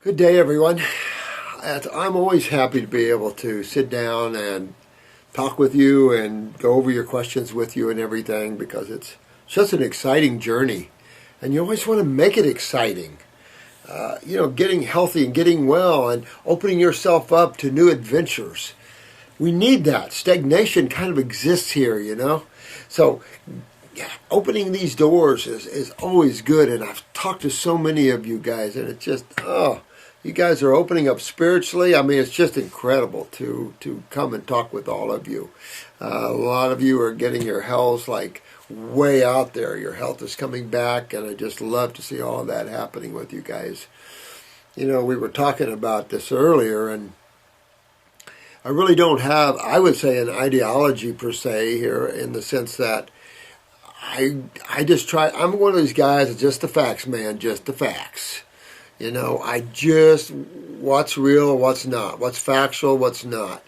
Good day, everyone. I'm always happy to be able to sit down and talk with you and go over your questions with you and everything, because it's just an exciting journey. And you always want to make it exciting. Getting healthy and getting well and opening yourself up to new adventures. We need that. Stagnation kind of exists here. So opening these doors is always good. And I've talked to so many of you guys, and it's just, you guys are opening up spiritually. I mean, it's just incredible to come and talk with all of you. A lot of you are getting your health way out there. Your health is coming back, and I just love to see all of that happening with you guys. We were talking about this earlier, and I really don't have, I would say, an ideology per se here, in the sense that I just try, I'm one of these guys that's just the facts, man, just the facts. What's real, what's not, what's factual, what's not.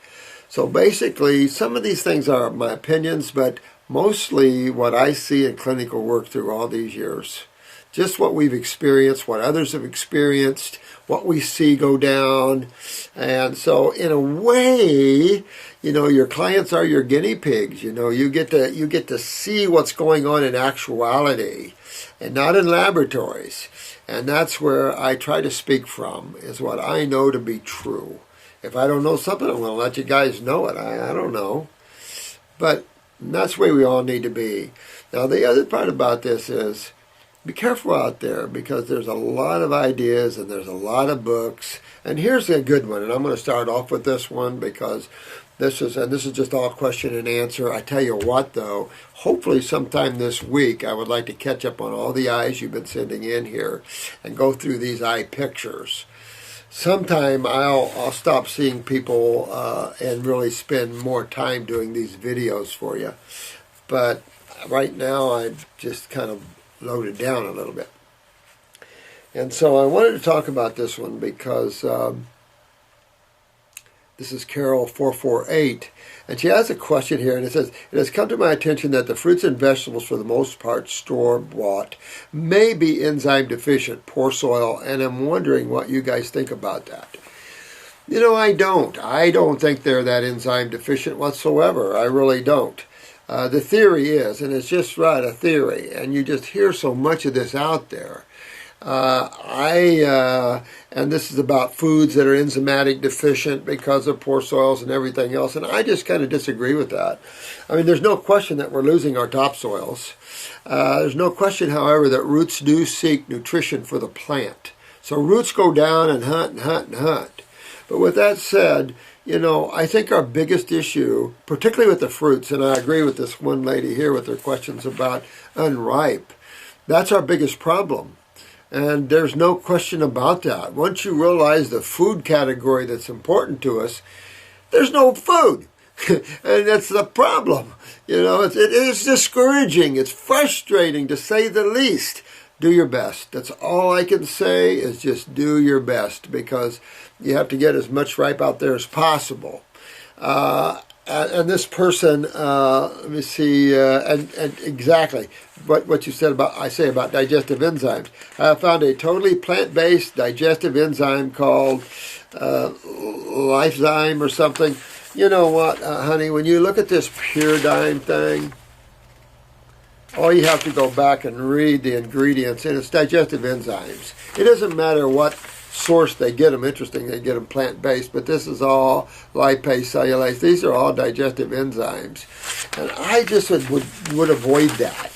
So basically, some of these things are my opinions, but mostly what I see in clinical work through all these years. Just what we've experienced, what others have experienced, what we see go down. And so in a way, your clients are your guinea pigs. You get to see what's going on in actuality and not in laboratories. And that's where I try to speak from, is what I know to be true. If I don't know something, I'm going to let you guys know it. I don't know. But that's where we all need to be. Now, the other part about this is, be careful out there, because there's a lot of ideas and there's a lot of books. And here's a good one, and I'm going to start off with this one, because this is just all question and answer. I tell you what, though, hopefully sometime this week I would like to catch up on all the eyes you've been sending in here and go through these eye pictures. Sometime I'll stop seeing people and really spend more time doing these videos for you. But right now I've just kind of loaded down a little bit. And so I wanted to talk about this one because this is Carol 448, and she has a question here, and it says, "It has come to my attention that the fruits and vegetables, for the most part store-bought, may be enzyme deficient, poor soil, and I'm wondering what you guys think about that." I don't think they're that enzyme deficient whatsoever. I really don't. The theory is, and it's just right, a theory, and you just hear so much of this out there. And this is about foods that are enzymatic deficient because of poor soils and everything else, and I just kind of disagree with that. I mean, there's no question that we're losing our topsoils. There's no question, however, that roots do seek nutrition for the plant. So roots go down and hunt and hunt and hunt. But with that said, I think our biggest issue, particularly with the fruits, and I agree with this one lady here with her questions about unripe, that's our biggest problem. And there's no question about that. Once you realize the food category that's important to us, there's no food. And that's the problem. It is discouraging. It's frustrating, to say the least. Do your best. That's all I can say, is just do your best, because you have to get as much ripe out there as possible. And this person, let me see, and exactly what you said about, I say about digestive enzymes. I found a totally plant-based digestive enzyme called Lymphatic or something. You know what, honey, when you look at this Pure thing, all you have to go back and read the ingredients, and it's digestive enzymes. It doesn't matter what source they get them. Interesting, they get them plant-based, but this is all lipase, cellulase. These are all digestive enzymes, and I just would avoid that.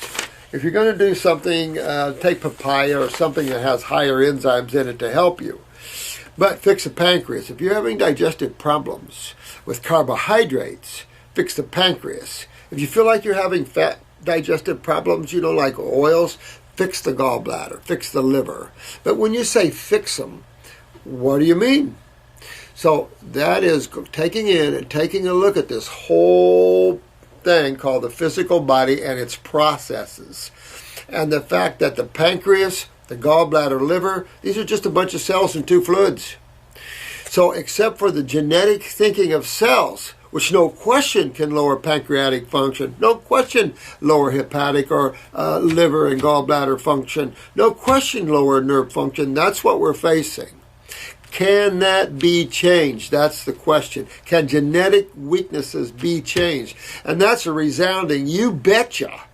If you're going to do something, take papaya or something that has higher enzymes in it to help you. But fix the pancreas. If you're having digestive problems with carbohydrates, fix the pancreas. If you feel like you're having fat digestive problems, like oils, fix the gallbladder, fix the liver. But when you say fix them, what do you mean? So that is taking in and taking a look at this whole thing called the physical body and its processes. And the fact that the pancreas, the gallbladder, liver, these are just a bunch of cells and two fluids. So except for the genetic thinking of cells, which no question can lower pancreatic function, no question lower hepatic or liver and gallbladder function, no question lower nerve function. That's what we're facing. Can that be changed? That's the question. Can genetic weaknesses be changed? And that's a resounding you betcha.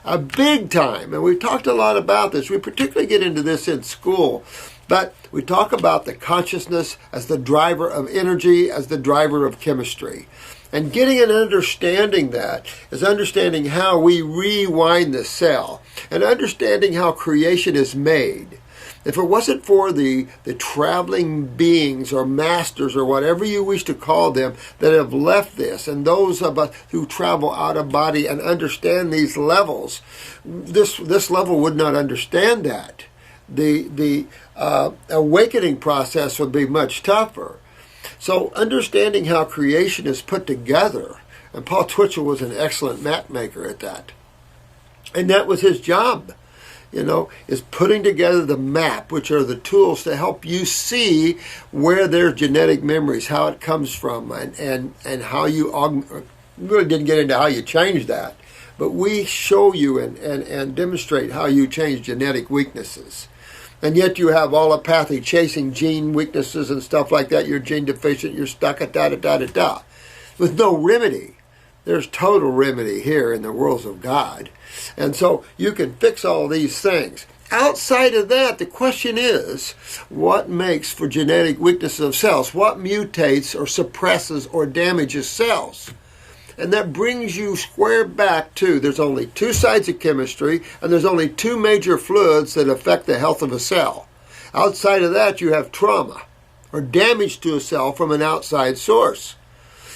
A big time. And we've talked a lot about this. We particularly get into this in school. But we talk about the consciousness as the driver of energy, as the driver of chemistry. And getting an understanding that is understanding how we rewind the cell and understanding how creation is made. If it wasn't for the traveling beings or masters or whatever you wish to call them that have left this, and those of us who travel out of body and understand these levels, this level would not understand that. The awakening process would be much tougher. So understanding how creation is put together, and Paul Twitchell was an excellent map maker at that. And that was his job, is putting together the map, which are the tools to help you see where their genetic memories, how it comes from, and how you really didn't get into how you change that. But we show you and demonstrate how you change genetic weaknesses. And yet you have allopathy chasing gene weaknesses and stuff like that. You're gene deficient, you're stuck at da-da-da-da-da. With no remedy. There's total remedy here in the worlds of God. And so you can fix all these things. Outside of that, the question is, what makes for genetic weaknesses of cells? What mutates or suppresses or damages cells? And that brings you square back to, there's only two sides of chemistry, and there's only two major fluids that affect the health of a cell. Outside of that, you have trauma, or damage to a cell from an outside source.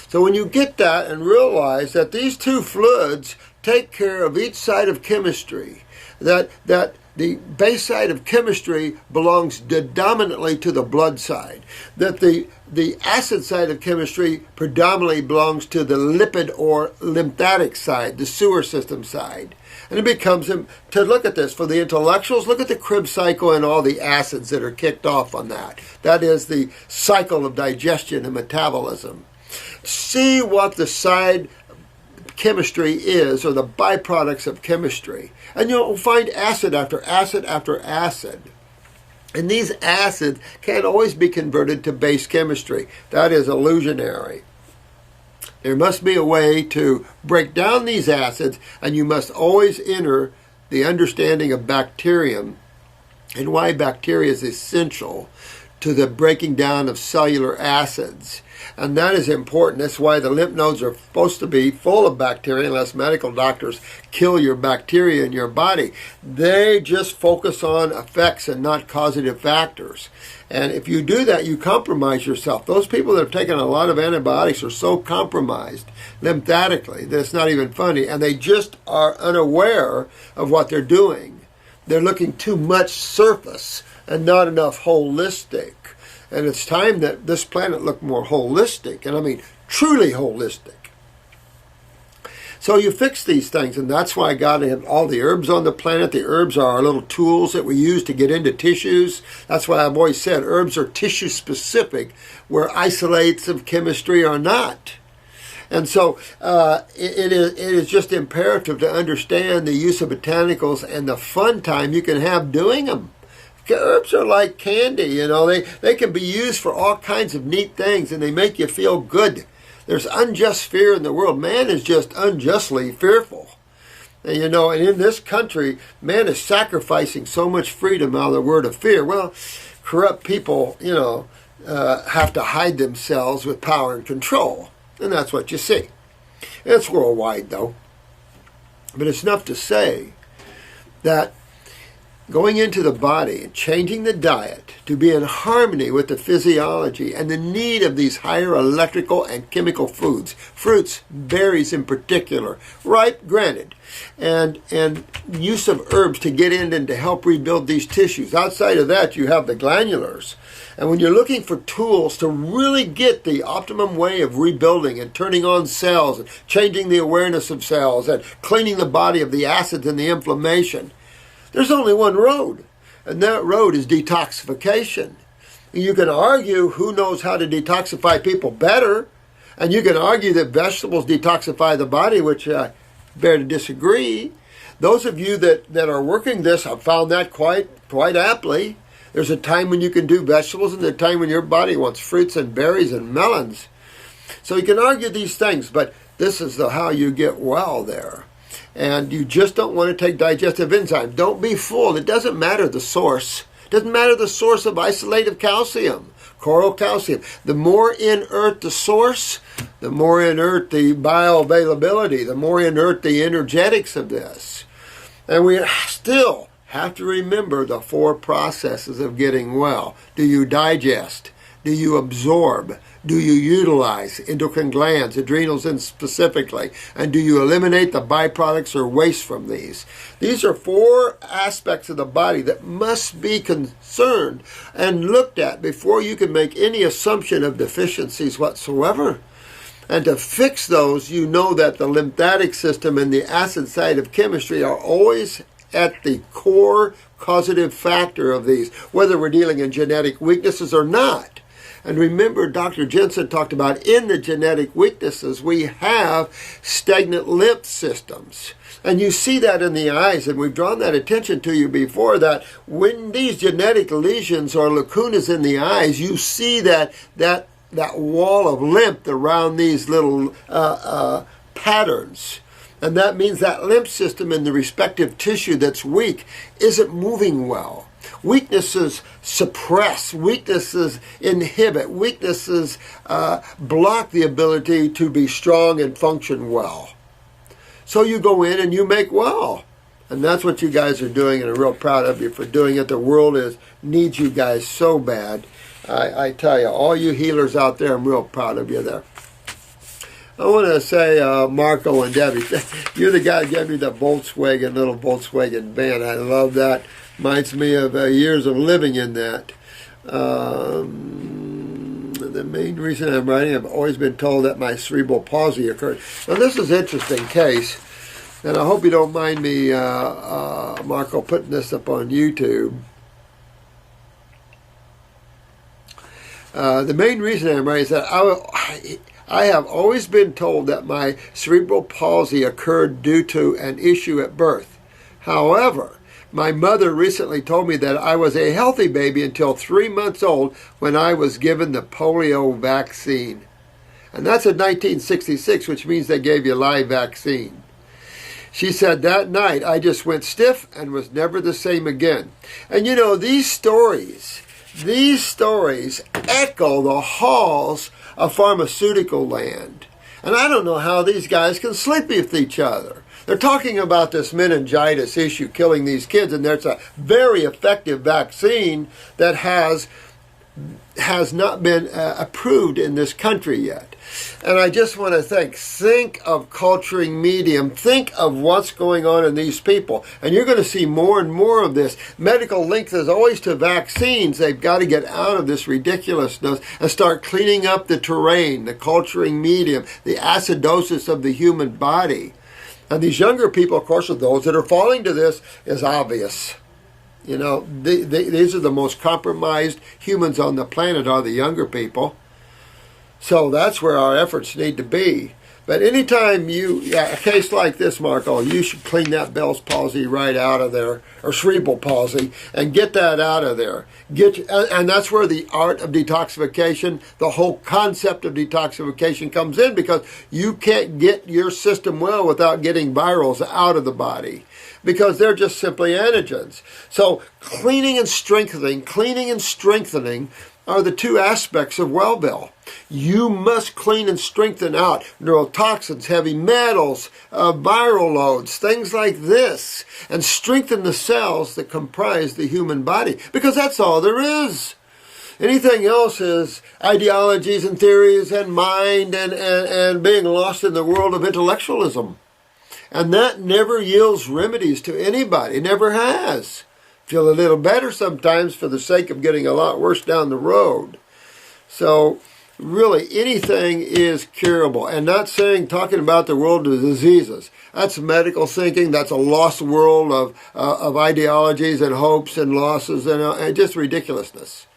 So when you get that and realize that these two fluids take care of each side of chemistry, that the base side of chemistry belongs predominantly to the blood side, that the acid side of chemistry predominantly belongs to the lipid or lymphatic side, the sewer system side. And it becomes, to look at this, for the intellectuals, look at the Krebs cycle and all the acids that are kicked off on that. That is the cycle of digestion and metabolism. See what the side chemistry is, or the byproducts of chemistry. And you'll find acid after acid after acid. And these acids can't always be converted to base chemistry. That is illusionary. There must be a way to break down these acids, and you must always enter the understanding of bacterium and why bacteria is essential to the breaking down of cellular acids. And that is important. That's why the lymph nodes are supposed to be full of bacteria, unless medical doctors kill your bacteria in your body. They just focus on effects and not causative factors. And if you do that, you compromise yourself. Those people that have taken a lot of antibiotics are so compromised lymphatically that it's not even funny. And they just are unaware of what they're doing. They're looking too much surface and not enough holistic. And it's time that this planet looked more holistic, and I mean truly holistic. So you fix these things, and that's why God had all the herbs on the planet. The herbs are our little tools that we use to get into tissues. That's why I've always said herbs are tissue specific, where isolates of chemistry are not. And so it is just imperative to understand the use of botanicals and the fun time you can have doing them. Herbs are like candy, they can be used for all kinds of neat things, and they make you feel good. There's unjust fear in the world. Man is just unjustly fearful. And, and in this country, man is sacrificing so much freedom out of the word of fear. Well, corrupt people, have to hide themselves with power and control. And that's what you see. It's worldwide, though. But it's enough to say that going into the body and changing the diet to be in harmony with the physiology and the need of these higher electrical and chemical foods, fruits, berries in particular, ripe, granted, and use of herbs to get in and to help rebuild these tissues. Outside of that, you have the glandulars. And when you're looking for tools to really get the optimum way of rebuilding and turning on cells and changing the awareness of cells and cleaning the body of the acids and the inflammation, there's only one road, and that road is detoxification. You can argue who knows how to detoxify people better, and you can argue that vegetables detoxify the body, which I bear to disagree. Those of you that are working this have found that quite aptly, There's a time when you can do vegetables, and there's a time when your body wants fruits and berries and melons. So you can argue these things, but this is how you get well there. And you just don't want to take digestive enzyme. Don't be fooled. It doesn't matter the source. It doesn't matter the source of isolated calcium, coral calcium. The more inert the source, the more inert the bioavailability, the more inert the energetics of this. And we still have to remember the 4 processes of getting well. Do you digest? Do you absorb? Do you utilize endocrine glands, adrenals specifically? And do you eliminate the byproducts or waste from these? These are 4 aspects of the body that must be concerned and looked at before you can make any assumption of deficiencies whatsoever. And to fix those, you know that the lymphatic system and the acid side of chemistry are always at the core causative factor of these, whether we're dealing in genetic weaknesses or not. And remember, Dr. Jensen talked about in the genetic weaknesses, we have stagnant lymph systems. And you see that in the eyes, and we've drawn that attention to you before, that when these genetic lesions or lacunas in the eyes, you see that wall of lymph around these little patterns. And that means that lymph system in the respective tissue that's weak isn't moving well. Weaknesses suppress, weaknesses inhibit, weaknesses block the ability to be strong and function well. So you go in and you make well. And that's what you guys are doing, and I'm real proud of you for doing it. The world needs you guys so bad. I tell you, all you healers out there, I'm real proud of you there. I want to say, Marco and Debbie, you're the guy who gave me the little Volkswagen van. I love that. Reminds me of years of living in that. The main reason I'm writing, I've always been told that my cerebral palsy occurred. Now, this is an interesting case, and I hope you don't mind me, Marco, putting this up on YouTube. The main reason I'm writing is that I have always been told that my cerebral palsy occurred due to an issue at birth. However, my mother recently told me that I was a healthy baby until 3 months old when I was given the polio vaccine. And that's in 1966, which means they gave you a live vaccine. She said that night I just went stiff and was never the same again. And you know, these stories echo the halls of pharmaceutical land. And I don't know how these guys can sleep with each other. They're talking about this meningitis issue killing these kids, and there's a very effective vaccine that has not been approved in this country yet. And I just want to think of culturing medium, think of what's going on in these people. And you're going to see more and more of this. Medical link is always to vaccines. They've got to get out of this ridiculousness and start cleaning up the terrain, the culturing medium, the acidosis of the human body. And these younger people, of course, are those that are falling to this, is obvious. You know, these are the most compromised humans on the planet, are the younger people. So that's where our efforts need to be. But anytime a case like this, Marco, you should clean that Bell's palsy right out of there, or cerebral palsy, and get that out of there. And that's where the art of detoxification, the whole concept of detoxification comes in, because you can't get your system well without getting virals out of the body, because they're just simply antigens. So cleaning and strengthening are the 2 aspects of Wellville. You must clean and strengthen out neurotoxins, heavy metals, viral loads, things like this, and strengthen the cells that comprise the human body, because that's all there is. Anything else is ideologies and theories and mind and being lost in the world of intellectualism. And that never yields remedies to anybody, never has. Feel a little better sometimes for the sake of getting a lot worse down the road. So really anything is curable. And not talking about the world of diseases. That's medical thinking. That's a lost world of ideologies and hopes and losses and just ridiculousness.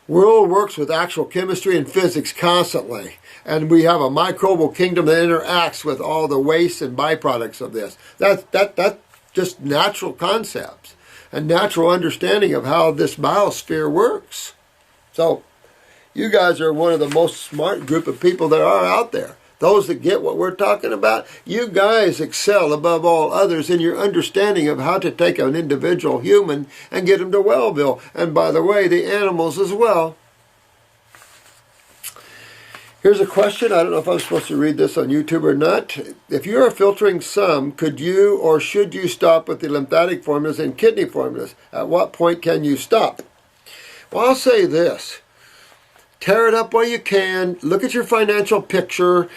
World works with actual chemistry and physics constantly. And we have a microbial kingdom that interacts with all the waste and byproducts of this. That's just natural concepts. and natural understanding of how this biosphere works. So you guys are one of the most smart group of people there are out there. Those that get what we're talking about, you guys excel above all others in your understanding of how to take an individual human and get them to Wellville. And by the way, the animals as well. Here's a question. I don't know if I'm supposed to read this on YouTube or not. If you are filtering some, could you or should you stop with the lymphatic formulas and kidney formulas? At what point can you stop? Well, I'll say this. Tear it up while you can. Look at your financial picture.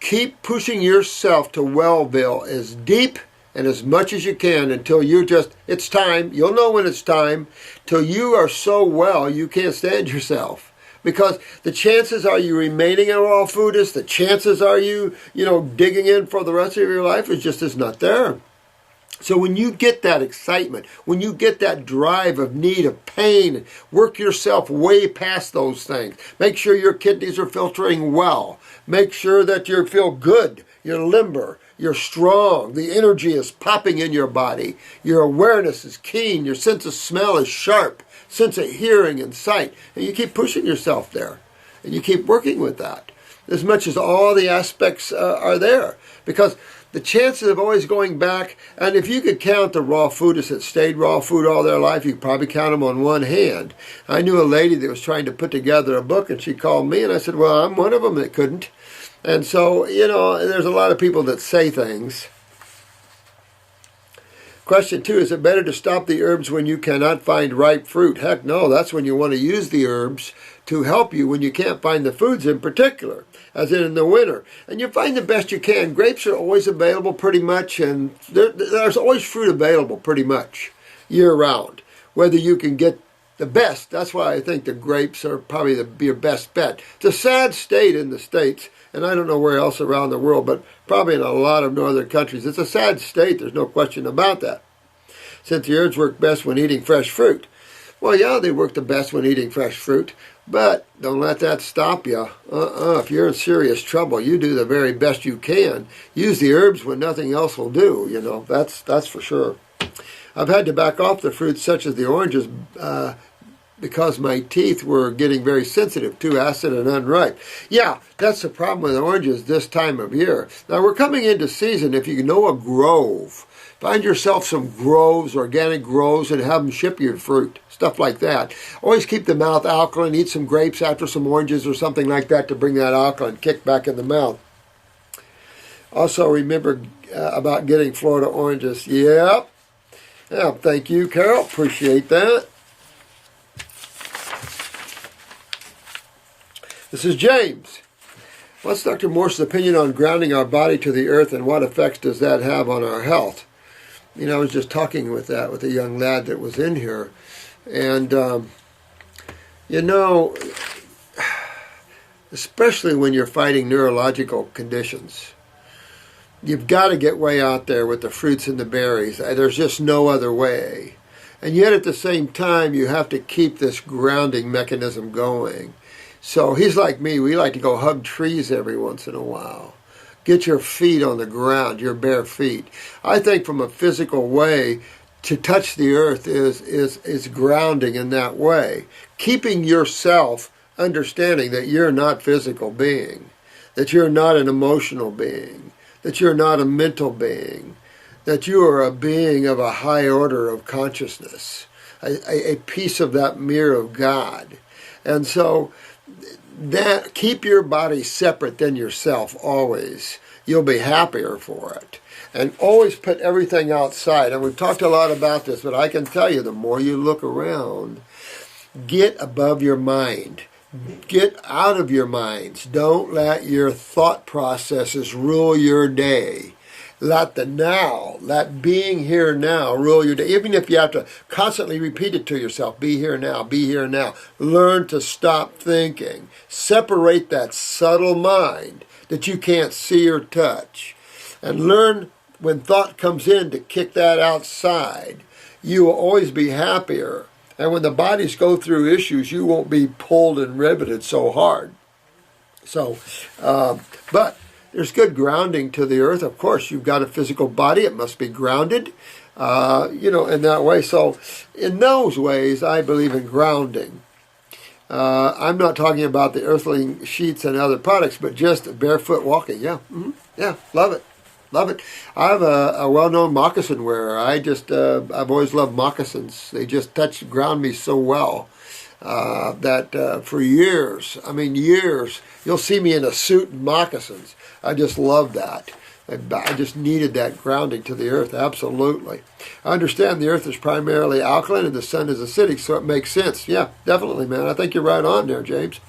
Keep pushing yourself to Wellville as deep and as much as you can until you just, it's time. You'll know when it's time. Till you are so well you can't stand yourself. Because the chances are you remaining a raw foodist, the chances are you, digging in for the rest of your life is not there. So when you get that excitement, when you get that drive of need, of pain, work yourself way past those things. Make sure your kidneys are filtering well. Make sure that you feel good, you're limber, you're strong, the energy is popping in your body, your awareness is keen, your sense of smell is sharp, sense of hearing and sight. And you keep pushing yourself there. And you keep working with that. As much as all the aspects are there. Because the chances of always going back, and if you could count the raw foodists that stayed raw food all their life, you could probably count them on one hand. I knew a lady that was trying to put together a book, and she called me, and I said, well, I'm one of them that couldn't. And so, there's a lot of people that say things. Question 2, is it better to stop the herbs when you cannot find ripe fruit? Heck no, that's when you want to use the herbs to help you when you can't find the foods in particular, as in the winter. And you find the best you can. Grapes are always available pretty much, and there's always fruit available pretty much year-round. Whether you can get the best, that's why I think the grapes are probably your best bet. It's a sad state in the States, and I don't know where else around the world, but probably in a lot of northern countries. It's a sad state, there's no question about that. Since the herbs work best when eating fresh fruit. Well, yeah, they work the best when eating fresh fruit, but don't let that stop you. If you're in serious trouble, you do the very best you can. Use the herbs when nothing else will do, that's for sure. I've had to back off the fruits such as the oranges because my teeth were getting very sensitive, too acid and unripe. Yeah, that's the problem with oranges this time of year. Now, we're coming into season. If you know a grove, find yourself some groves, organic groves, and have them ship you fruit, stuff like that. Always keep the mouth alkaline. Eat some grapes after some oranges or something like that to bring that alkaline kick back in the mouth. Also, remember about getting Florida oranges. Yep. Yeah, thank you, Carol. Appreciate that. This is James. What's Dr. Morse's opinion on grounding our body to the earth, and what effects does that have on our health? I was just talking with a young lad that was in here. And, especially when you're fighting neurological conditions, you've got to get way out there with the fruits and the berries. There's just no other way. And yet at the same time, you have to keep this grounding mechanism going. So he's like me. We like to go hug trees every once in a while. Get your feet on the ground, your bare feet. I think from a physical way, to touch the earth is grounding in that way. Keeping yourself understanding that you're not physical being, that you're not an emotional being, that you're not a mental being, that you are a being of a high order of consciousness, a piece of that mirror of God. And so that keep your body separate than yourself always. You'll be happier for it. And always put everything outside. And we've talked a lot about this, but I can tell you, the more you look around, get above your mind. Get out of your minds. Don't let your thought processes rule your day. Let the now, let being here now rule your day. Even if you have to constantly repeat it to yourself, be here now, be here now. Learn to stop thinking. Separate that subtle mind that you can't see or touch. And learn when thought comes in to kick that outside. You will always be happier. And when the bodies go through issues, you won't be pulled and riveted so hard. So, but there's good grounding to the earth. Of course, you've got a physical body. It must be grounded. in that way. So in those ways, I believe in grounding. I'm not talking about the earthling sheets and other products, but just barefoot walking. Yeah, yeah, love it. Love it. I have a well-known moccasin wearer. I've always loved moccasins. They just ground me so well that for years, you'll see me in a suit and moccasins. I just love that. I just needed that grounding to the earth, absolutely. I understand the earth is primarily alkaline and the sun is acidic, so it makes sense. Yeah, definitely, man. I think you're right on there, James.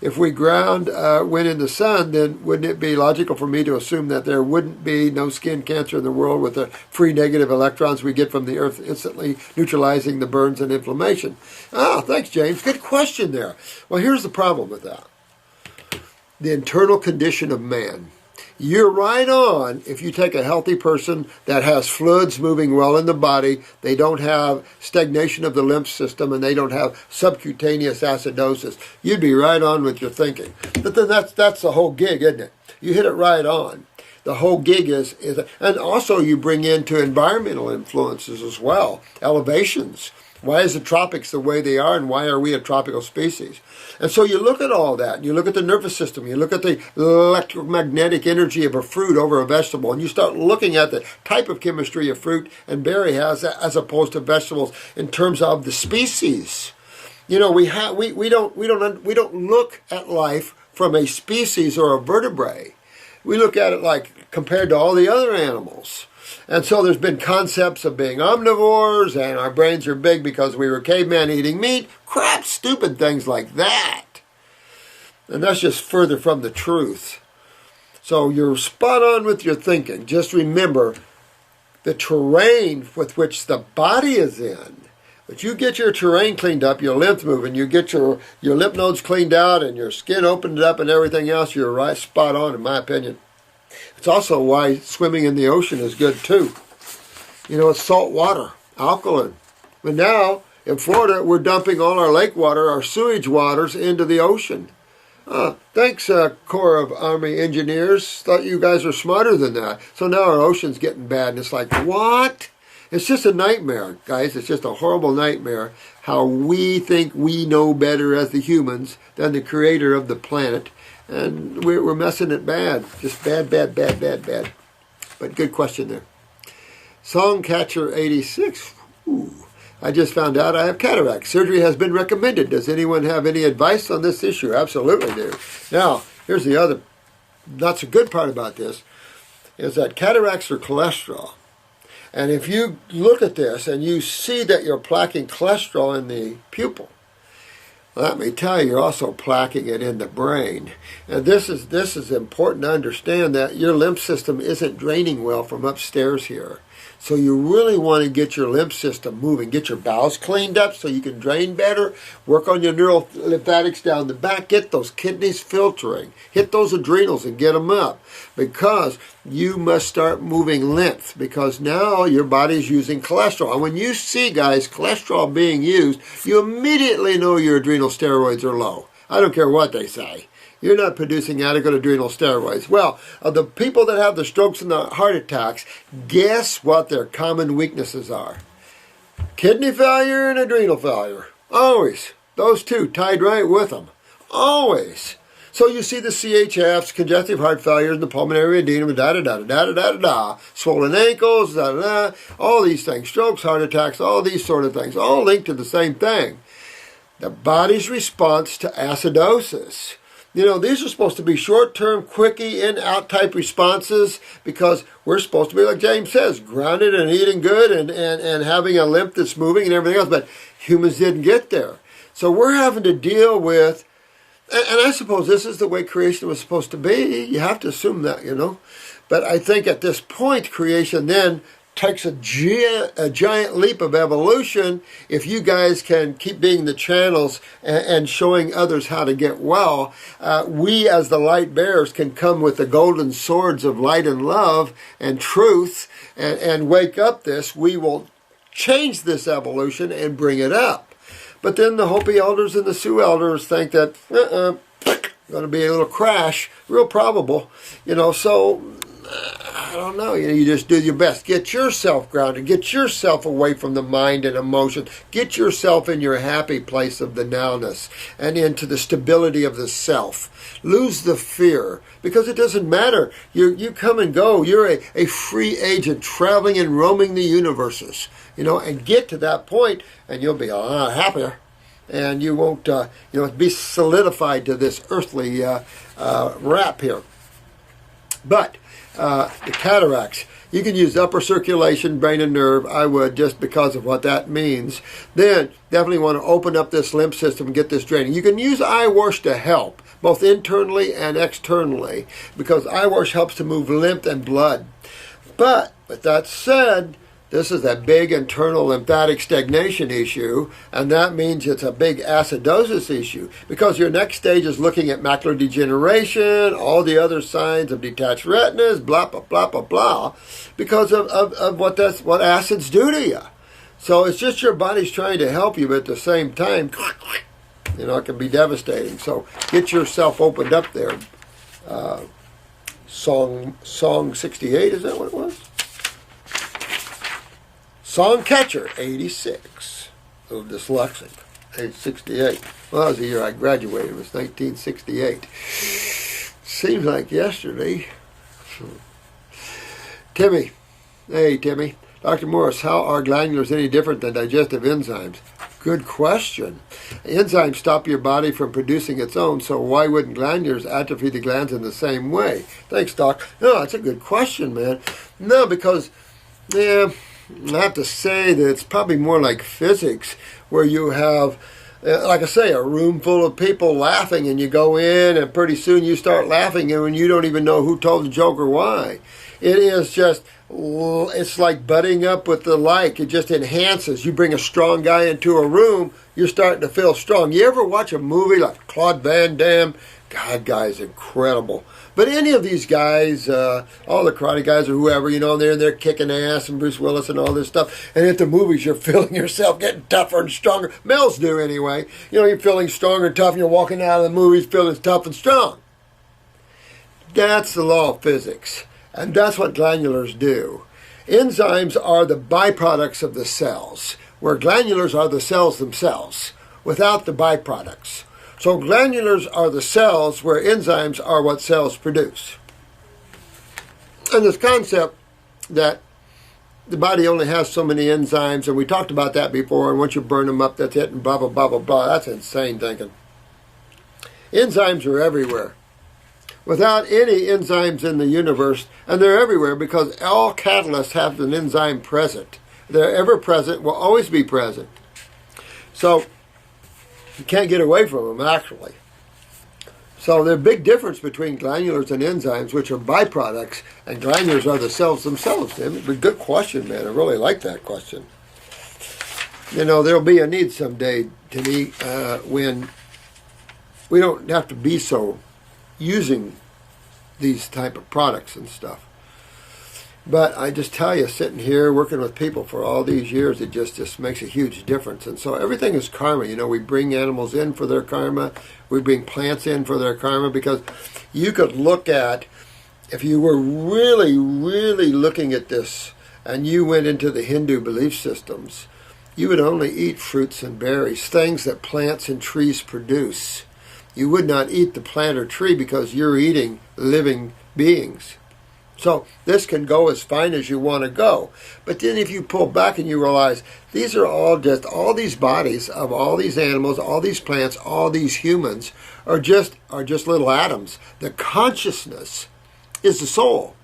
If we ground when in the sun, then wouldn't it be logical for me to assume that there wouldn't be no skin cancer in the world with the free negative electrons we get from the earth instantly neutralizing the burns and inflammation? Ah, thanks, James. Good question there. Well, here's the problem with that. The internal condition of man. You're right on. If you take a healthy person that has fluids moving well in the body, they don't have stagnation of the lymph system, and they don't have subcutaneous acidosis, you'd be right on with your thinking. But then that's the whole gig, isn't it? You hit it right on. The whole gig is and also you bring into environmental influences as well, elevations. Why is the tropics the way they are, and why are we a tropical species? And so you look at all that, and you look at the nervous system, you look at the electromagnetic energy of a fruit over a vegetable, and you start looking at the type of chemistry a fruit and berry has as opposed to vegetables in terms of the species. We don't look at life from a species or a vertebrae. We look at it like compared to all the other animals. And so there's been concepts of being omnivores, and our brains are big because we were cavemen eating meat. Crap, stupid things like that. And that's just further from the truth. So you're spot on with your thinking. Just remember the terrain with which the body is in. But you get your terrain cleaned up, your lymph moving, you get your lymph nodes cleaned out and your skin opened up and everything else, you're right spot on in my opinion. It's also why swimming in the ocean is good too. It's salt water, alkaline. But now, in Florida, we're dumping all our lake water, our sewage waters, into the ocean. Thanks, Corps of Army Engineers. Thought you guys were smarter than that. So now our ocean's getting bad, and it's like, what? It's just a nightmare, guys. It's just a horrible nightmare how we think we know better as the humans than the creator of the planet. And we're messing it bad. Just bad. But good question there. Songcather86. I just found out I have cataracts. Surgery has been recommended. Does anyone have any advice on this issue? Absolutely do. Now, here's the other not so good part about this, is that cataracts are cholesterol. And if you look at this and you see that you're plaquing cholesterol in the pupil, let me tell you, you're also plaquing it in the brain. And this is important to understand that your lymph system isn't draining well from upstairs here. So you really want to get your lymph system moving. Get your bowels cleaned up so you can drain better. Work on your neural lymphatics down the back. Get those kidneys filtering. Hit those adrenals and get them up. Because you must start moving lymph. Because now your body's using cholesterol. And when you see, guys, cholesterol being used, you immediately know your adrenal steroids are low. I don't care what they say. You're not producing adequate adrenal steroids. Well, of the people that have the strokes and the heart attacks, guess what their common weaknesses are? Kidney failure and adrenal failure. Always. Those two tied right with them. Always. So you see the CHFs, congestive heart failure, the pulmonary edema, swollen ankles, all these things, strokes, heart attacks, all these sort of things, all linked to the same thing. The body's response to acidosis. These are supposed to be short-term, quickie, in-out type responses because we're supposed to be, like James says, grounded and eating good and having a lymph that's moving and everything else, but humans didn't get there. So we're having to deal with, and I suppose this is the way creation was supposed to be. You have to assume that, But I think at this point, creation then takes a giant leap of evolution if you guys can keep being the channels and showing others how to get well. We as the light bearers can come with the golden swords of light and love and truth and wake up this. We will change this evolution and bring it up. But then the Hopi elders and the Sioux elders think that going to be a little crash, real probable, so I don't know. You just do your best. Get yourself grounded. Get yourself away from the mind and emotion. Get yourself in your happy place of the nowness and into the stability of the self. Lose the fear, because it doesn't matter. You come and go. You're a free agent traveling and roaming the universes. And get to that point, and you'll be a lot happier. And you won't, be solidified to this earthly wrap here. But the cataracts, you can use upper circulation, brain and nerve. I would, just because of what that means. Then definitely want to open up this lymph system and get this draining. You can use eye wash to help, both internally and externally, because eye wash helps to move lymph and blood. But with that said, this is a big internal lymphatic stagnation issue, and that means it's a big acidosis issue, because your next stage is looking at macular degeneration, all the other signs of detached retinas, blah, blah, blah, blah, blah, because of what acids do to you. So it's just your body's trying to help you, but at the same time, it can be devastating. So get yourself opened up there. Song 68, is that what it was? Songcather86, a little dyslexic, age 68. Well, that was the year I graduated. It was 1968. Seems like yesterday. Timmy. Hey, Timmy. Dr. Morse, how are glandulars any different than digestive enzymes? Good question. Enzymes stop your body from producing its own, so why wouldn't glandulars atrophy the glands in the same way? Thanks, Doc. No, that's a good question, man. No, because, I have to say that it's probably more like physics, where you have, like I say, a room full of people laughing, and you go in, and pretty soon you start laughing, and you don't even know who told the joke or why. It is just, it's like butting up with the like. It just enhances. You bring a strong guy into a room, you're starting to feel strong. You ever watch a movie like Claude Van Damme? God, guy's incredible. But any of these guys, all the karate guys or whoever, they're kicking ass, and Bruce Willis and all this stuff. And at the movies, you're feeling yourself getting tougher and stronger. Males do anyway. You're feeling stronger and tough, and you're walking out of the movies feeling tough and strong. That's the law of physics. And that's what glandulars do. Enzymes are the byproducts of the cells, where glandulars are the cells themselves, without the byproducts. So glandulars are the cells where enzymes are what cells produce. And this concept that the body only has so many enzymes, and we talked about that before, and once you burn them up, that's it, and blah, blah, blah, blah, blah. That's insane thinking. Enzymes are everywhere. Without any enzymes in the universe, and they're everywhere because all catalysts have an enzyme present. They're ever present, will always be present. So you can't get away from them, actually. So there's a big difference between glandulars and enzymes, which are byproducts, and glandulars are the cells themselves. Tim, it's a good question, man. I really like that question. There'll be a need someday, Timmy, when we don't have to be so using these type of products and stuff. But I just tell you, sitting here working with people for all these years, it just makes a huge difference. And so everything is karma. We bring animals in for their karma. We bring plants in for their karma, because you could look at, if you were really, really looking at this and you went into the Hindu belief systems, you would only eat fruits and berries, things that plants and trees produce. You would not eat the plant or tree because you're eating living beings. So this can go as fine as you want to go. But then if you pull back and you realize these are all these bodies of all these animals, all these plants, all these humans are just little atoms. The consciousness is the soul.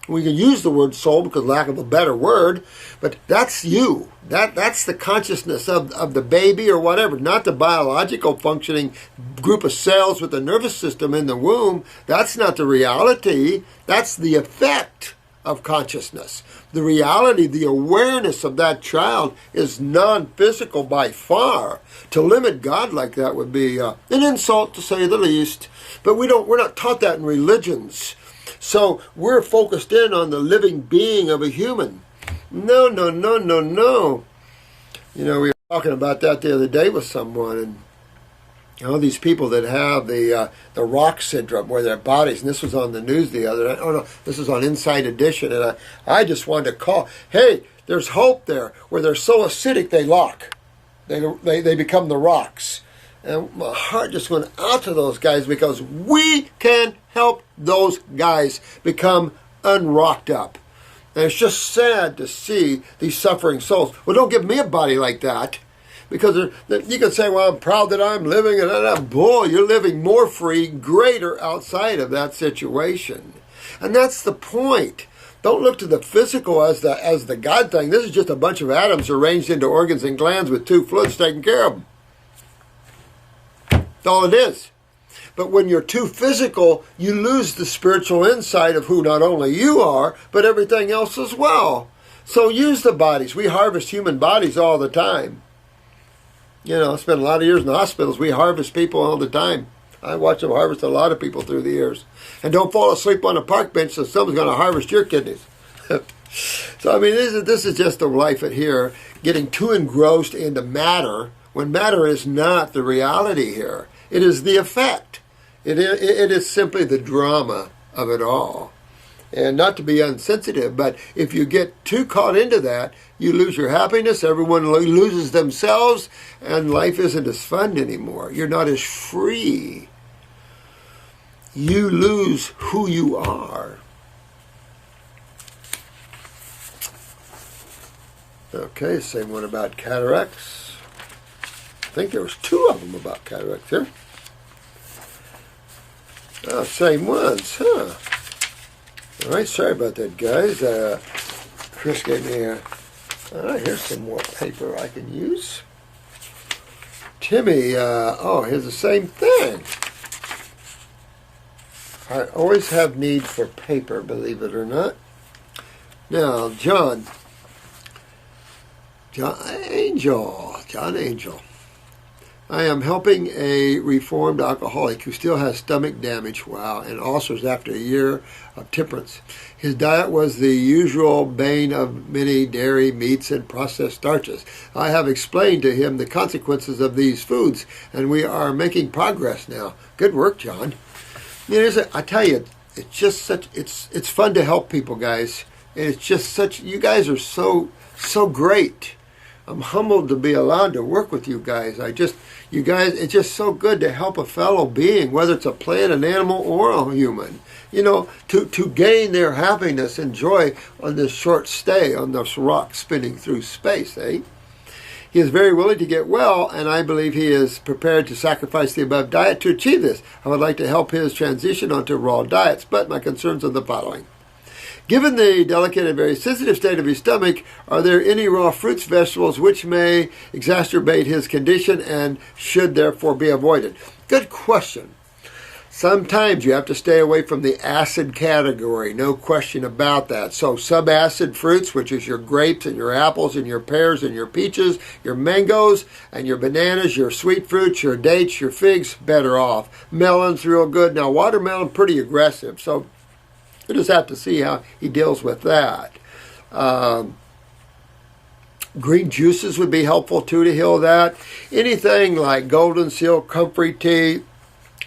We can use the word soul because lack of a better word, but that's you. That's the consciousness of the baby or whatever, not the biological functioning group of cells with the nervous system in the womb. That's not the reality. That's the effect of consciousness. The reality, the awareness of that child is non-physical by far. To limit God like that would be an insult, to say the least. But we're not taught that in religions. So we're focused in on the living being of a human. No. We were talking about that the other day with someone, and These people that have the rock syndrome, where their bodies, and this was on the news the other night. Oh no, this was on Inside Edition, and I just wanted to call. Hey, there's hope there, where they're so acidic they lock, they become the rocks, and my heart just went out to those guys, because we can help those guys become unrocked up. And it's just sad to see these suffering souls. Well, don't give me a body like that. Because you can say, well, I'm proud that I'm living, and boy, you're living more free, greater outside of that situation. And that's the point. Don't look to the physical as the God thing. This is just a bunch of atoms arranged into organs and glands with two fluids taking care of them. That's all it is. But when you're too physical, you lose the spiritual insight of who not only you are, but everything else as well. So use the bodies. We harvest human bodies all the time. I spent a lot of years in the hospitals. We harvest people all the time. I watch them harvest a lot of people through the years. And don't fall asleep on a park bench, so someone's going to harvest your kidneys. So, I mean, this is just the life at here, getting too engrossed into matter, when matter is not the reality here. It is the effect. It is simply the drama of it all. And not to be insensitive, but if you get too caught into that, you lose your happiness, everyone loses themselves, and life isn't as fun anymore. You're not as free. You lose who you are. Okay, same one about cataracts. I think there was two of them about cataracts here. Oh, same ones, huh? All right, sorry about that, guys. Chris gave me all right, here's some more paper I can use. Timmy, here's the same thing. I always have need for paper, believe it or not. Now, John Angel. I am helping a reformed alcoholic who still has stomach damage, and ulcers after a year of temperance. His diet was the usual bane of many dairy, meats, and processed starches. I have explained to him the consequences of these foods, and we are making progress now. Good work, John. I tell you, it's just it's fun to help people, guys. And it's just you guys are so great. I'm humbled to be allowed to work with you guys. You guys, it's just so good to help a fellow being, whether it's a plant, an animal, or a human. To gain their happiness and joy on this short stay on this rock spinning through space, eh? He is very willing to get well, and I believe he is prepared to sacrifice the above diet to achieve this. I would like to help his transition onto raw diets, but my concerns are the following. Given the delicate and very sensitive state of his stomach, are there any raw fruits, vegetables, which may exacerbate his condition and should therefore be avoided? Good question. Sometimes you have to stay away from the acid category, no question about that. So subacid fruits, which is your grapes and your apples and your pears and your peaches, your mangoes and your bananas, your sweet fruits, your dates, your figs, better off. Melons, real good. Now watermelon, pretty aggressive, so you just have to see how he deals with that. Green juices would be helpful too to heal that. Anything like golden seal, comfrey tea,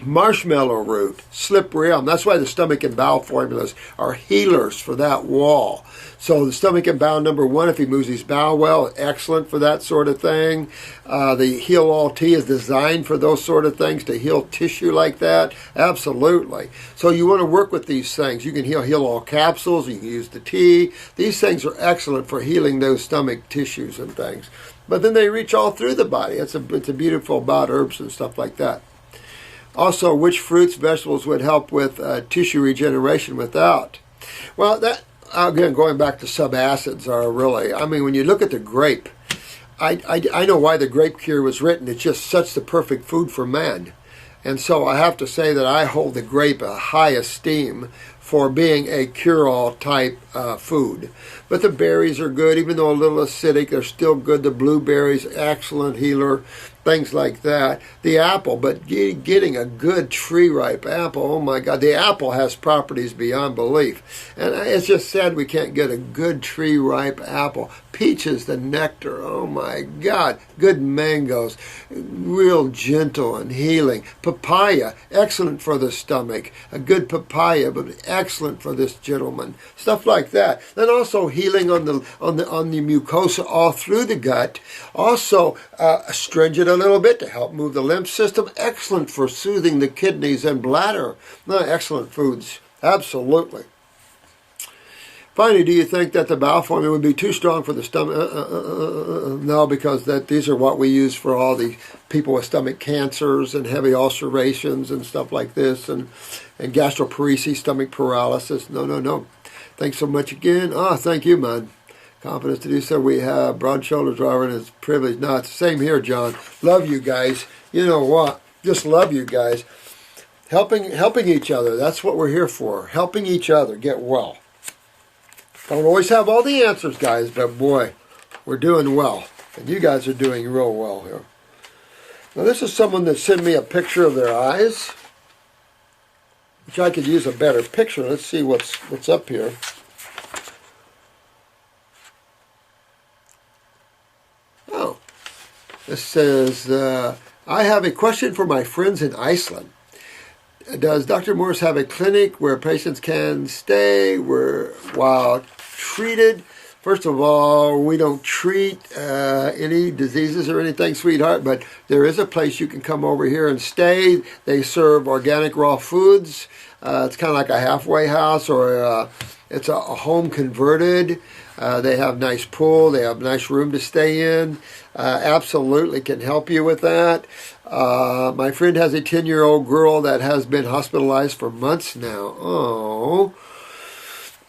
marshmallow root, slippery elm. That's why the stomach and bowel formulas are healers for that wall. So the stomach and bowel number one, if he moves his bowel well, excellent for that sort of thing. The Heal All Tea is designed for those sort of things, to heal tissue like that. Absolutely. So you want to work with these things. You can heal all capsules. You can use the tea. These things are excellent for healing those stomach tissues and things. But then they reach all through the body. It's a beautiful about herbs and stuff like that. Also, which fruits, vegetables would help with tissue regeneration without? Well, that again, going back to subacids are really, when you look at the grape, I know why the grape cure was written. It's just such the perfect food for man. And so I have to say that I hold the grape a high esteem for being a cure-all type food. But the berries are good, even though a little acidic, they're still good. The blueberries, excellent healer, things like that. The apple, but getting a good tree-ripe apple, oh my God, the apple has properties beyond belief. And it's just sad we can't get a good tree-ripe apple. Peaches, the nectar, oh my God, good mangoes, real gentle and healing. Papaya, excellent for the stomach. A good papaya, but excellent for this gentleman. Stuff like that. Then also healing on the mucosa all through the gut. Also astringent a little bit to help move the lymph system. Excellent for soothing the kidneys and bladder. Excellent foods, absolutely. Finally, do you think that the bowel formula would be too strong for the stomach? No, because these are what we use for all the people with stomach cancers and heavy ulcerations and stuff like this, and gastroparesis, stomach paralysis. No. Thanks so much again. Thank you, man. Confidence to do so. We have broad shoulders, Robert, and it's a privilege. No, it's the same here, John. Love you guys. You know what? Just love you guys. Helping each other. That's what we're here for. Helping each other get well. Don't always have all the answers, guys, but boy, we're doing well. And you guys are doing real well here. Now, this is someone that sent me a picture of their eyes, which I could use a better picture. Let's see what's up here. Oh, this says, I have a question for my friends in Iceland. Does Dr. Morse have a clinic where patients can stay while treated? First of all, we don't treat any diseases or anything, sweetheart, but there is a place you can come over here and stay. They serve organic raw foods. It's kind of like a halfway house, or it's a home converted. They have nice pool. They have a nice room to stay in. Absolutely can help you with that. My friend has a 10-year-old girl that has been hospitalized for months now. Oh.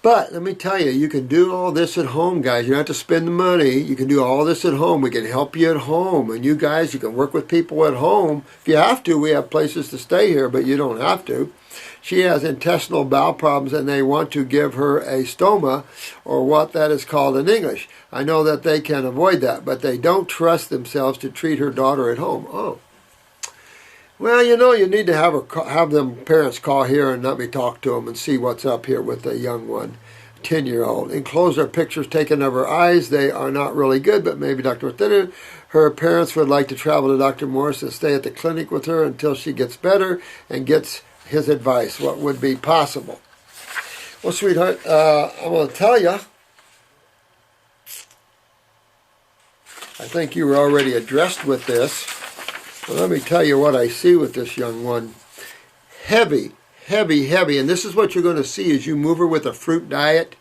But let me tell you, you can do all this at home, guys. You don't have to spend the money. You can do all this at home. We can help you at home. And you guys, you can work with people at home. If you have to, we have places to stay here, but you don't have to. She has intestinal bowel problems, and they want to give her a stoma, or what that is called in English. I know that they can avoid that, but they don't trust themselves to treat her daughter at home. Oh. Well, you need to have them parents call here and let me talk to them and see what's up here with the young one, 10-year-old. Enclosed are pictures taken of her eyes. They are not really good, but maybe Dr. Thinner. Her parents would like to travel to Dr. Morse and stay at the clinic with her until she gets better and gets his advice. What would be possible? Well, sweetheart, I'm going to tell you, I think you were already addressed with this. Well, let me tell you what I see with this young one. Heavy. And this is what you're going to see as you move her with a fruit diet,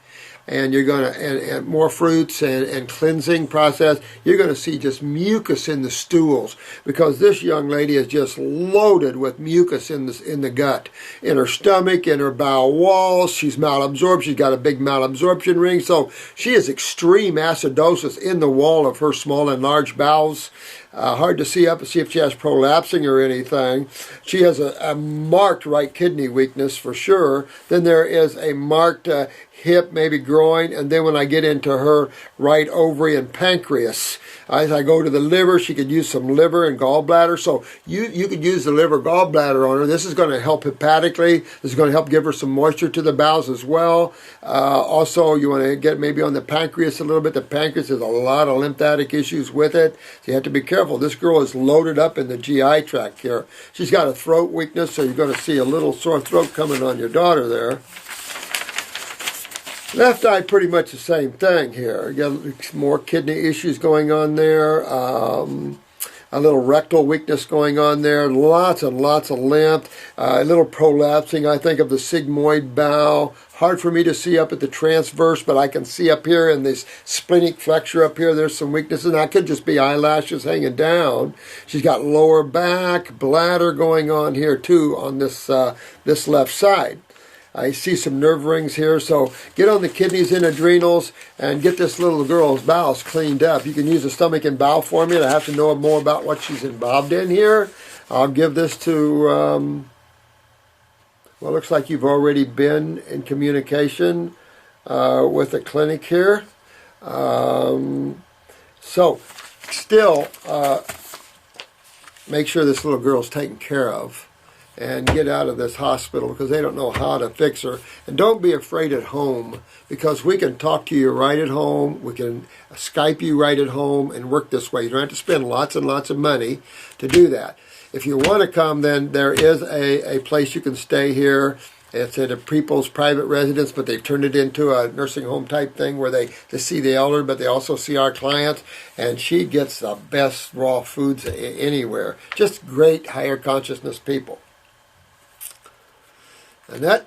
and you're going to, and more fruits and cleansing process. You're going to see just mucus in the stools, because this young lady is just loaded with mucus in the gut, in her stomach, in her bowel walls. She's malabsorbed. She's got a big malabsorption ring, so she has extreme acidosis in the wall of her small and large bowels. Hard to see up and see if she has prolapsing or anything. She has a marked right kidney weakness for sure. Then there is a marked hip, maybe groin, and then when I get into her right ovary and pancreas, as I go to the liver, she could use some liver and gallbladder. So you could use the liver gallbladder on her. This is going to help hepatically. This is going to help give her some moisture to the bowels as well. Also, you want to get maybe on the pancreas a little bit. The pancreas has a lot of lymphatic issues with it, so you have to be careful. This girl is loaded up in the GI tract here. She's got a throat weakness, so you're going to see a little sore throat coming on your daughter there. Left eye, pretty much the same thing here. You got more kidney issues going on there. A little rectal weakness going on there. Lots and lots of lymph. A little prolapsing, I think, of the sigmoid bowel. Hard for me to see up at the transverse, but I can see up here in this splenic flexure up here, there's some weaknesses. And that could just be eyelashes hanging down. She's got lower back, bladder going on here too on this left side. I see some nerve rings here, so get on the kidneys and adrenals and get this little girl's bowels cleaned up. You can use the stomach and bowel formula. I have to know more about what she's involved in here. I'll give this to Well, it looks like you've already been in communication with the clinic here. So, still, make sure this little girl's taken care of and get out of this hospital because they don't know how to fix her. And don't be afraid at home because we can talk to you right at home. We can Skype you right at home and work this way. You don't have to spend lots and lots of money to do that. If you want to come, then there is a place you can stay here. It's at a people's private residence, but they've turned it into a nursing home type thing where they see the elder, but they also see our clients. And she gets the best raw foods anywhere. Just great higher consciousness people. Anett,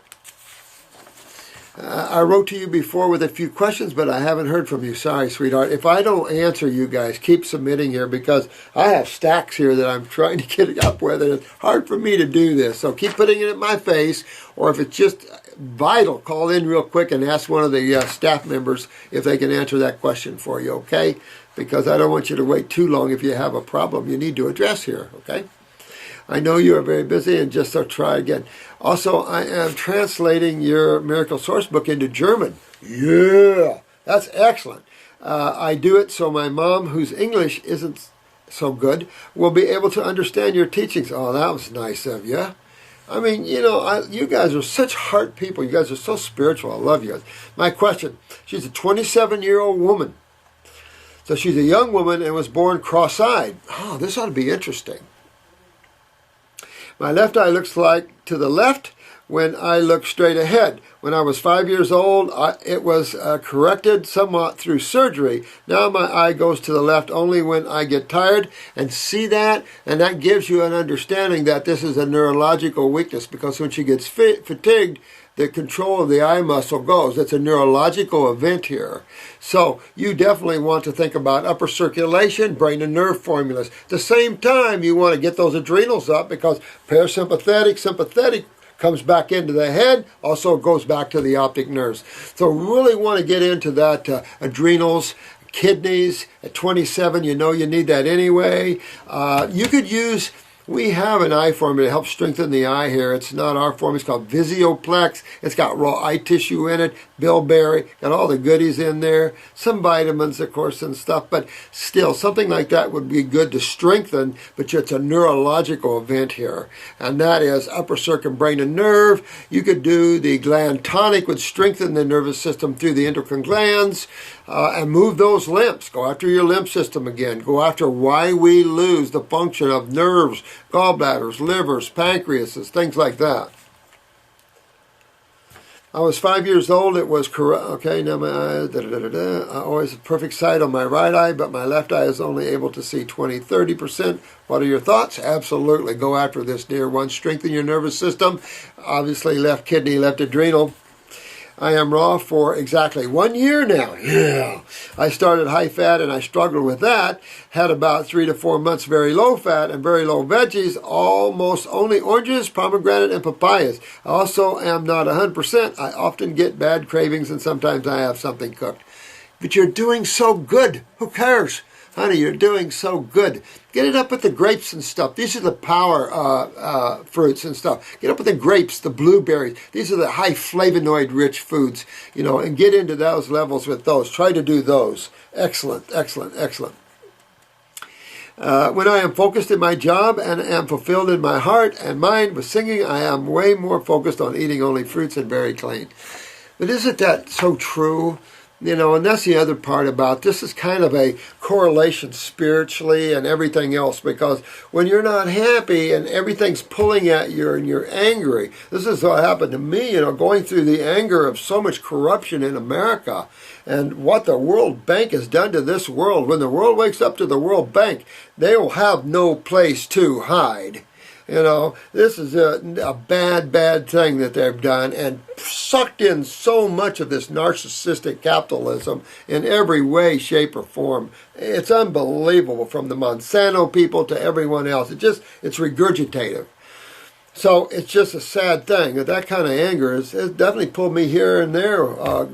I wrote to you before with a few questions, but I haven't heard from you. Sorry, sweetheart. If I don't answer you guys, keep submitting here because I have stacks here that I'm trying to get up with, and it's hard for me to do this. So keep putting it in my face, or if it's just vital, call in real quick and ask one of the staff members if they can answer that question for you, okay? Because I don't want you to wait too long if you have a problem you need to address here, okay? I know you are very busy, and just so try again. Also, I am translating your Miracle Source book into German. Yeah, that's excellent. I do it so my mom, whose English isn't so good, will be able to understand your teachings. Oh, that was nice of you. I mean, you know, you guys are such heart people. You guys are so spiritual. I love you. My question, she's a 27-year-old woman. So she's a young woman and was born cross-eyed. Oh, this ought to be interesting. My left eye looks like to the left when I look straight ahead. When I was 5 years old, it was corrected somewhat through surgery. Now my eye goes to the left only when I get tired. And see that? And that gives you an understanding that this is a neurological weakness because when she gets fatigued, the control of the eye muscle goes. It's a neurological event here. So you definitely want to think about upper circulation, brain and nerve formulas. At the same time, you want to get those adrenals up because parasympathetic, sympathetic comes back into the head, also goes back to the optic nerves. So really want to get into that adrenals, kidneys. At 27, you know you need that anyway. You could use... We have an eye formula to help strengthen the eye here. It's not our formula. It's called Visioplex. It's got raw eye tissue in it, bilberry, got all the goodies in there, some vitamins, of course, and stuff. But still, something like that would be good to strengthen, but it's a neurological event here. And that is upper circuit, brain, and nerve. You could do the gland tonic, would strengthen the nervous system through the endocrine glands, and move those lymphs. Go after your lymph system again. Go after why we lose the function of nerves, gallbladders, livers, pancreases, things like that. I was 5 years old. It was correct. Okay, now my eye, I always have perfect sight on my right eye, but my left eye is only able to see 20-30%. What are your thoughts? Absolutely. Go after this, dear one. Strengthen your nervous system. Obviously, left kidney, left adrenal. I am raw for exactly 1 year now. Yeah. I started high fat and I struggled with that. Had about 3 to 4 months very low fat and very low veggies, almost only oranges, pomegranate, and papayas. I also am not 100%. I often get bad cravings and sometimes I have something cooked. But you're doing so good. Who cares? Honey, you're doing so good. Get it up with the grapes and stuff. These are the power fruits and stuff. Get up with the grapes, the blueberries. These are the high flavonoid-rich foods, you know, and get into those levels with those. Try to do those. Excellent, excellent, excellent. When I am focused in my job and am fulfilled in my heart and mind with singing, I am way more focused on eating only fruits and very clean. But isn't that so true? You know, and that's the other part about this is kind of a correlation spiritually and everything else, because when you're not happy and everything's pulling at you and you're angry, this is what happened to me, you know, going through the anger of so much corruption in America and what the World Bank has done to this world. When the world wakes up to the World Bank, they will have no place to hide. You know, this is a bad, bad thing that they've done and sucked in so much of this narcissistic capitalism in every way, shape, or form. It's unbelievable, from the Monsanto people to everyone else. It's regurgitative. So it's just a sad thing. That kind of anger has definitely pulled me here and there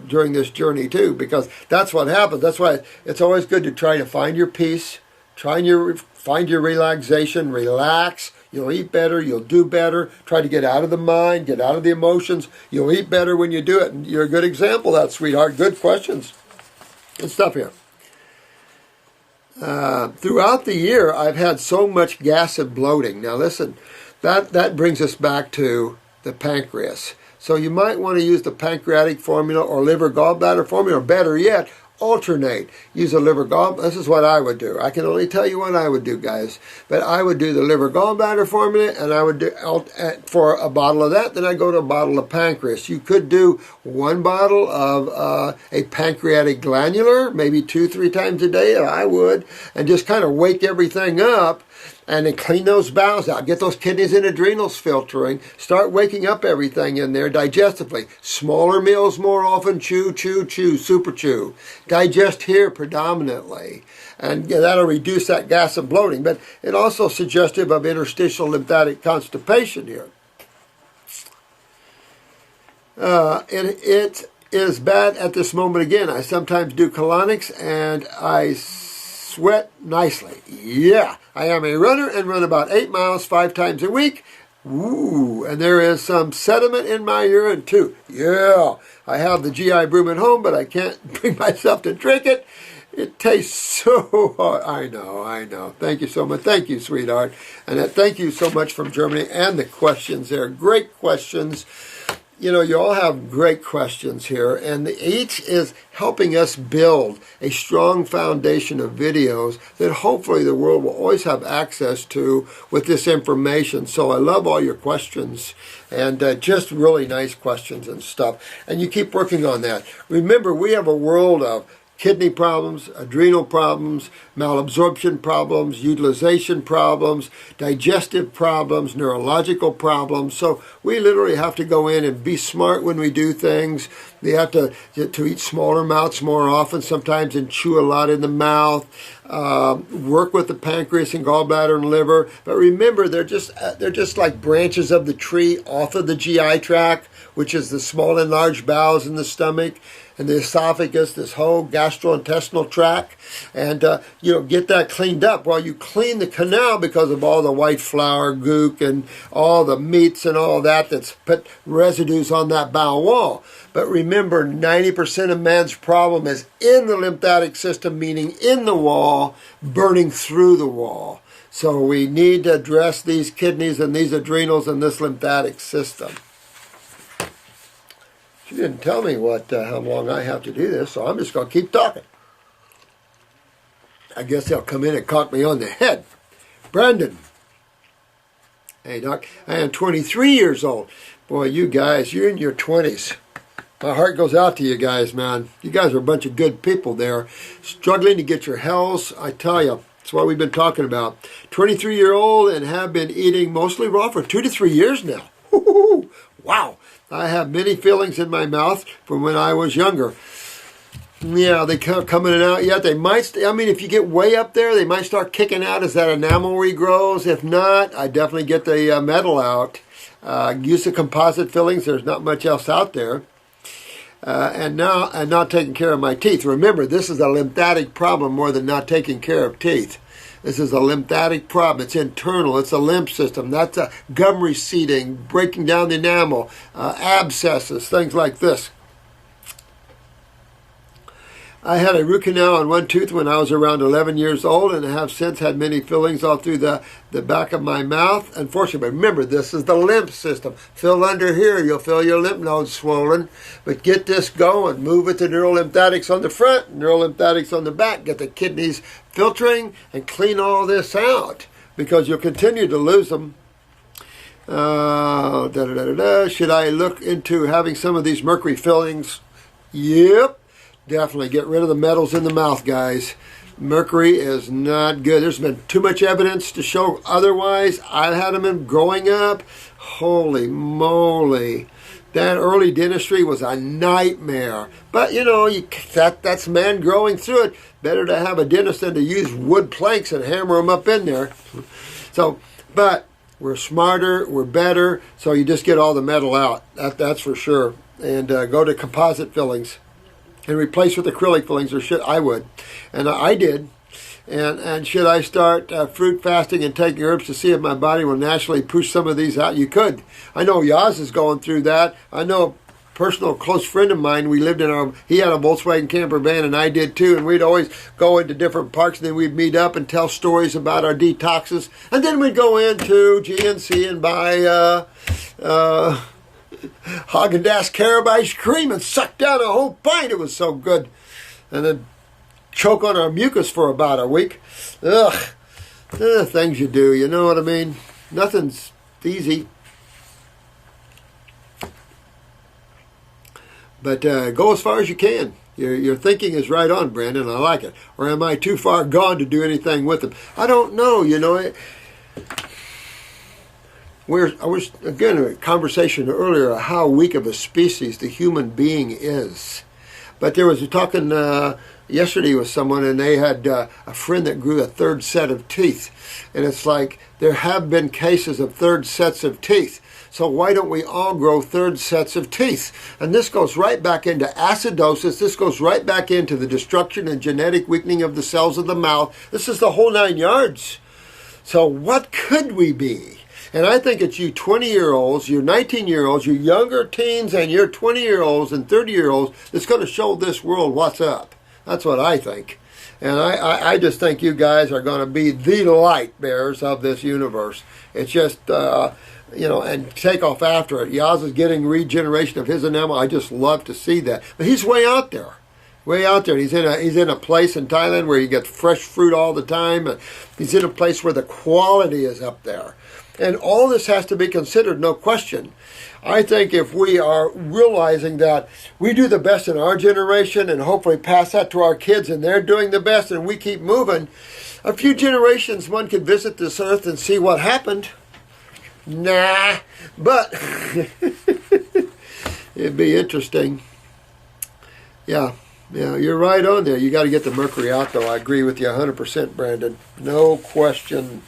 during this journey too, because that's what happens. That's why it's always good to try to find your peace, find your relaxation, relax. You'll eat better. You'll do better. Try to get out of the mind, get out of the emotions. You'll eat better when you do it. And you're a good example of that, sweetheart. Good questions. Good stuff here. Throughout the year, I've had so much gas and bloating. Now listen, that brings us back to the pancreas. So you might want to use the pancreatic formula or liver gallbladder formula, or better yet, alternate. Use a liver gallbladder. This is what I would do. I can only tell you what I would do, guys. But I would do the liver gallbladder formula, and I would do for a bottle of that. Then I go to a bottle of pancreas. You could do one bottle of a pancreatic glandular, maybe 2-3 times a day. I would, and just kind of wake everything up. And then clean those bowels out. Get those kidneys and adrenals filtering. Start waking up everything in there digestively. Smaller meals more often. Chew, chew, chew. Super chew. Digest here predominantly. And that'll reduce that gas and bloating. But it also suggestive of interstitial lymphatic constipation here. It is bad at this moment again. I sometimes do colonics and I sweat nicely. Yeah, I am a runner and run about 8 miles 5 times a week. Ooh, and there is some sediment in my urine too. Yeah, I have the GI broom at home, but I can't bring myself to drink it. It tastes so hard. I know. Thank you so much. Thank you, sweetheart. And thank you so much from Germany. And the questions there. Great questions. You know, you all have great questions here, and each is helping us build a strong foundation of videos that hopefully the world will always have access to with this information. So I love all your questions, and just really nice questions and stuff. And you keep working on that. Remember, we have a world of kidney problems, adrenal problems, malabsorption problems, utilization problems, digestive problems, neurological problems. So we literally have to go in and be smart when we do things. We have to eat smaller amounts more often sometimes and chew a lot in the mouth. Work with the pancreas and gallbladder and liver. But remember, they're just like branches of the tree off of the GI tract, which is the small and large bowels in the stomach, and the esophagus, this whole gastrointestinal tract, and get that cleaned up. While you clean the canal because of all the white flour, gook, and all the meats and all that's put residues on that bowel wall. But remember, 90% of man's problem is in the lymphatic system, meaning in the wall, burning through the wall. So we need to address these kidneys and these adrenals and this lymphatic system. She didn't tell me how long I have to do this, so I'm just going to keep talking. I guess they'll come in and cock me on the head. Brandon. Hey, Doc. I am 23 years old. Boy, you guys, you're in your 20s. My heart goes out to you guys, man. You guys are a bunch of good people there. Struggling to get your health, I tell you. That's what we've been talking about. 23-year-old and have been eating mostly raw for 2 to 3 years now. Wow. I have many fillings in my mouth from when I was younger. Yeah, they can't come in and out yet. They might, if you get way up there, they might start kicking out as that enamel regrows. If not, I definitely get the metal out. Use the composite fillings. There's not much else out there. And not taking care of my teeth. Remember, this is a lymphatic problem more than not taking care of teeth. This is a lymphatic problem. It's internal. It's a lymph system. That's a gum receding, breaking down the enamel, abscesses, things like this. I had a root canal on one tooth when I was around 11 years old, and I have since had many fillings all through the back of my mouth. Unfortunately, remember, this is the lymph system. Fill under here, you'll feel your lymph nodes swollen. But get this going. Move it to neurolymphatics on the front, neurolymphatics on the back. Get the kidneys filtering and clean all this out, because you'll continue to lose them. Should I look into having some of these mercury fillings? Yep. Definitely get rid of the metals in the mouth, guys. Mercury is not good. There's been too much evidence to show otherwise. I had them in growing up. Holy moly. That early dentistry was a nightmare. But, that's man growing through it. Better to have a dentist than to use wood planks and hammer them up in there. But we're smarter, we're better, so you just get all the metal out. That's for sure. And go to composite fillings. And replace with acrylic fillings, or shit, I would. And I did. And should I start fruit fasting and taking herbs to see if my body will naturally push some of these out? You could. I know Yaz is going through that. I know a personal close friend of mine, he had a Volkswagen camper van, and I did too, and we'd always go into different parks, and then we'd meet up and tell stories about our detoxes, and then we'd go into GNC and buy Haagen-Dazs carob ice cream and suck down a whole pint. It was so good. And then choke on our mucus for about a week. Ugh. Things you do, you know what I mean? Nothing's easy. But go as far as you can. Your thinking is right on, Brandon. I like it. Or am I too far gone to do anything with them? I don't know, you know. I was, again, in a conversation earlier how weak of a species the human being is. But there was talking yesterday with someone, and they had a friend that grew a third set of teeth. And it's like there have been cases of third sets of teeth. So why don't we all grow third sets of teeth? And this goes right back into acidosis. This goes right back into the destruction and genetic weakening of the cells of the mouth. This is the whole 9 yards. So what could we be? And I think it's you 20-year-olds, you 19-year-olds, you younger teens, and your 20-year-olds and 30-year-olds that's going to show this world what's up. That's what I think. And I just think you guys are going to be the light bearers of this universe. It's just, and take off after it. Yaz is getting regeneration of his enamel. I just love to see that. But he's way out there. Way out there. He's in a place in Thailand where you get fresh fruit all the time. And he's in a place where the quality is up there. And all this has to be considered, no question. I think if we are realizing that we do the best in our generation and hopefully pass that to our kids and they're doing the best and we keep moving, a few generations one could visit this earth and see what happened. Nah, but it'd be interesting. Yeah, you're right on there. You got to get the Mercury out, though. I agree with you 100%, Brandon. No question.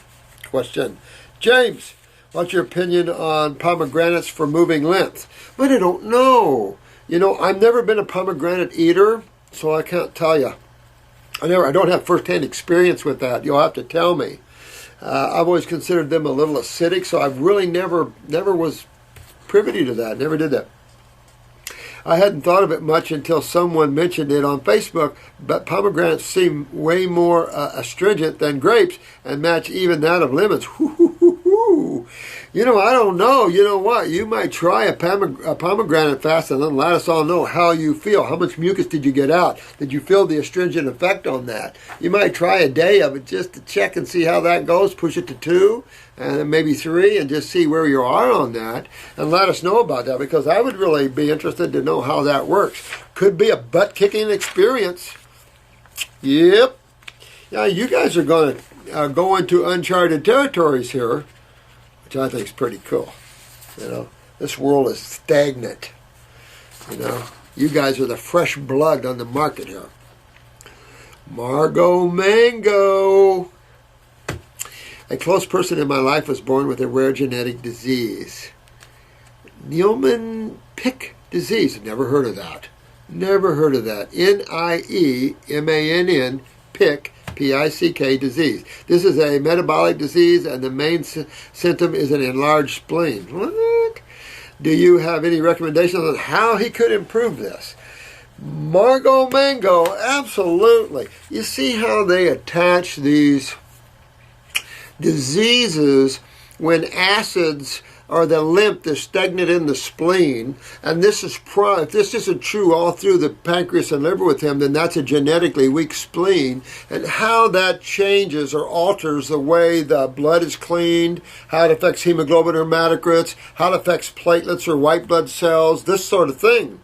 James, what's your opinion on pomegranates for moving lymph? But I don't know. You know, I've never been a pomegranate eater, so I can't tell you. I don't have first-hand experience with that. You'll have to tell me. I've always considered them a little acidic, so I've really never was privy to that. Never did that. I hadn't thought of it much until someone mentioned it on Facebook, but pomegranates seem way more astringent than grapes and match even that of lemons. You know, I don't know. You know what? You might try a pomegranate fast and then let us all know how you feel. How much mucus did you get out? Did you feel the astringent effect on that? You might try a day of it just to check and see how that goes. Push it to 2 and then maybe 3 and just see where you are on that and let us know about that, because I would really be interested to know how that works. Could be a butt-kicking experience. Yep. Yeah, you guys are going to go into uncharted territories here, which I think is pretty cool. You know, this world is stagnant. You know, you guys are the fresh blood on the market here. Margo Mango. A close person in my life was born with a rare genetic disease. Niemann-pick disease. Never heard of that. Never heard of that. Niemann-pick, P-I-C-K disease. This is a metabolic disease, and the main symptom is an enlarged spleen. What? Do you have any recommendations on how he could improve this? Margo Mango, absolutely. You see how they attach these diseases when acids or the lymph is stagnant in the spleen, and this is if this isn't true all through the pancreas and liver with him, then that's a genetically weak spleen, and how that changes or alters the way the blood is cleaned, how it affects hemoglobin or hematocrits, how it affects platelets or white blood cells, this sort of thing.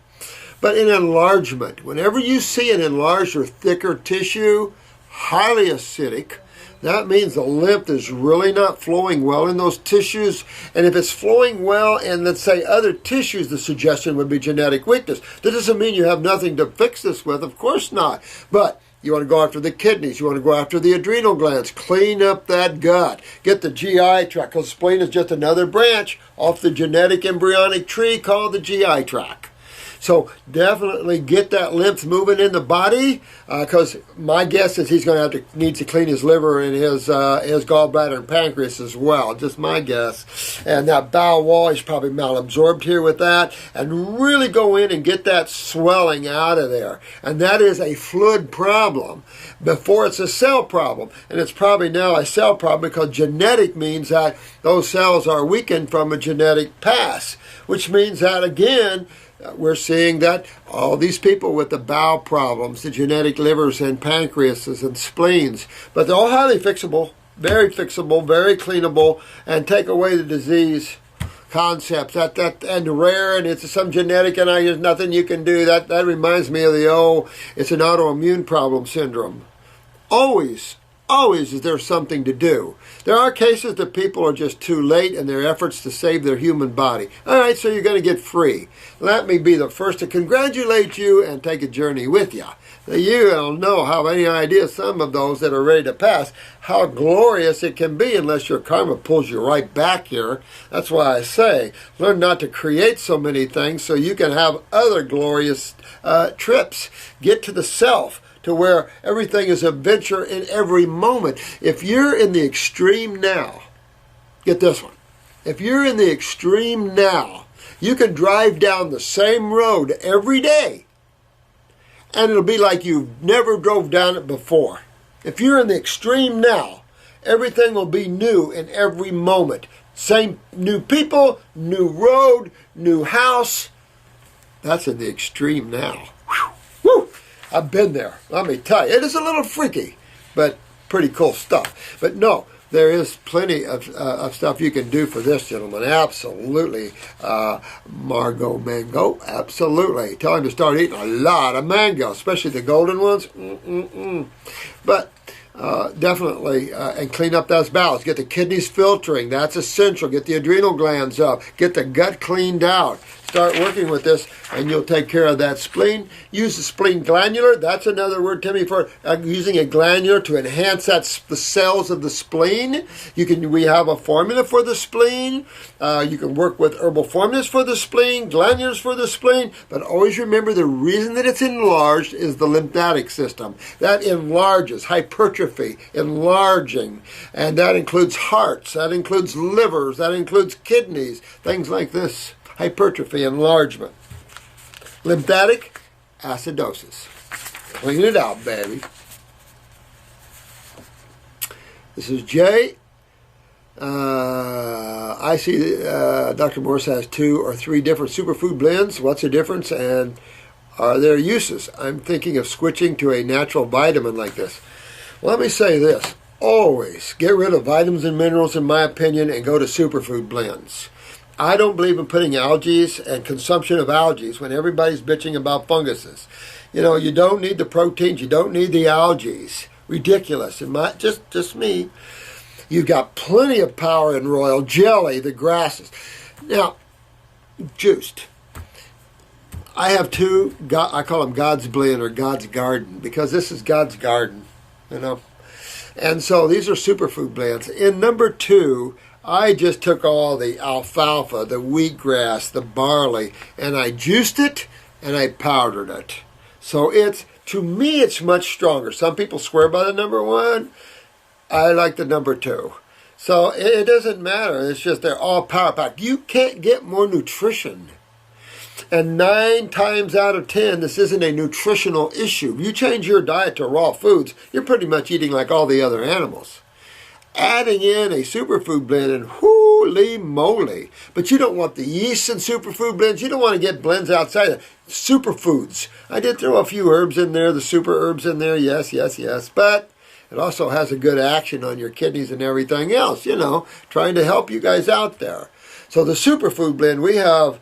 But in enlargement, whenever you see an enlarged or thicker tissue, highly acidic, that means the lymph is really not flowing well in those tissues. And if it's flowing well in, let's say, other tissues, the suggestion would be genetic weakness. That doesn't mean you have nothing to fix this with. Of course not. But you want to go after the kidneys. You want to go after the adrenal glands. Clean up that gut. Get the GI tract, because spleen is just another branch off the genetic embryonic tree called the GI tract. So definitely get that lymph moving in the body, because my guess is he's going to need to clean his liver and his gallbladder and pancreas as well. Just my guess. And that bowel wall is probably malabsorbed here with that, and really go in and get that swelling out of there. And that is a fluid problem before it's a cell problem. And it's probably now a cell problem because genetic means that those cells are weakened from a genetic past, which means that, again, we're seeing that all these people with the bowel problems, the genetic livers and pancreases and spleens, but they're all highly fixable, very cleanable, and take away the disease concepts and rare, and it's some genetic and there's nothing you can do. That reminds me of it's an autoimmune problem syndrome. Always is there something to do. There are cases that people are just too late in their efforts to save their human body. All right, so you're going to get free. Let me be the first to congratulate you and take a journey with you. You don't have any idea, some of those that are ready to pass, how glorious it can be unless your karma pulls you right back here. That's why I say, learn not to create so many things so you can have other glorious trips. Get to the self, to where everything is adventure in every moment. If you're in the extreme now, get this one. If you're in the extreme now, you can drive down the same road every day, and it'll be like you never drove down it before. If you're in the extreme now, everything will be new in every moment. Same new people, new road, new house. That's in the extreme now. Whew. Woo! I've been there. Let me tell you, it is a little freaky, but pretty cool stuff. But no, there is plenty of stuff you can do for this gentleman. Absolutely. Margo Mango, absolutely. Tell him to start eating a lot of mango, especially the golden ones. But definitely, and clean up those bowels. Get the kidneys filtering. That's essential. Get the adrenal glands up. Get the gut cleaned out. Start working with this, and you'll take care of that spleen. Use the spleen glandular. That's another word, Timmy, for using a glandular to enhance the cells of the spleen. We have a formula for the spleen. You can work with herbal formulas for the spleen, glandulars for the spleen, but always remember the reason that it's enlarged is the lymphatic system. That enlarges, hypertrophy, enlarging, and that includes hearts, that includes livers, that includes kidneys, things like this. Hypertrophy, enlargement. Lymphatic, acidosis. Clean it out, baby. This is Jay. I see Dr. Morse has 2 or 3 different superfood blends. What's the difference, and are there uses? I'm thinking of switching to a natural vitamin like this. Well, let me say this. Always get rid of vitamins and minerals, in my opinion, and go to superfood blends. I don't believe in putting algae and consumption of algae when everybody's bitching about funguses. You don't need the proteins. You don't need the algae. Ridiculous. Just me. You've got plenty of power in royal jelly, the grasses. Now, juiced. I have 2, I call them God's blend or God's garden, because this is God's garden, And so these are superfood blends. In number 2, I just took all the alfalfa, the wheatgrass, the barley, and I juiced it and I powdered it. So to me, it's much stronger. Some people swear by the number 1. I like the number 2. So it doesn't matter. It's just they're all power packed. You can't get more nutrition. And 9 times out of 10, this isn't a nutritional issue. If you change your diet to raw foods, you're pretty much eating like all the other animals. Adding in a superfood blend, and holy moly. But you don't want the yeast in superfood blends. You don't want to get blends outside of superfoods. I did throw a few herbs in there, the super herbs in there, yes. But it also has a good action on your kidneys and everything else, trying to help you guys out there. So the superfood blend, we have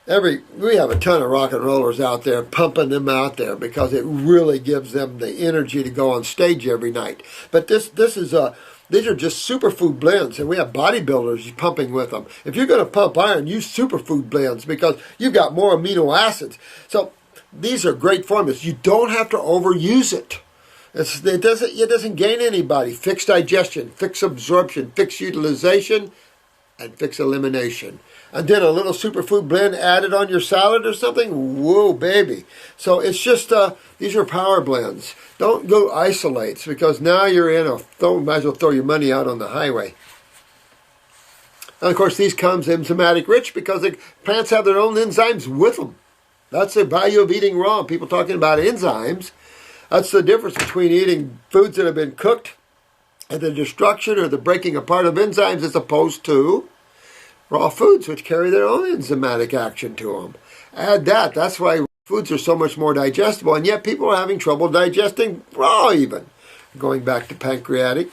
a ton of rock and rollers out there pumping them out there because it really gives them the energy to go on stage every night. But these are just superfood blends, and we have bodybuilders pumping with them. If you're going to pump iron, use superfood blends because you've got more amino acids. So these are great formulas. You don't have to overuse it. It doesn't gain anybody. Fix digestion, fix absorption, fix utilization, and fix elimination. and then a little superfood blend added on your salad or something, whoa, baby. So it's just, these are power blends. Don't go isolates, because now you're in might as well throw your money out on the highway. And of course, these comes enzymatic rich because the plants have their own enzymes with them. That's the value of eating raw. People talking about enzymes. That's the difference between eating foods that have been cooked and the destruction or the breaking apart of enzymes, as opposed to raw foods, which carry their own enzymatic action to them. Add that. That's why foods are so much more digestible, and yet people are having trouble digesting raw even. Going back to pancreatic.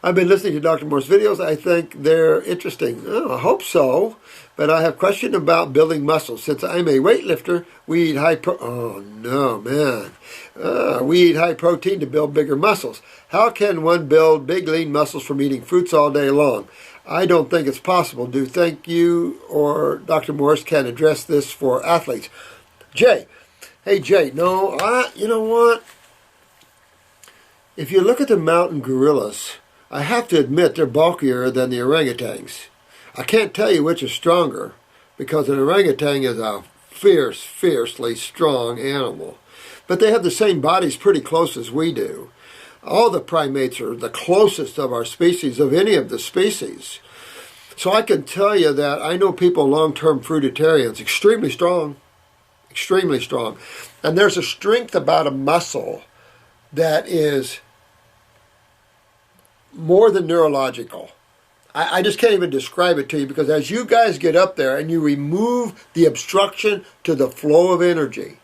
I've been listening to Dr. Morse videos. I think they're interesting. Oh, I hope so. But I have a question about building muscles. Since I'm a weightlifter, we eat high we eat high protein to build bigger muscles. How can one build big lean muscles from eating fruits all day long? I don't think it's possible. Do you think you or Dr. Morse can address this for athletes? Jay. Hey, Jay. No, you know what? If you look at the mountain gorillas, I have to admit they're bulkier than the orangutans. I can't tell you which is stronger, because an orangutan is a fiercely strong animal. But they have the same bodies pretty close as we do. All the primates are the closest of our species, of any of the species. So I can tell you that I know people, long-term fruitarians, extremely strong. And there's a strength about a muscle that is more than neurological. I just can't even describe it to you, because as you guys get up there and you remove the obstruction to the flow of energy,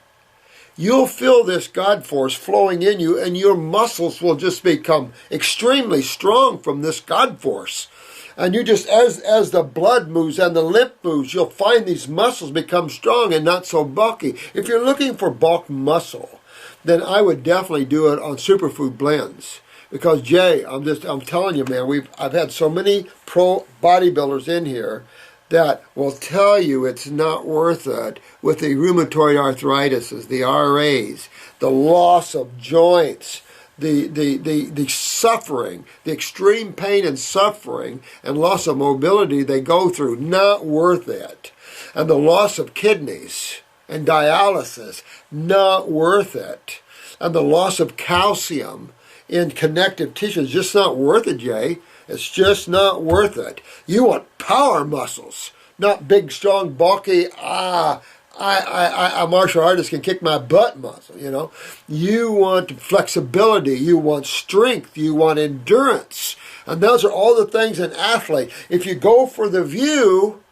you'll feel this God force flowing in you, and your muscles will just become extremely strong from this God force. And you just, as the blood moves and the lymph moves, you'll find these muscles become strong and not so bulky. If you're looking for bulk muscle, then I would definitely do it on superfood blends. Because Jay, I'm telling you, man, I've had so many pro bodybuilders in here that will tell you it's not worth it with the rheumatoid arthritises, the RAs, the loss of joints, the suffering, the extreme pain and suffering and loss of mobility they go through. Not worth it. And the loss of kidneys and dialysis, not worth it. And the loss of calcium in connective tissue is just not worth it, Jay. It's just not worth it. You want power muscles, not big, strong, bulky, a martial artist can kick my butt muscle, you know. You want flexibility, you want strength, you want endurance. And those are all the things an athlete. If you go for the view,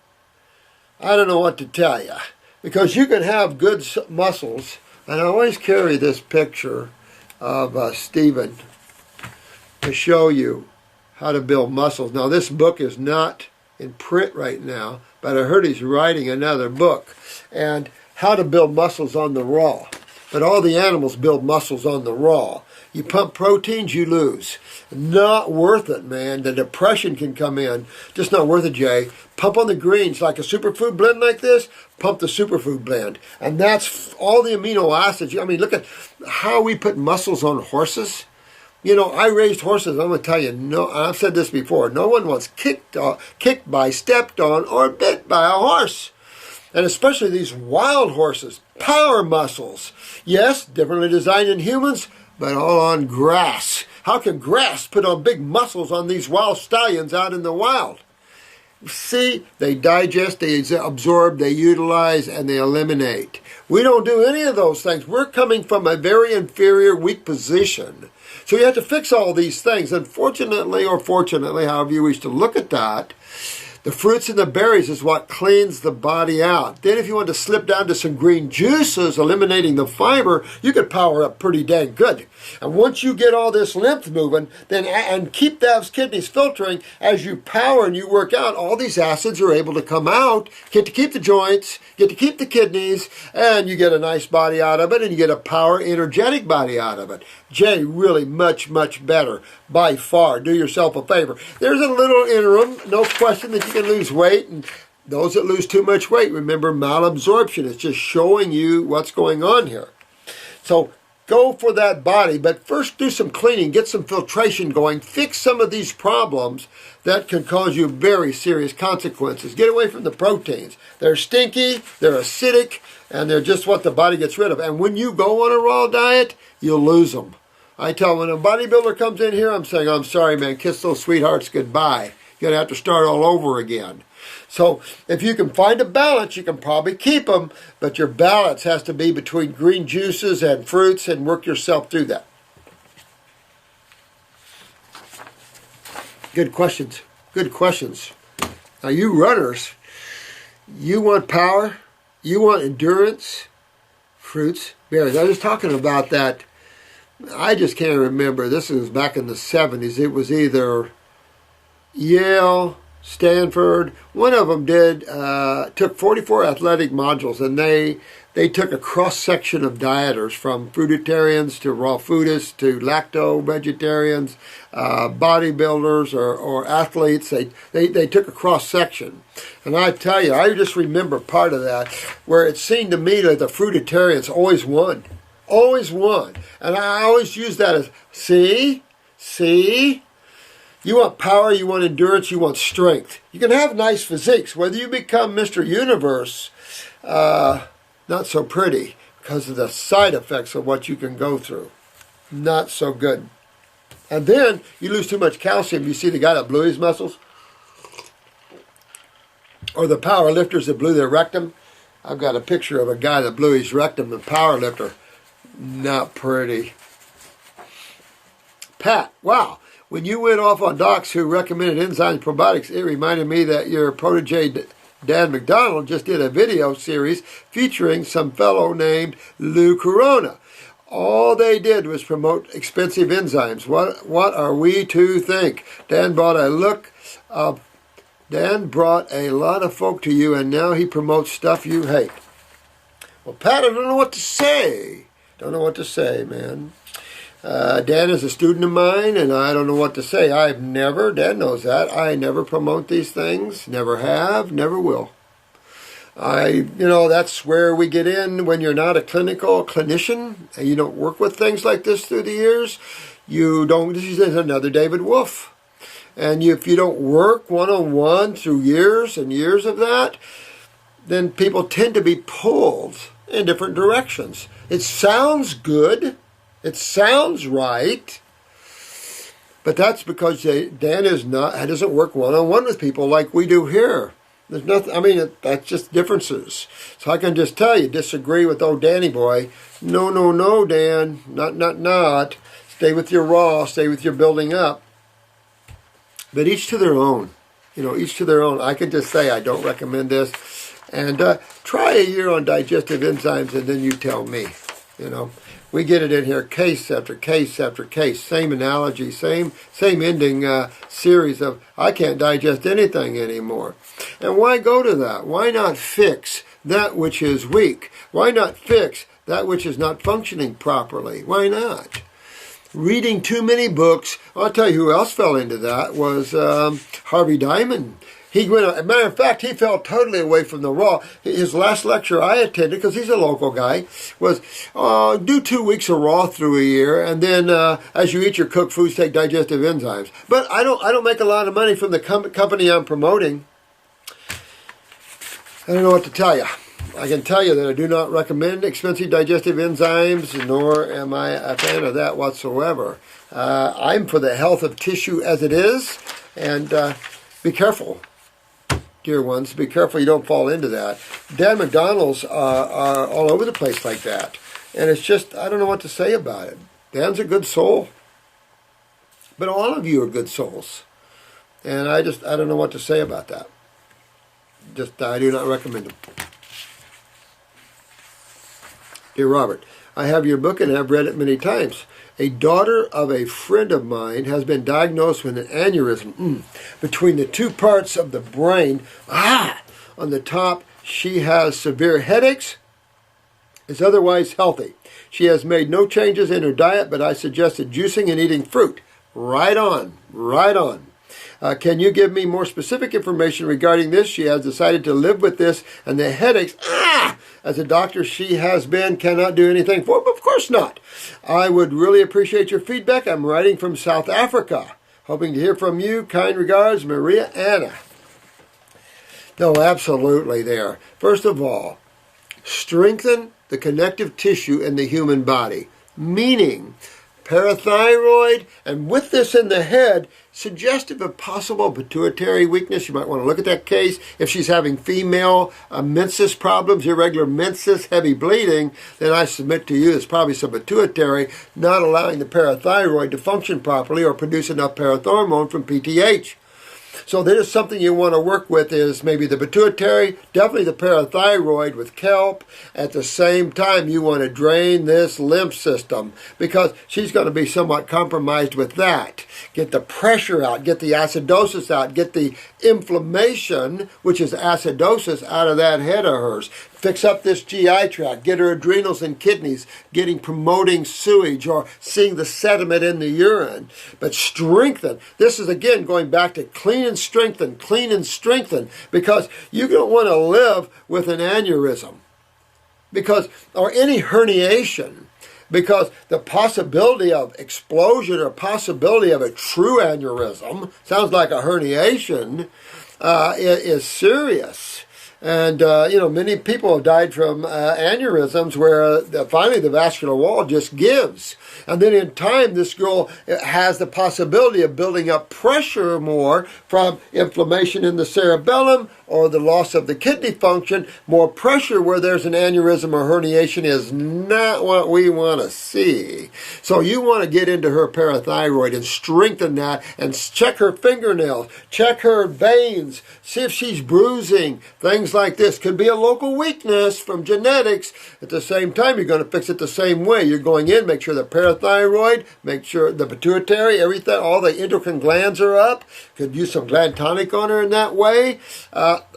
I don't know what to tell you. Because you can have good muscles, and I always carry this picture of Stephen to show you how to build muscles. Now, this book is not in print right now, but I heard he's writing another book, and how to build muscles on the raw. But all the animals build muscles on the raw. You pump proteins, you lose. Not worth it, man. The depression can come in. Just not worth it, Jay. Pump on the greens. Like a superfood blend like this, pump the superfood blend. And that's all the amino acids. I mean, look at how we put muscles on horses. You know, I raised horses. I'm going to tell you, no, I've said this before, no one wants kicked by, stepped on, or bit by a horse. And especially these wild horses, power muscles. Yes, differently designed in humans, but all on grass. How can grass put on big muscles on these wild stallions out in the wild? See, they digest, they absorb, they utilize, and they eliminate. We don't do any of those things. We're coming from a very inferior, weak position. So you have to fix all these things. Unfortunately, or fortunately, however you wish to look at that, the fruits and the berries is what cleans the body out. Then if you want to slip down to some green juices, eliminating the fiber, you could power up pretty dang good. And once you get all this lymph moving, then and keep those kidneys filtering, as you power and you work out, all these acids are able to come out, get to keep the joints, get to keep the kidneys, and you get a nice body out of it, and you get a power, energetic body out of it. Jay, really much, much better by far. Do yourself a favor. There's a little interim, no question that you can lose weight, and those that lose too much weight, remember malabsorption. It's just showing you what's going on here. So go for that body, but first do some cleaning, get some filtration going, fix some of these problems that can cause you very serious consequences. Get away from the proteins. They're stinky, they're acidic, and they're just what the body gets rid of. And when you go on a raw diet, you'll lose them. I tell when a bodybuilder comes in here, I'm saying, I'm sorry, man, kiss those sweethearts goodbye. You're going to have to start all over again. So if you can find a balance, you can probably keep them, but your balance has to be between green juices and fruits, and work yourself through that. Good questions. Good questions. Now, you runners, you want power, you want endurance, fruits, berries. I was talking about that. I just can't remember. This was back in the 70s. It was either Yale, Stanford. One of them took 44 athletic modules, and they took a cross-section of dieters, from fruitarians to raw foodists to lacto-vegetarians, bodybuilders or athletes. They took a cross-section. And I tell you, I just remember part of that, where it seemed to me that the fruitarians always won. Always won. And I always use that as, see? You want power, you want endurance, you want strength. You can have nice physiques. Whether you become Mr. Universe, not so pretty, because of the side effects of what you can go through. Not so good. And then you lose too much calcium. You see the guy that blew his muscles? Or the power lifters that blew their rectum? I've got a picture of a guy that blew his rectum, a power lifter. Not pretty. Pat, wow. When you went off on docs who recommended enzymes probiotics, it reminded me that your protege Dan McDonald just did a video series featuring some fellow named Lou Corona. All they did was promote expensive enzymes. What are we to think? Dan brought a lot of folk to you, and now he promotes stuff you hate. Well, Pat, I don't know what to say. Don't know what to say, man. Dan is a student of mine, and I don't know what to say. Dan knows that, I never promote these things. Never have, never will. That's where we get in when you're not a clinician, and you don't work with things like this through the years. This is another David Wolf. And if you don't work one-on-one through years and years of that, then people tend to be pulled in different directions. It sounds good. It sounds right. But that's because Dan doesn't work one-on-one with people like we do here. There's nothing, that's just differences. So I can just tell you, disagree with old Danny boy. No, Dan. Not. Stay with your raw. Stay with your building up. But each to their own. Each to their own. I can just say I don't recommend this. And try a year on digestive enzymes, and then you tell me. We get it in here, case after case after case. Same analogy, same ending series of, I can't digest anything anymore. And why go to that? Why not fix that which is weak? Why not fix that which is not functioning properly? Why not? Reading too many books. I'll tell you who else fell into that was Harvey Diamond. As a matter of fact, he fell totally away from the raw. His last lecture I attended, because he's a local guy, was do 2 weeks of raw through a year, and then as you eat your cooked foods, take digestive enzymes. But I don't make a lot of money from the company I'm promoting. I don't know what to tell you. I can tell you that I do not recommend expensive digestive enzymes, nor am I a fan of that whatsoever. I'm for the health of tissue as it is, and be careful. Dear ones, be careful you don't fall into that. Dan McDonald's are all over the place like that. And it's just, I don't know what to say about it. Dan's a good soul. But all of you are good souls. And I don't know what to say about that. I do not recommend them. Dear Robert, I have your book and have read it many times. A daughter of a friend of mine has been diagnosed with an aneurysm between the two parts of the brain. On the top, she has severe headaches, is otherwise healthy. She has made no changes in her diet, but I suggested juicing and eating fruit. Right on. Can you give me more specific information regarding this? She has decided to live with this, and the headaches as a doctor she has been, cannot do anything for, but of course not. I would really appreciate your feedback. I'm writing from South Africa. Hoping to hear from you. Kind regards, Brianna. No, absolutely there. First of all, strengthen the connective tissue in the human body, meaning parathyroid, and with this in the head, suggestive of possible pituitary weakness. You might want to look at that case. If she's having female menses problems, irregular menses, heavy bleeding, then I submit to you there's probably some pituitary not allowing the parathyroid to function properly or produce enough parathormone from PTH. So there's something you want to work with is maybe the pituitary, definitely the parathyroid with kelp. At the same time, you want to drain this lymph system because she's going to be somewhat compromised with that. Get the pressure out, get the acidosis out, get the inflammation, which is acidosis, out of that head of hers. Fix up this GI tract, get her adrenals and kidneys promoting sewage or seeing the sediment in the urine. But strengthen. This is, again, going back to clean and strengthen, because you don't want to live with an aneurysm or any herniation. Because the possibility of explosion or possibility of a true aneurysm, sounds like a herniation, is serious. And, many people have died from aneurysms where finally the vascular wall just gives. And then in time, this girl has the possibility of building up pressure more from inflammation in the cerebellum or the loss of the kidney function. More pressure where there's an aneurysm or herniation is not what we want to see. So you want to get into her parathyroid and strengthen that and check her fingernails, check her veins, see if she's bruising, things like this. Could be a local weakness from genetics. At the same time, you're going to fix it the same way. You're going in, make sure the parathyroid, make sure the pituitary, everything, all the endocrine glands are up. Could use some gland tonic on her in that way.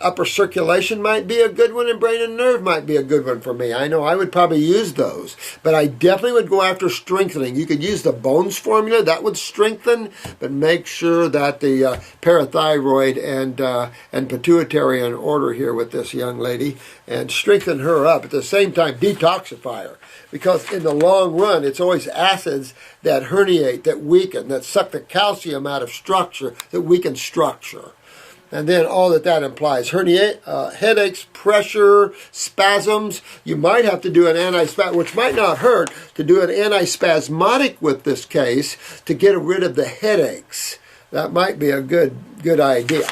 Upper circulation might be a good one, and brain and nerve might be a good one for me. I know I would probably use those, but I definitely would go after strengthening. You could use the bones formula, that would strengthen, but make sure that the parathyroid and pituitary are in order here with this young lady, and strengthen her up. At the same time, detoxify her, because in the long run, it's always acids that herniate, that weaken, that suck the calcium out of structure, that weaken structure. And then all that implies, headaches, pressure, spasms. You might have to do an antispasmodic, which might not hurt, to do an antispasmodic with this case to get rid of the headaches. That might be a good idea.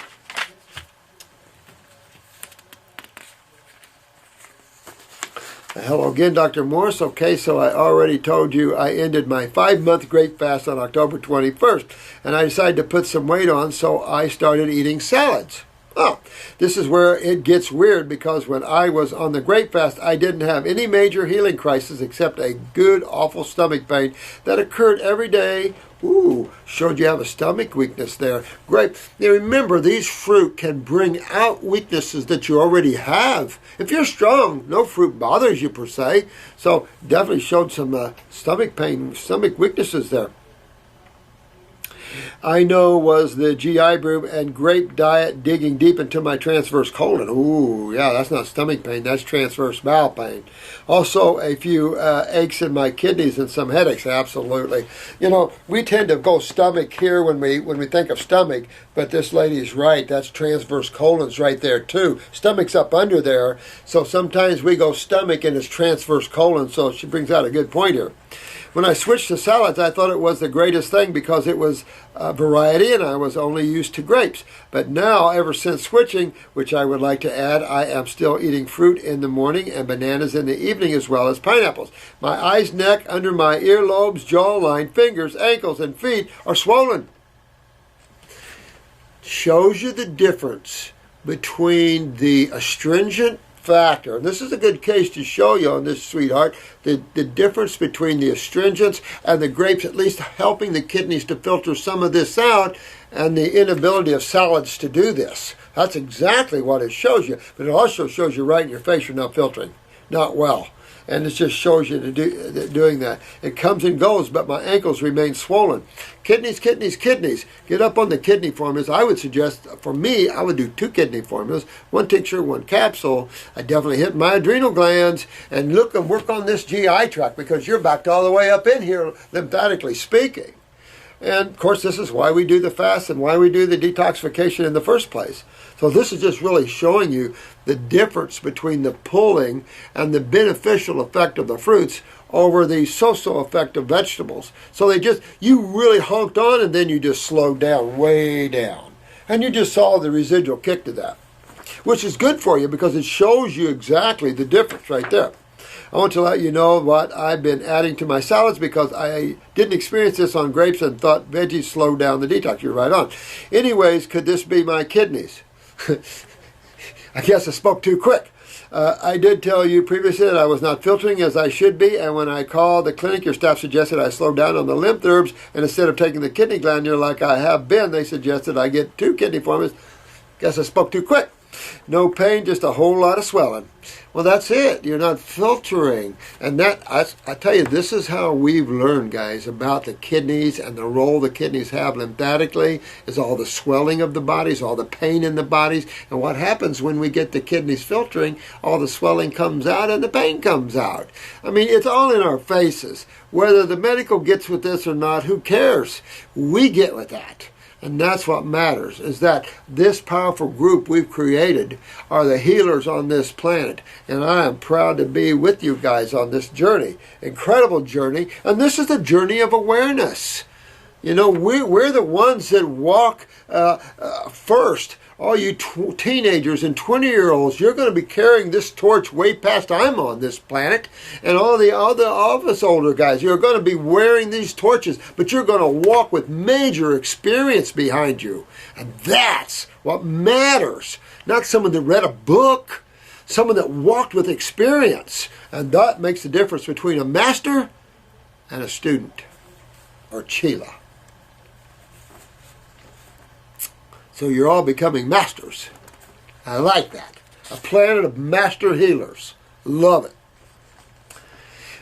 Hello again, Dr. Morse. Okay, so I already told you I ended my 5-month grape fast on October 21st, and I decided to put some weight on, so I started eating salads. Oh, this is where it gets weird, because when I was on the grape fast, I didn't have any major healing crisis except a good, awful stomach pain that occurred every day. Ooh, showed you have a stomach weakness there. Great. Now remember, these fruit can bring out weaknesses that you already have. If you're strong, no fruit bothers you per se. So definitely showed some stomach pain, stomach weaknesses there. I know was the GI brew and grape diet digging deep into my transverse colon. Ooh, yeah, that's not stomach pain, that's transverse bowel pain. Also, a few aches in my kidneys and some headaches, absolutely. We tend to go stomach here when we think of stomach, but this lady's right, that's transverse colon's right there too. Stomach's up under there, so sometimes we go stomach and it's transverse colon, so she brings out a good point here. When I switched to salads, I thought it was the greatest thing because it was variety and I was only used to grapes. But now, ever since switching, which I would like to add, I am still eating fruit in the morning and bananas in the evening as well as pineapples. My eyes, neck, under my earlobes, jawline, fingers, ankles, and feet are swollen. Shows you the difference between the astringent factor, and this is a good case to show you on this, sweetheart, the difference between the astringents and the grapes, at least helping the kidneys to filter some of this out, and the inability of salads to do this. That's exactly what it shows you, but it also shows you right in your face you're not filtering. Not well. And it just shows you doing that. It comes and goes, but my ankles remain swollen. Kidneys, kidneys, kidneys. Get up on the kidney formulas. I would suggest, for me, I would do 2 kidney formulas, 1 tincture, 1 capsule. I definitely hit my adrenal glands and look and work on this GI tract, because you're backed all the way up in here, lymphatically speaking. And of course, this is why we do the fast and why we do the detoxification in the first place. So this is just really showing you the difference between the pulling and the beneficial effect of the fruits over the so-so effect of vegetables. So you really honked on and then you just slowed down, way down. And you just saw the residual kick to that, which is good for you because it shows you exactly the difference right there. I want to let you know what I've been adding to my salads, because I didn't experience this on grapes and thought veggies slowed down the detox. You're right on. Anyways, could this be my kidneys? I guess I spoke too quick. I did tell you previously that I was not filtering as I should be, and when I called the clinic, your staff suggested I slow down on the lymph herbs, and instead of taking the kidney glandular like I have been, they suggested I get 2 kidney formulas. Guess I spoke too quick. No pain, just a whole lot of swelling. Well, that's it. You're not filtering. And that, I tell you, this is how we've learned, guys, about the kidneys and the role the kidneys have lymphatically, is all the swelling of the bodies, all the pain in the bodies. And what happens when we get the kidneys filtering, all the swelling comes out and the pain comes out. I mean, it's all in our faces. Whether the medical gets with this or not, who cares? We get with that. And that's what matters, is that this powerful group we've created are the healers on this planet. And I am proud to be with you guys on this journey. Incredible journey. And this is the journey of awareness. You know, we're the ones that walk first. All you teenagers and 20-year-olds, you're going to be carrying this torch way past I'm on this planet. And all the other office older guys, you're going to be wearing these torches, but you're going to walk with major experience behind you. And that's what matters. Not someone that read a book, someone that walked with experience. And that makes the difference between a master and a student, or Chila. So you're all becoming masters. I like that. A planet of master healers. Love it.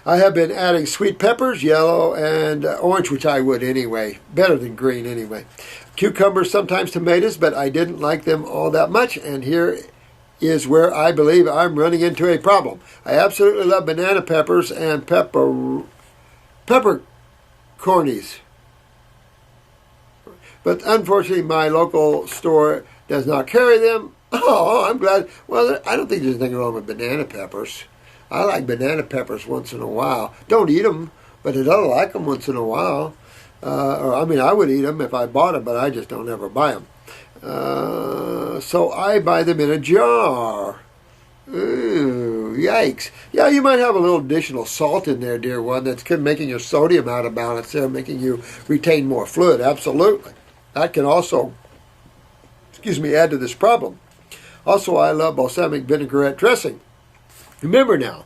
I have been adding sweet peppers, yellow and orange, which I would anyway. Better than green anyway. Cucumbers, sometimes tomatoes, but I didn't like them all that much. And here is where I believe I'm running into a problem. I absolutely love banana peppers and peppercorns. But unfortunately, my local store does not carry them. Oh, I'm glad. Well, I don't think there's anything wrong with banana peppers. I like banana peppers once in a while. Don't eat them, but I don't like them once in a while. I would eat them if I bought them, but I just don't ever buy them. So I buy them in a jar. Ooh, yikes. Yeah, you might have a little additional salt in there, dear one, that's making your sodium out of balance there, making you retain more fluid. Absolutely. That can also, add to this problem. Also, I love balsamic vinaigrette dressing. Remember now,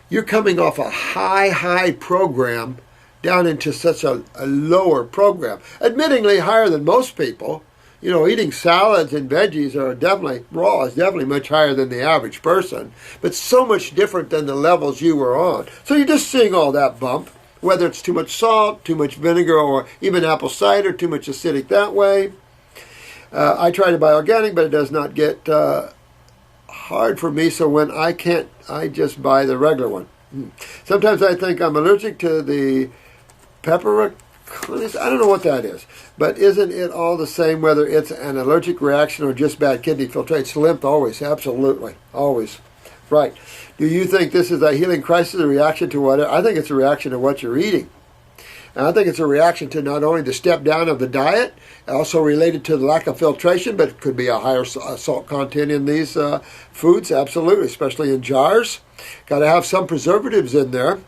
you're coming off a high program down into such a lower program. Admittingly higher than most people. You know, eating salads and veggies are definitely, raw is definitely much higher than the average person, but so much different than the levels you were on. So you're just seeing all that bump, whether it's too much salt, too much vinegar, or even apple cider, too much acidic that way. I try to buy organic, but it does not get hard for me, so when I can't, I just buy the regular one. Sometimes I think I'm allergic to the peppercorns. I don't know what that is, but isn't it all the same whether it's an allergic reaction or just bad kidney filtration? Lymph, always, absolutely, always. Right. Do you think this is a healing crisis, a reaction to what? I think it's a reaction to what you're eating. And I think it's a reaction to not only the step down of the diet, also related to the lack of filtration, but it could be a higher salt content in these foods, absolutely, especially in jars. Got to have some preservatives in there.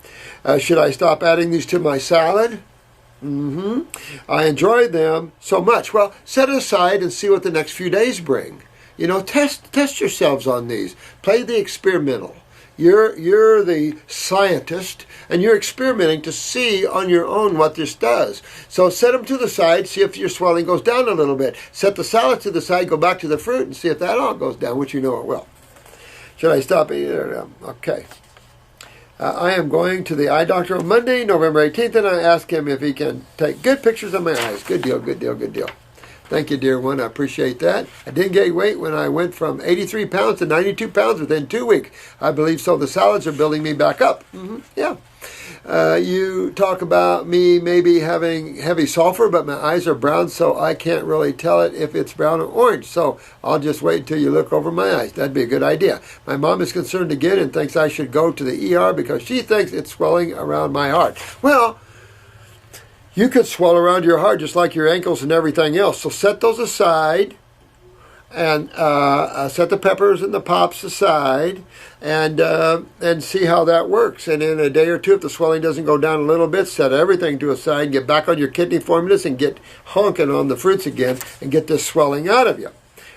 Should I stop adding these to my salad? I enjoy them so much. Well, set it aside and see what the next few days bring. You know, test yourselves on these. Play the experimental. You're the scientist, and you're experimenting to see on your own what this does. So set them to the side, see if your swelling goes down a little bit. Set the salad to the side, go back to the fruit, and see if that all goes down, which you know it will. Should I stop eating? Okay. I am going to the eye doctor on Monday, November 18th, and I ask him if he can take good pictures of my eyes. Good deal, good deal, good deal. Thank you, dear one. I appreciate that. I didn't gain weight when I went from 83 pounds to 92 pounds within 2 weeks. I believe so. The salads are building me back up. Yeah. You talk about me maybe having heavy sulfur, but my eyes are brown, so I can't really tell it if it's brown or orange. So I'll just wait until you look over my eyes. That'd be a good idea. My mom is concerned again and thinks I should go to the ER because she thinks it's swelling around my heart. Well, you could swell around your heart just like your ankles and everything else. So set those aside. And set the peppers and the pops aside and see how that works. And in a day or two, if the swelling doesn't go down a little bit, set everything to aside, get back on your kidney formulas and get honking on the fruits again and get this swelling out of you.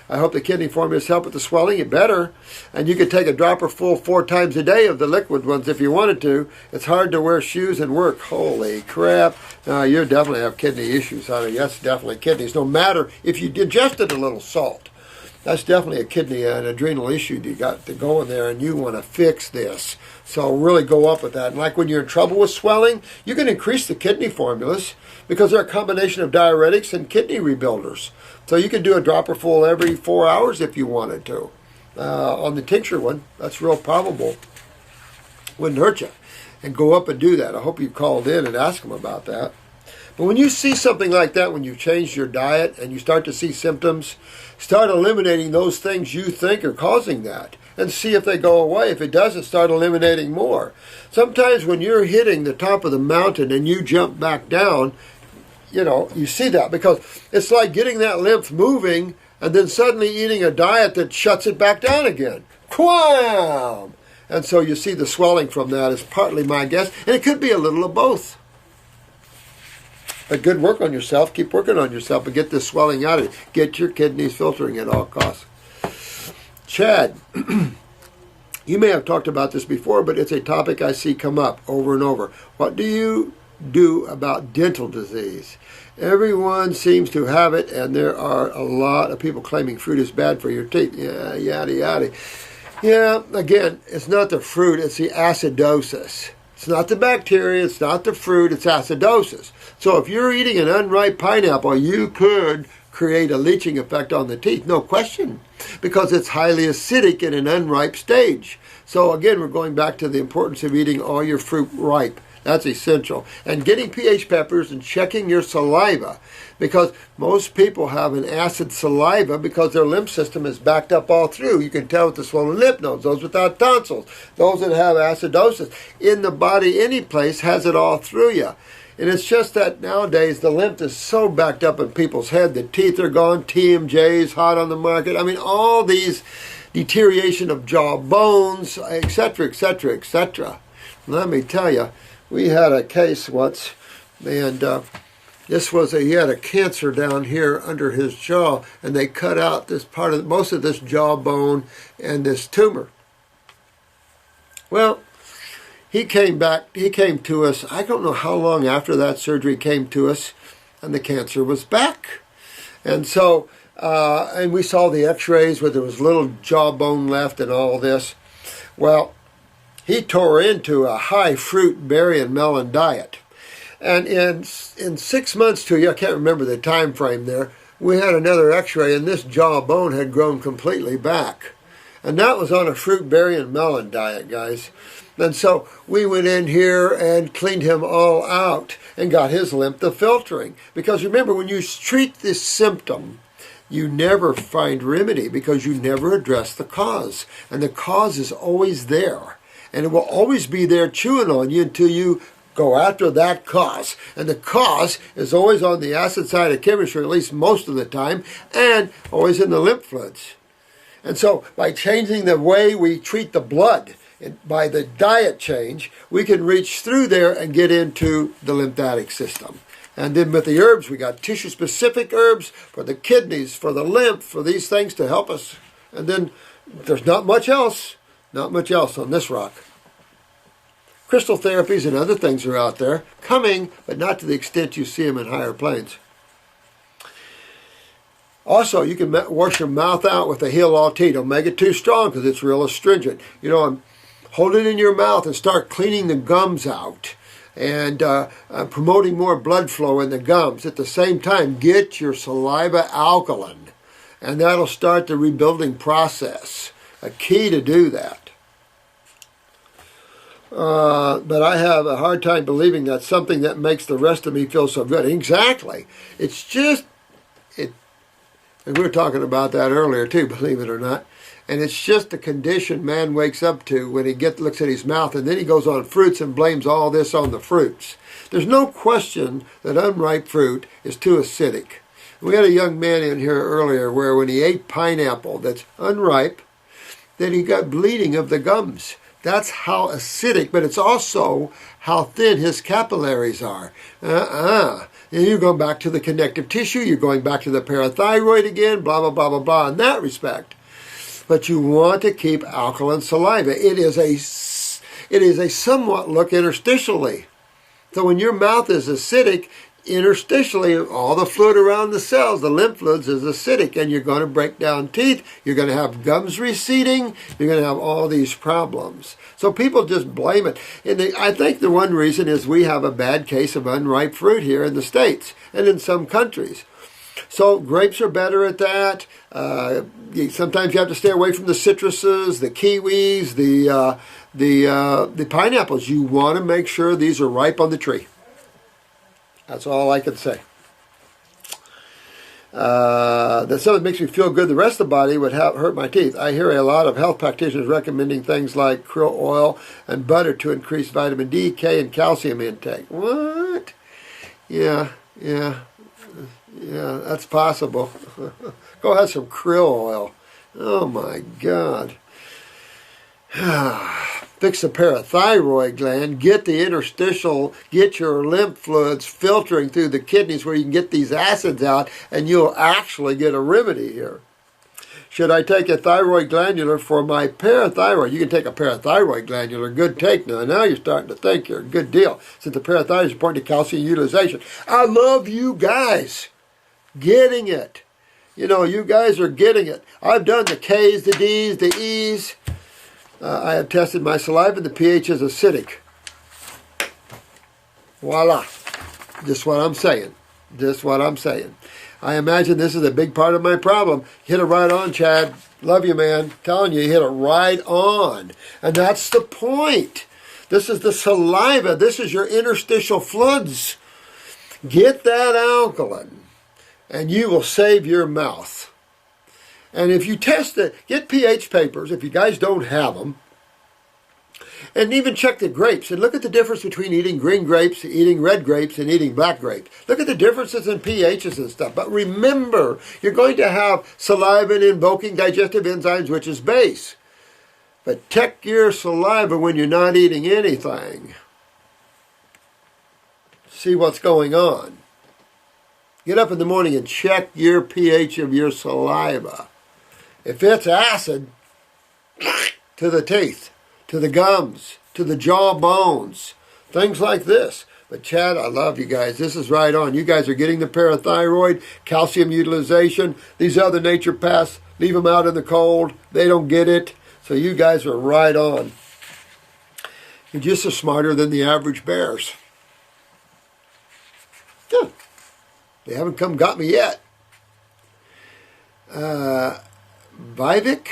I hope the kidney formulas help with the swelling. It better. And you could take a dropper full 4 times a day of the liquid ones if you wanted to. It's hard to wear shoes and work. Holy crap. You definitely have kidney issues, honey. That's definitely kidneys. No matter if you digested a little salt. That's definitely a kidney and adrenal issue you got to go in there, and you want to fix this. So really go up with that. And like when you're in trouble with swelling, you can increase the kidney formulas because they're a combination of diuretics and kidney rebuilders. So you can do a dropper full every 4 hours if you wanted to. On the tincture one, that's real probable. Wouldn't hurt you. And go up and do that. I hope you called in and asked them about that. But when you see something like that, when you've changed your diet and you start to see symptoms, start eliminating those things you think are causing that and see if they go away. If it doesn't, start eliminating more. Sometimes when you're hitting the top of the mountain and you jump back down, you see that because it's like getting that lymph moving and then suddenly eating a diet that shuts it back down again. Quam! And so you see the swelling from that is partly my guess, and it could be a little of both. But good work on yourself. Keep working on yourself and get this swelling out of it. Get your kidneys filtering at all costs. Chad, you may have talked about this before, but it's a topic I see come up over and over. What do you do about dental disease? Everyone seems to have it, and there are a lot of people claiming fruit is bad for your teeth. Yeah, yada, yada. Yeah, again, it's not the fruit, it's the acidosis. It's not the bacteria, it's not the fruit, it's acidosis. So if you're eating an unripe pineapple, you could create a leaching effect on the teeth, no question, because it's highly acidic in an unripe stage. So again, we're going back to the importance of eating all your fruit ripe. That's essential. And getting pH peppers and checking your saliva, because most people have an acid saliva because their lymph system is backed up all through. You can tell with the swollen lymph nodes, those without tonsils, those that have acidosis. In the body, any place has it all through you. And it's just that nowadays the lymph is so backed up in people's head. The teeth are gone, TMJ's hot on the market. I mean, all these deterioration of jaw bones, etc., etc., etc. Let me tell you, we had a case once, and he had a cancer down here under his jaw, and they cut out this part of most of this jaw bone and this tumor. Well, he came to us, I don't know how long after that surgery came to us, and the cancer was back. And so, and we saw the x-rays where there was little jawbone left and all this. Well, he tore into a high fruit, berry, and melon diet. And in 6 months to a year, I can't remember the time frame there, we had another x-ray, and this jawbone had grown completely back. And that was on a fruit, berry, and melon diet, guys. And so we went in here and cleaned him all out and got his lymph filtering. Because remember, when you treat this symptom, you never find remedy because you never address the cause. And the cause is always there. And it will always be there chewing on you until you go after that cause. And the cause is always on the acid side of chemistry, at least most of the time, and always in the lymph fluids. And so by changing the way we treat the blood, by the diet change, we can reach through there and get into the lymphatic system. And then with the herbs, we got tissue-specific herbs for the kidneys, for the lymph, for these things to help us. And then there's not much else on this rock. Crystal therapies and other things are out there, coming, but not to the extent you see them in higher planes. Also, you can wash your mouth out with a Heal All Tea. Don't make it too strong because it's real astringent. You know, hold it in your mouth and start cleaning the gums out and promoting more blood flow in the gums. At the same time, get your saliva alkaline, and that'll start the rebuilding process. A key to do that. But I have a hard time believing that's something that makes the rest of me feel so good. Exactly. It's just, and we were talking about that earlier too, believe it or not. And it's just the condition man wakes up to when he looks at his mouth, and then he goes on fruits and blames all this on the fruits. There's no question that unripe fruit is too acidic. We had a young man in here earlier where when he ate pineapple that's unripe, then he got bleeding of the gums. That's how acidic, but it's also how thin his capillaries are. And you're going back to the connective tissue, you're going back to the parathyroid again, blah, blah, blah, blah, blah, in that respect. But you want to keep alkaline saliva. It is a somewhat look interstitially. So when your mouth is acidic, interstitially, all the fluid around the cells, the lymph fluids, is acidic, and you're going to break down teeth, you're going to have gums receding, you're going to have all these problems. So people just blame it. And I think the one reason is we have a bad case of unripe fruit here in the States and in some countries. So grapes are better at that. Sometimes you have to stay away from the citruses, the kiwis, the pineapples. You want to make sure these are ripe on the tree. That's all I can say. That something makes me feel good. The rest of the body would hurt my teeth. I hear a lot of health practitioners recommending things like krill oil and butter to increase vitamin D, K, and calcium intake. What? Yeah, that's possible. Go have some krill oil. Oh my God. Fix the parathyroid gland, get the interstitial, get your lymph fluids filtering through the kidneys where you can get these acids out, and you'll actually get a remedy here. Should I take a thyroid glandular for my parathyroid? You can take a parathyroid glandular. Good take now. Now you're starting to think you're a good deal, since the parathyroid is important to calcium utilization. I love you guys getting it. You know, you guys are getting it. I've done the K's, the D's, the E's. I have tested my saliva, and the pH is acidic. Voila. Just what I'm saying. Just what I'm saying. I imagine this is a big part of my problem. Hit it right on, Chad. Love you, man. Telling you, hit it right on. And that's the point. This is the saliva. This is your interstitial fluids. Get that alkaline, and you will save your mouth. And if you test it, get pH papers, if you guys don't have them, and even check the grapes, and look at the difference between eating green grapes, eating red grapes, and eating black grapes. Look at the differences in pHs and stuff. But remember, you're going to have saliva invoking digestive enzymes, which is base. But check your saliva when you're not eating anything. See what's going on. Get up in the morning and check your pH of your saliva. If it's acid, to the teeth, to the gums, to the jaw bones, things like this. But Chad, I love you guys. This is right on. You guys are getting the parathyroid, calcium utilization. These other naturopaths, leave them out in the cold. They don't get it. So you guys are right on. You're just as smarter than the average bears. Yeah. They haven't come got me yet. Vivek,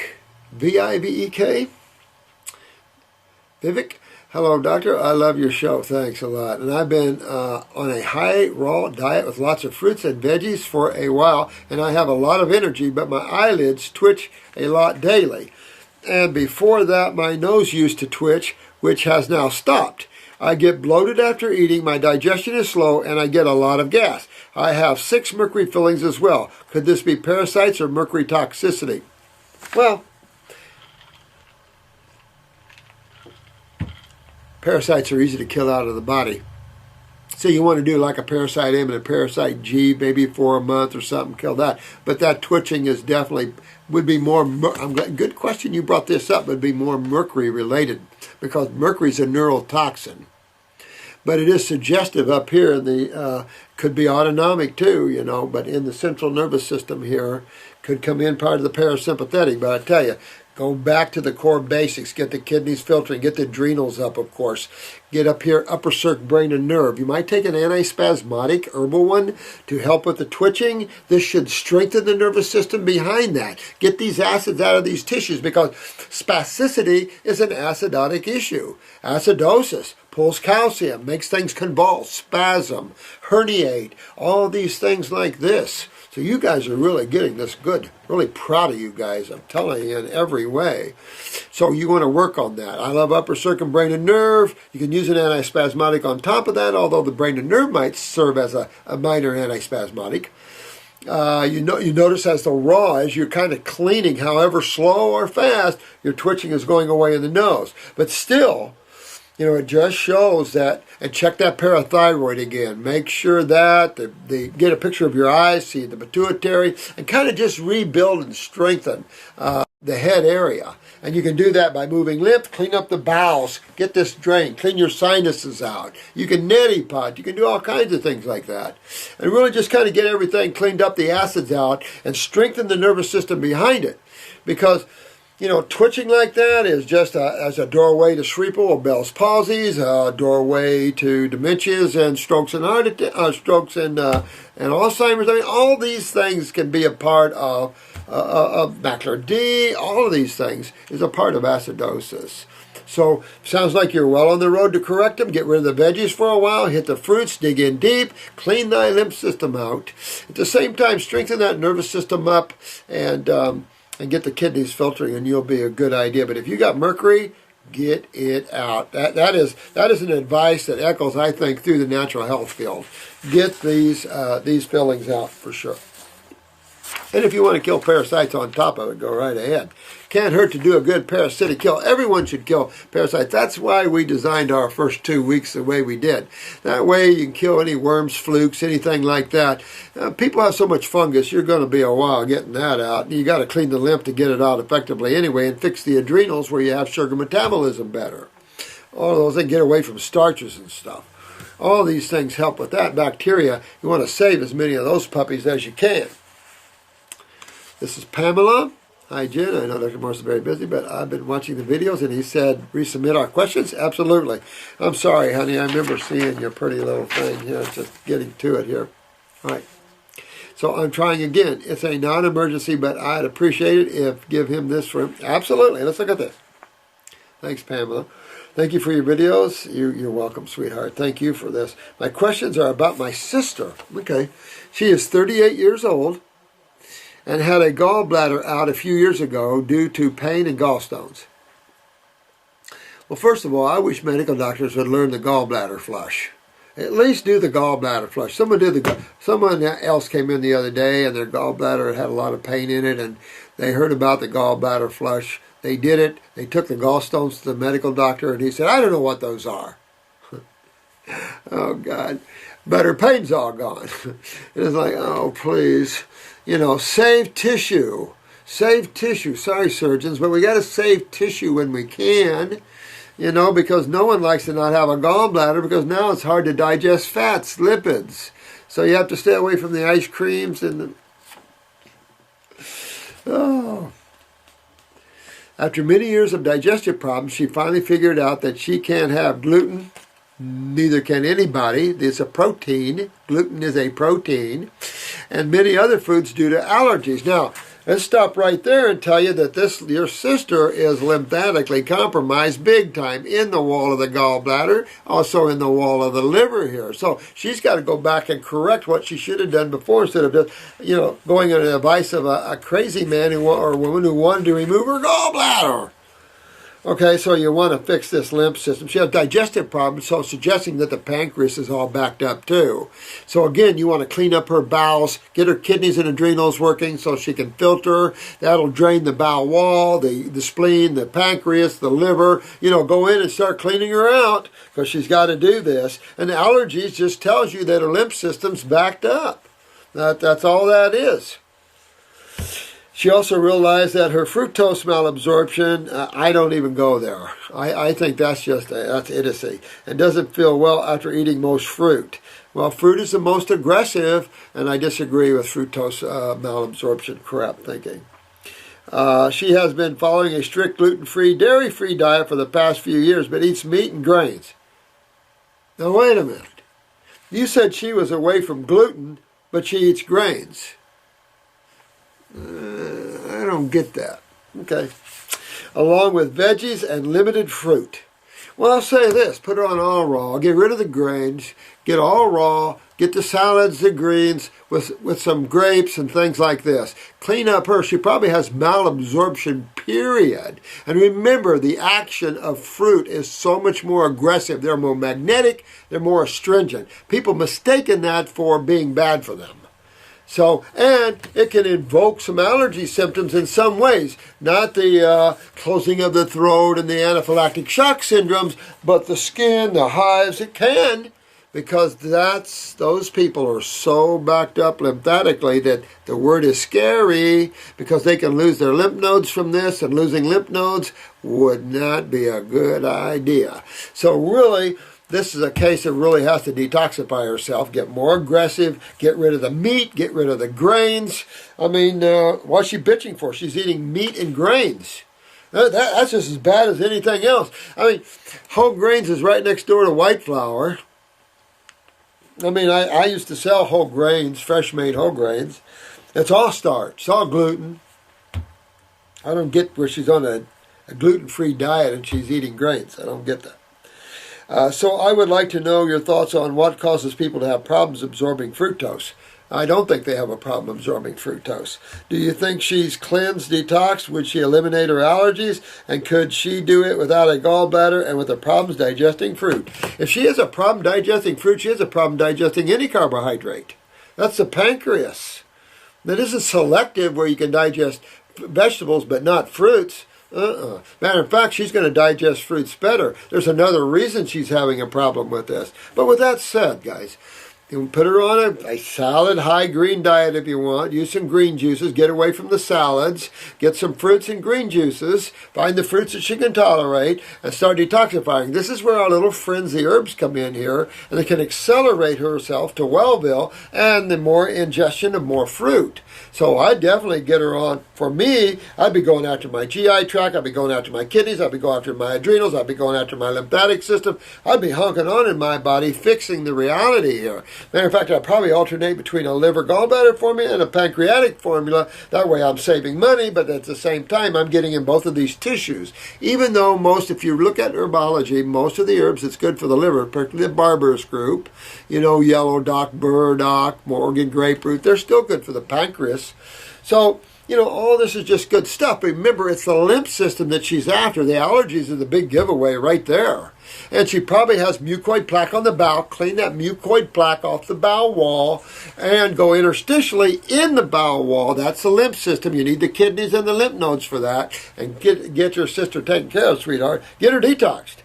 V-I-V-E-K. Vivek, hello, doctor. I love your show. Thanks a lot. And I've been on a high raw diet with lots of fruits and veggies for a while, and I have a lot of energy, but my eyelids twitch a lot daily. And before that, my nose used to twitch, which has now stopped. I get bloated after eating, my digestion is slow, and I get a lot of gas. I have 6 mercury fillings as well. Could this be parasites or mercury toxicity? Well, parasites are easy to kill out of the body. So you want to do like a parasite M and a parasite G, maybe for a month or something, kill that. But that twitching is definitely, would be more, good question you brought this up, would be more mercury related, because mercury is a neurotoxin. But it is suggestive up here in the, could be autonomic too, you know, but in the central nervous system here, could come in part of the parasympathetic. But I tell you, Go back to the core basics. Get the kidneys filtering. Get the adrenals up, of course. Get up here, upper circuit, brain, and nerve. You might take an antispasmodic herbal one to help with the twitching. This should strengthen the nervous system behind that. Get these acids out of these tissues, because spasticity is an acidotic issue. Acidosis pulls calcium, makes things convulse, spasm, herniate, all these things like this. So you guys are really getting this good. Really proud of you guys. I'm telling you in every way. So you want to work on that. I love upper circuit, brain, and nerve. You can use an antispasmodic on top of that, although the brain and nerve might serve as a minor antispasmodic. You notice as the raw, as you're kind of cleaning, however slow or fast, your twitching is going away in the nose. But still, it just shows that, and check that parathyroid again. Make sure that they get a picture of your eyes, see the pituitary, and kind of just rebuild and strengthen the head area. And you can do that by moving lymph, clean up the bowels, get this drained, clean your sinuses out. You can neti pot, you can do all kinds of things like that. And really just kind of get everything cleaned up, the acids out, and strengthen the nervous system behind it. Because twitching like that is just as a doorway to cerebral or Bell's palsies, a doorway to dementias and strokes and strokes and Alzheimer's. I mean, all these things can be a part of macular D. All of these things is a part of acidosis. So, sounds like you're well on the road to correct them. Get rid of the veggies for a while, hit the fruits, dig in deep, clean thy lymph system out. At the same time, strengthen that nervous system up and get the kidneys filtering, and you'll be a good idea. But if you got Mercury, get it out. That is an advice that echoes, I think, through the natural health field. Get these fillings out for sure. And if you want to kill parasites on top of it, go right ahead. Can't hurt to do a good parasitic kill. Everyone should kill parasites. That's why we designed our first 2 weeks the way we did. That way you can kill any worms, flukes, anything like that. People have so much fungus, you're going to be a while getting that out. You got to clean the lymph to get it out effectively anyway, and fix the adrenals where you have sugar metabolism better. All those things, get away from starches and stuff. All these things help with that. Bacteria, you want to save as many of those puppies as you can. This is Pamela. Hi, Jen. I know Dr. Morse is very busy, but I've been watching the videos, and he said, resubmit our questions? Absolutely. I'm sorry, honey. I remember seeing your pretty little thing here. Just getting to it here. All right. So I'm trying again. It's a non-emergency, but I'd appreciate it if give him this for him. Absolutely. Let's look at this. Thanks, Pamela. Thank you for your videos. You're welcome, sweetheart. Thank you for this. My questions are about my sister. Okay. She is 38 years old. And had a gallbladder out a few years ago due to pain and gallstones. Well, first of all, I wish medical doctors would learn the gallbladder flush. At least do the gallbladder flush. Someone else came in the other day, and their gallbladder had a lot of pain in it, and they heard about the gallbladder flush. They did it. They took the gallstones to the medical doctor, and he said, I don't know what those are. Oh, God. But her pain's all gone. It's like, oh, please. Save tissue. Save tissue. Sorry, surgeons, but we got to save tissue when we can, because no one likes to not have a gallbladder, because now it's hard to digest fats, lipids. So you have to stay away from the ice creams and After many years of digestive problems, she finally figured out that she can't have gluten. Neither can anybody. It's a protein. Gluten is a protein. And many other foods due to allergies. Now, let's stop right there and tell you that your sister is lymphatically compromised big time in the wall of the gallbladder, also in the wall of the liver here. So she's got to go back and correct what she should have done before, instead of just, going on the advice of a crazy man or a woman who wanted to remove her gallbladder. Okay, so you want to fix this lymph system. She has digestive problems, so suggesting that the pancreas is all backed up too. So again, you want to clean up her bowels, get her kidneys and adrenals working so she can filter. That'll drain the bowel wall, the spleen, the pancreas, the liver. Go in and start cleaning her out, because she's got to do this. And allergies just tells you that her lymph system's backed up. That's all that is. She also realized that her fructose malabsorption, I don't even go there. I think that's idiocy. And doesn't feel well after eating most fruit. Well, fruit is the most aggressive, and I disagree with fructose malabsorption crap thinking. She has been following a strict gluten-free, dairy-free diet for the past few years, but eats meat and grains. Now, wait a minute. You said she was away from gluten, but she eats grains. I don't get that. Okay. Along with veggies and limited fruit. Well, I'll say this. Put her on all raw. Get rid of the grains. Get all raw. Get the salads, the greens, with some grapes and things like this. Clean up her. She probably has malabsorption, period. And remember, the action of fruit is so much more aggressive. They're more magnetic. They're more astringent. People mistaken that for being bad for them. So, and it can invoke some allergy symptoms in some ways. Not the closing of the throat and the anaphylactic shock syndromes, but the skin, the hives, it can. Because those people are so backed up lymphatically that the word is scary, because they can lose their lymph nodes from this, and losing lymph nodes would not be a good idea. So really, this is a case that really has to detoxify herself, get more aggressive, get rid of the meat, get rid of the grains. I mean, what's she bitching for? She's eating meat and grains. That's just as bad as anything else. I mean, whole grains is right next door to white flour. I mean, I used to sell whole grains, fresh-made whole grains. It's all starch. It's all gluten. I don't get where she's on a gluten-free diet and she's eating grains. I don't get that. So I would like to know your thoughts on what causes people to have problems absorbing fructose. I don't think they have a problem absorbing fructose. Do you think she's cleansed, detoxed? Would she eliminate her allergies? And could she do it without a gallbladder and with the problems digesting fruit? If she has a problem digesting fruit, she has a problem digesting any carbohydrate. That's the pancreas. That isn't selective where you can digest vegetables but not fruits. Matter of fact, she's going to digest fruits better. There's another reason she's having a problem with this. But with that said, guys, you can put her on a salad, high green diet if you want. Use some green juices. Get away from the salads. Get some fruits and green juices. Find the fruits that she can tolerate and start detoxifying. This is where our little friends, the herbs, come in here, and they can accelerate herself to Wellville and the more ingestion of more fruit. So I definitely get her on. For me, I'd be going after my GI tract. I'd be going after my kidneys. I'd be going after my adrenals. I'd be going after my lymphatic system. I'd be honking on in my body, fixing the reality here. Matter of fact, I'd probably alternate between a liver gallbladder formula and a pancreatic formula. That way I'm saving money, but at the same time, I'm getting in both of these tissues. Even though if you look at herbology, most of the herbs that's good for the liver, particularly the barbarous group, yellow dock, burdock, Morgan grapefruit, they're still good for the pancreas. So, all this is just good stuff. Remember, it's the lymph system that she's after. The allergies are the big giveaway right there. And she probably has mucoid plaque on the bowel. Clean that mucoid plaque off the bowel wall and go interstitially in the bowel wall. That's the lymph system. You need the kidneys and the lymph nodes for that. And get your sister taken care of, sweetheart. Get her detoxed.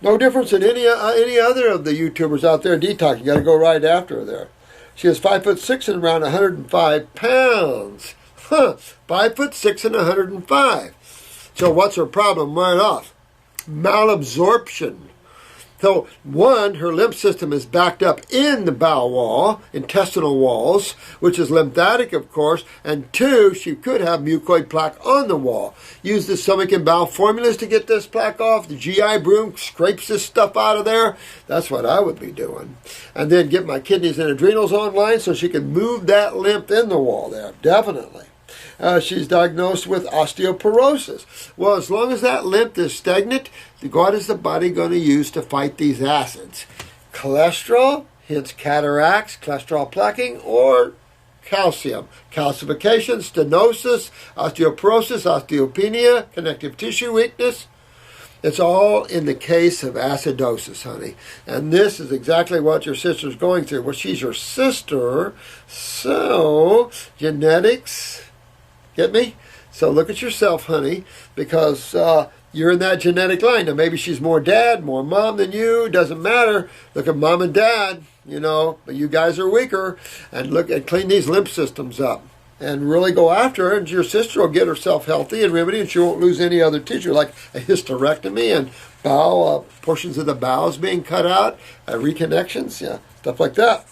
No difference than any other of the YouTubers out there detox. You got to go right after her there. She is 5'6" and around 105 pounds. 5'6" and 105. So what's her problem right off? Malabsorption. So, one, her lymph system is backed up in the bowel wall, intestinal walls, which is lymphatic, of course. And two, she could have mucoid plaque on the wall. Use the stomach and bowel formulas to get this plaque off. The GI broom scrapes this stuff out of there. That's what I would be doing. And then get my kidneys and adrenals online so she can move that lymph in the wall there. Definitely. She's diagnosed with osteoporosis. Well, as long as that lymph is stagnant, what is the body going to use to fight these acids? Cholesterol, hence cataracts, cholesterol plaquing, or calcium. Calcification, stenosis, osteoporosis, osteopenia, connective tissue weakness. It's all in the case of acidosis, honey. And this is exactly what your sister's going through. Well, she's your sister, so genetics. Get me? So look at yourself, honey, because you're in that genetic line. Now, maybe she's more dad, more mom than you. Doesn't matter. Look at mom and dad, but you guys are weaker. And look and clean these lymph systems up. And really go after her, and your sister will get herself healthy and remedy, and she won't lose any other tissue, like a hysterectomy and portions of the bowels being cut out, reconnections, stuff like that.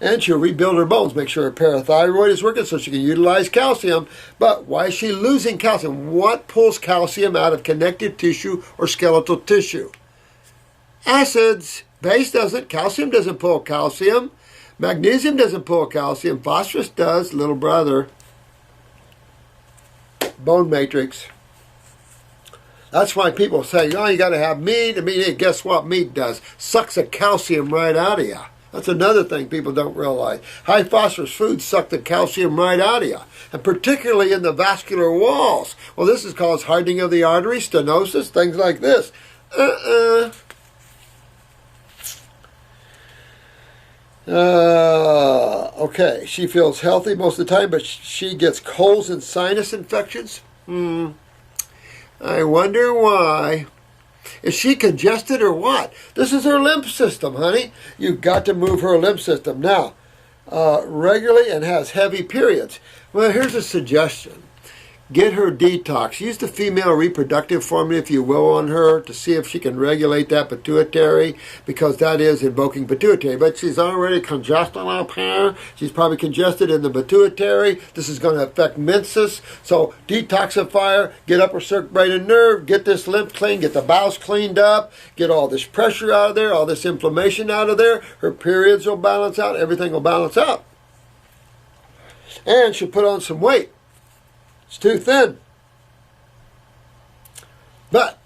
And she'll rebuild her bones, make sure her parathyroid is working so she can utilize calcium. But why is she losing calcium? What pulls calcium out of connective tissue or skeletal tissue? Acids. Base doesn't. Calcium doesn't pull calcium. Magnesium doesn't pull calcium. Phosphorus does, little brother. Bone matrix. That's why people say, oh, you got to have meat. I mean, guess what meat does? Sucks the calcium right out of you. That's another thing people don't realize. High phosphorus foods suck the calcium right out of you, and particularly in the vascular walls. Well, this is called hardening of the arteries, stenosis, things like this. Okay, she feels healthy most of the time, but she gets colds and sinus infections. I wonder why. Is she congested or what? This is her lymph system, honey. You've got to move her lymph system. Now, regularly and has heavy periods. Well, here's a suggestion. Get her detox. Use the female reproductive formula, if you will, on her to see if she can regulate that pituitary, because that is invoking pituitary. But she's already congested up here. She's probably congested in the pituitary. This is going to affect menses. So detoxify her, get upper circulating nerve, get this lymph clean, get the bowels cleaned up, get all this pressure out of there, all this inflammation out of there. Her periods will balance out. Everything will balance out. And she'll put on some weight. It's too thin. But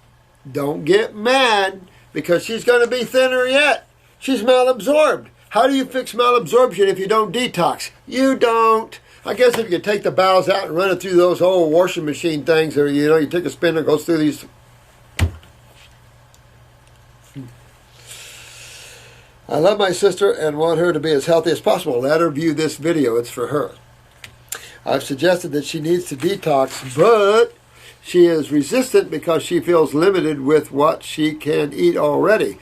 don't get mad because she's going to be thinner yet. She's malabsorbed. How do you fix malabsorption if you don't detox? You don't. I guess if you could take the bowels out and run it through those old washing machine things, or you take a spin and goes through these. I love my sister and want her to be as healthy as possible. Let her view this video. It's for her. I've suggested that she needs to detox, but she is resistant because she feels limited with what she can eat already.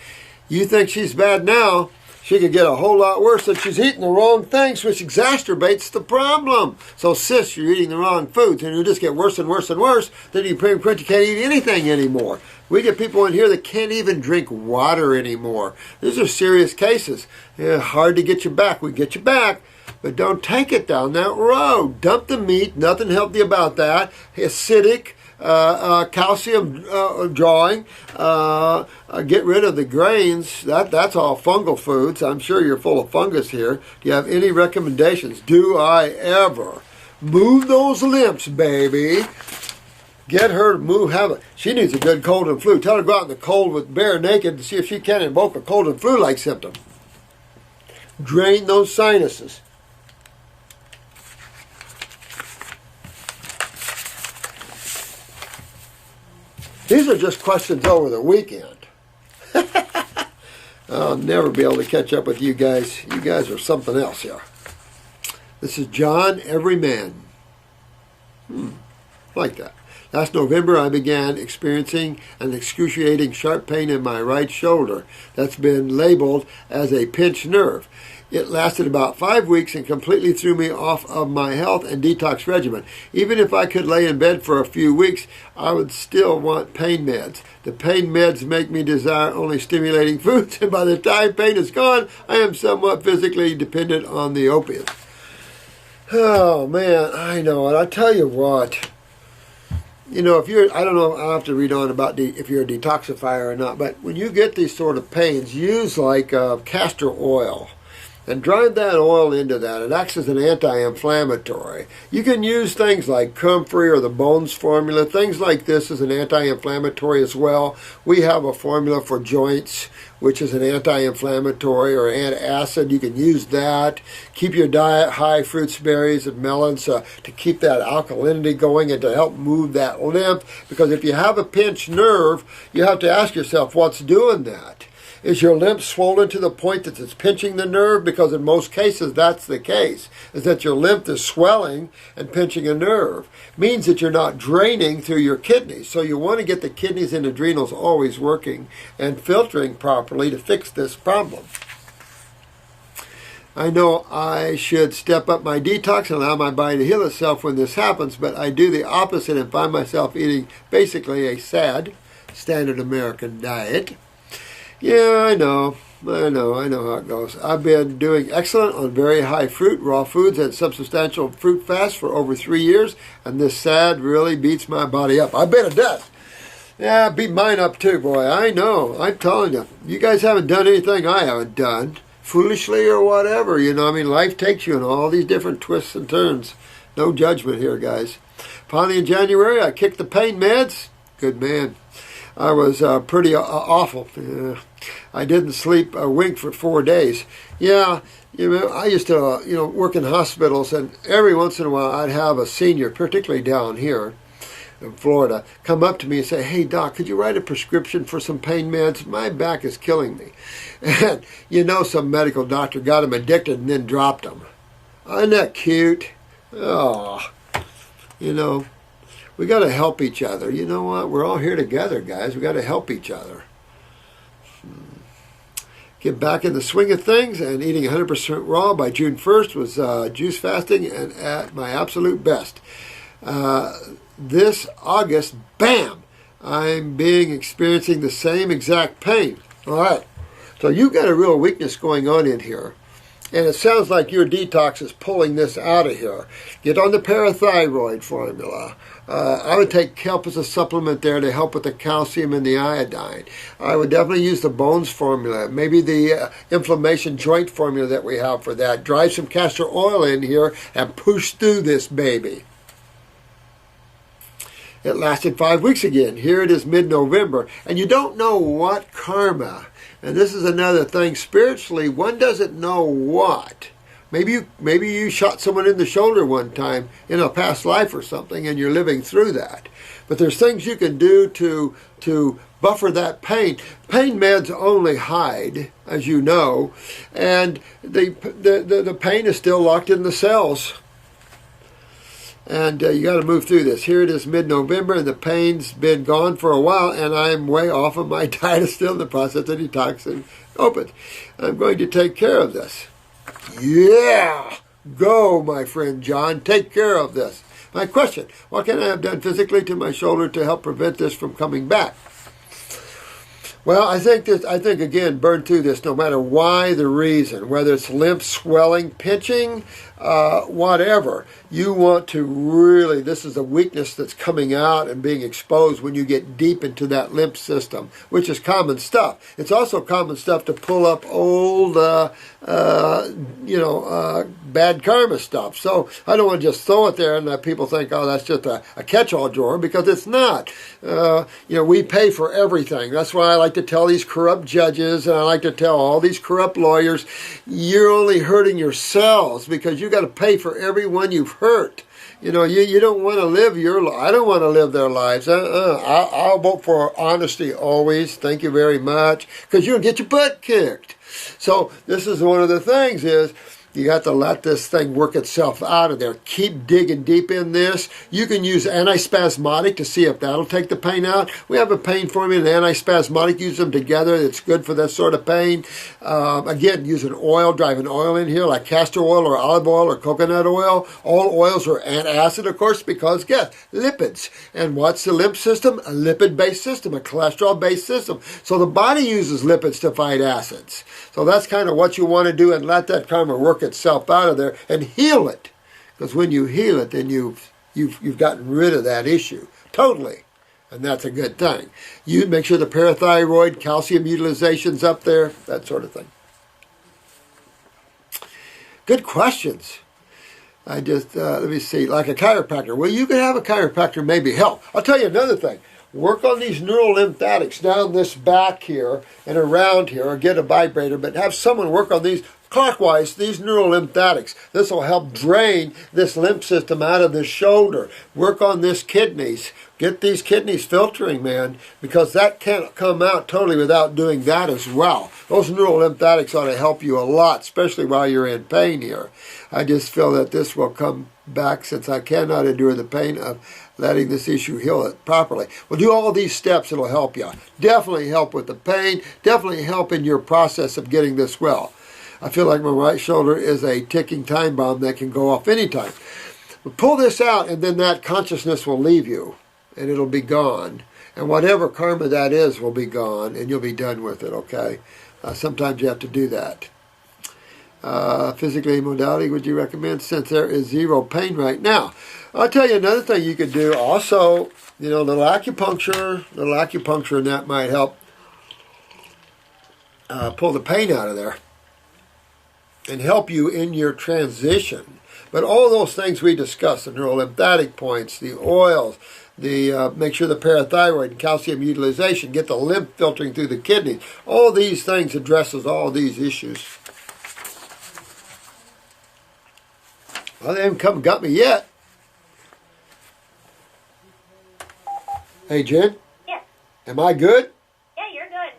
You think she's bad now, she could get a whole lot worse if she's eating the wrong things, which exacerbates the problem. So, sis, you're eating the wrong foods, and you just get worse and worse and worse. Then you pretty much can't eat anything anymore. We get people in here that can't even drink water anymore. These are serious cases. Yeah, hard to get you back. We get you back. But don't take it down that road. Dump the meat. Nothing healthy about that. Acidic, calcium drawing. Get rid of the grains. That's all fungal foods. I'm sure you're full of fungus here. Do you have any recommendations? Do I ever? Move those lymphs, baby. Get her to move. She needs a good cold and flu. Tell her to go out in the cold with bare naked to see if she can invoke a cold and flu-like symptom. Drain those sinuses. These are just questions over the weekend. I'll never be able to catch up with you guys. You guys are something else here. This is John Everyman. Like that. Last November, I began experiencing an excruciating sharp pain in my right shoulder that's been labeled as a pinched nerve. It lasted about 5 weeks and completely threw me off of my health and detox regimen. Even if I could lay in bed for a few weeks, I would still want pain meds. The pain meds make me desire only stimulating foods, and by the time pain is gone, I am somewhat physically dependent on the opiates. Oh, man, I know it. I tell you what. You know, if you're, I don't know, I'll have to read on about if you're a detoxifier or not, but when you get these sort of pains, use like castor oil. And drive that oil into that. It acts as an anti-inflammatory. You can use things like comfrey or the Bones formula. Things like this is an anti-inflammatory as well. We have a formula for joints, which is an anti-inflammatory or antacid. You can use that. Keep your diet high, fruits, berries, and melons to keep that alkalinity going and to help move that lymph. Because if you have a pinched nerve, you have to ask yourself, what's doing that? Is your lymph swollen to the point that it's pinching the nerve? Because in most cases, that's the case, is that your lymph is swelling and pinching a nerve. Means that you're not draining through your kidneys. So you want to get the kidneys and adrenals always working and filtering properly to fix this problem. I know I should step up my detox and allow my body to heal itself when this happens, but I do the opposite and find myself eating basically a sad, standard American diet. Yeah, I know. I know how it goes. I've been doing excellent on very high fruit, raw foods, and substantial fruit fast for over 3 years, and this sad really beats my body up. I bet it does. Yeah, beat mine up too, boy. I know. I'm telling you. You guys haven't done anything I haven't done, foolishly or whatever. You know, I mean, life takes you in all these different twists and turns. No judgment here, guys. Finally, in January, I kicked the pain meds. Good man. I was pretty awful. I didn't sleep a wink for 4 days. Yeah, you know, I used to, work in hospitals, and every once in a while I'd have a senior, particularly down here in Florida, come up to me and say, "Hey, Doc, could you write a prescription for some pain meds? My back is killing me." And some medical doctor got him addicted and then dropped him. Isn't that cute? Oh, we got to help each other. You know what? We're all here together, guys. We got to help each other. Get back in the swing of things, and eating 100% raw by June 1st was juice fasting and at my absolute best. This August, bam, I'm experiencing the same exact pain. All right. So you've got a real weakness going on in here. And it sounds like your detox is pulling this out of here. Get on the parathyroid formula. I would take kelp as a supplement there to help with the calcium and the iodine. I would definitely use the bones formula, maybe the inflammation joint formula that we have for that. Drive some castor oil in here and push through this baby. It lasted 5 weeks again. Here it is mid-November. And you don't know what karma. And this is another thing. Spiritually, one doesn't know what. Maybe you shot someone in the shoulder one time in a past life or something, and you're living through that. But there's things you can do to buffer that pain. Pain meds only hide, as you know, and the pain is still locked in the cells. And you got to move through this. Here it is mid-November, and the pain's been gone for a while, and I'm way off of my diet. Still in the process of detoxing. Open. I'm going to take care of this. Yeah! Go, my friend John. Take care of this. My question, what can I have done physically to my shoulder to help prevent this from coming back? Well, I think again, burn through this no matter why the reason, whether it's lymph swelling, pinching, whatever. You want to really, this is a weakness that's coming out and being exposed when you get deep into that lymph system, which is common stuff. It's also common stuff to pull up old, bad karma stuff. So I don't want to just throw it there and let people think, oh, that's just a catch-all drawer, because it's not. We pay for everything. That's why I like to tell these corrupt judges, and I like to tell all these corrupt lawyers, you're only hurting yourselves because you got to pay for everyone you've hurt. You don't want to live your life. I don't want to live their lives. I'll vote for honesty always. Thank you very much. Because you'll get your butt kicked. So this is one of the things is, you got to let this thing work itself out of there. Keep digging deep in this. You can use antispasmodic to see if that'll take the pain out. We have a pain formula and antispasmodic. Use them together. It's good for that sort of pain. Again, use an oil. Drive an oil in here like castor oil or olive oil or coconut oil. All oils are antacid, of course, because, guess, lipids. And what's the lymph system? A lipid-based system, a cholesterol-based system. So the body uses lipids to fight acids. So that's kind of what you want to do, and let that karma work itself out of there and heal it. Because when you heal it, then you've gotten rid of that issue totally, and that's a good thing. You make sure the parathyroid calcium utilization's up there, that sort of thing. Good questions. I just let me see, like a chiropractor. Well, you can have a chiropractor maybe help. I'll tell you another thing. Work on these neural lymphatics down this back here and around here, or get a vibrator, but have someone work on these clockwise, these neural lymphatics. This will help drain this lymph system out of the shoulder. Work on this kidneys. Get these kidneys filtering, man, because that can't come out totally without doing that as well. Those neural lymphatics ought to help you a lot, especially while you're in pain here. I just feel that this will come back since I cannot endure the pain of letting this issue heal it properly. Well, do all these steps. It'll help you. Definitely help with the pain. Definitely help in your process of getting this well. I feel like my right shoulder is a ticking time bomb that can go off anytime. But pull this out, and then that consciousness will leave you, and it'll be gone. And whatever karma that is will be gone, and you'll be done with it, okay? sometimes you have to do that. Physically modality, would you recommend, since there is zero pain right now? I'll tell you another thing you could do also, little acupuncture, and that might help pull the pain out of there and help you in your transition. But all those things we discussed, the neurolymphatic points, the oils, make sure the parathyroid and calcium utilization, get the lymph filtering through the kidneys, all these things addresses all these issues. Well, they haven't come and got me yet. Hey, Jen? Yes. Am I good? Yeah, you're good.